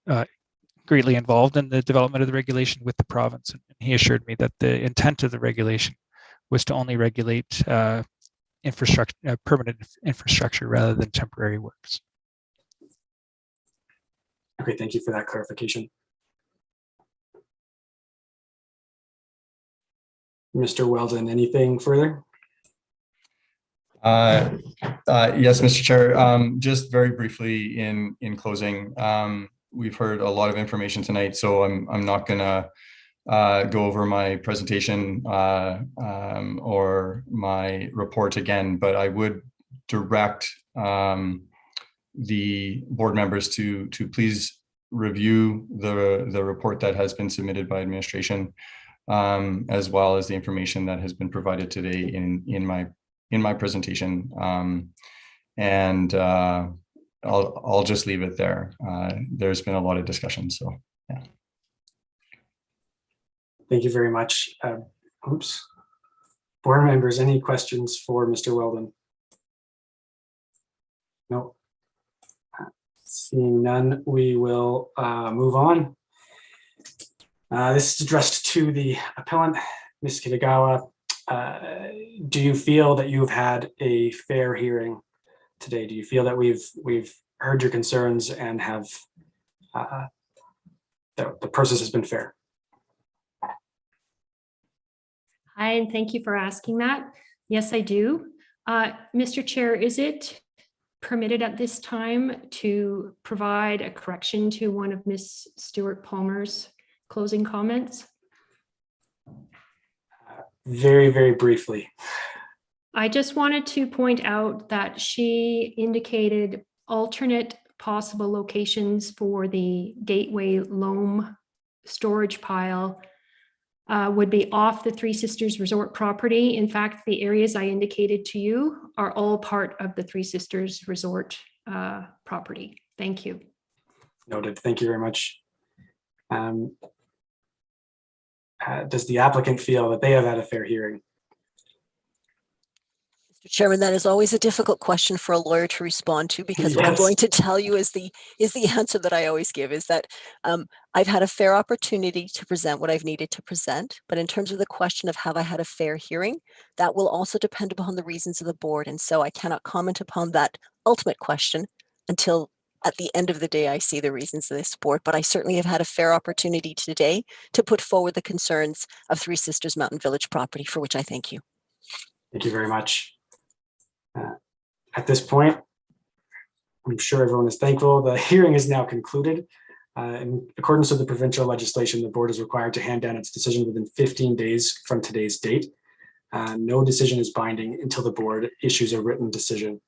greatly involved in the development of the regulation with the province. And he assured me that the intent of the regulation was to only regulate infrastructure, permanent infrastructure rather than temporary works. Okay, thank you for that clarification. Mr. Weldon, anything further? Yes, Mr. Chair. Just very briefly in closing, we've heard a lot of information tonight, so I'm not going to go over my presentation or my report again, but I would direct the board members to please review the report that has been submitted by administration, as well as the information that has been provided today in my presentation. I'll just leave it there. There's been a lot of discussion, so yeah. Thank you very much. Board members, any questions for Mr. Weldon? No. Seeing none, we will move on. This is addressed to the appellant, Ms. Kitagawa. Do you feel that you've had a fair hearing today? Do you feel that we've heard your concerns and have the process has been fair? Hi, and thank you for asking that. Yes, I do. Mr. Chair, is it permitted at this time to provide a correction to one of Ms. Stewart Palmer's closing comments? Very, very briefly. I just wanted to point out that she indicated alternate possible locations for the Gateway Loam storage pile would be off the Three Sisters Resort property. In fact, the areas I indicated to you are all part of the Three Sisters Resort property. Thank you. Noted. Thank you very much. Does the applicant feel that they have had a fair hearing? Mr. Chairman, that is always a difficult question for a lawyer to respond to, because what I'm going to tell you is the answer that I always give, is that I've had a fair opportunity to present what I've needed to present. But in terms of the question of have I had a fair hearing, that will also depend upon the reasons of the board. And so I cannot comment upon that ultimate question until at the end of the day I see the reasons of this board. But I certainly have had a fair opportunity today to put forward the concerns of Three Sisters Mountain Village property, for which I thank you. Thank you very much. At this point, I'm sure everyone is thankful. The hearing is now concluded. In accordance with the provincial legislation, the board is required to hand down its decision within 15 days from today's date. No decision is binding until the board issues a written decision.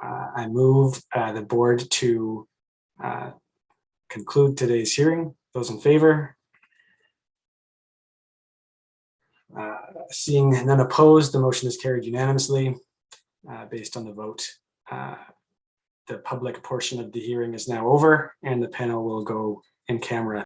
I move the board to conclude today's hearing. Those in favor? Seeing none opposed, the motion is carried unanimously based on the vote. The public portion of the hearing is now over, and the panel will go in camera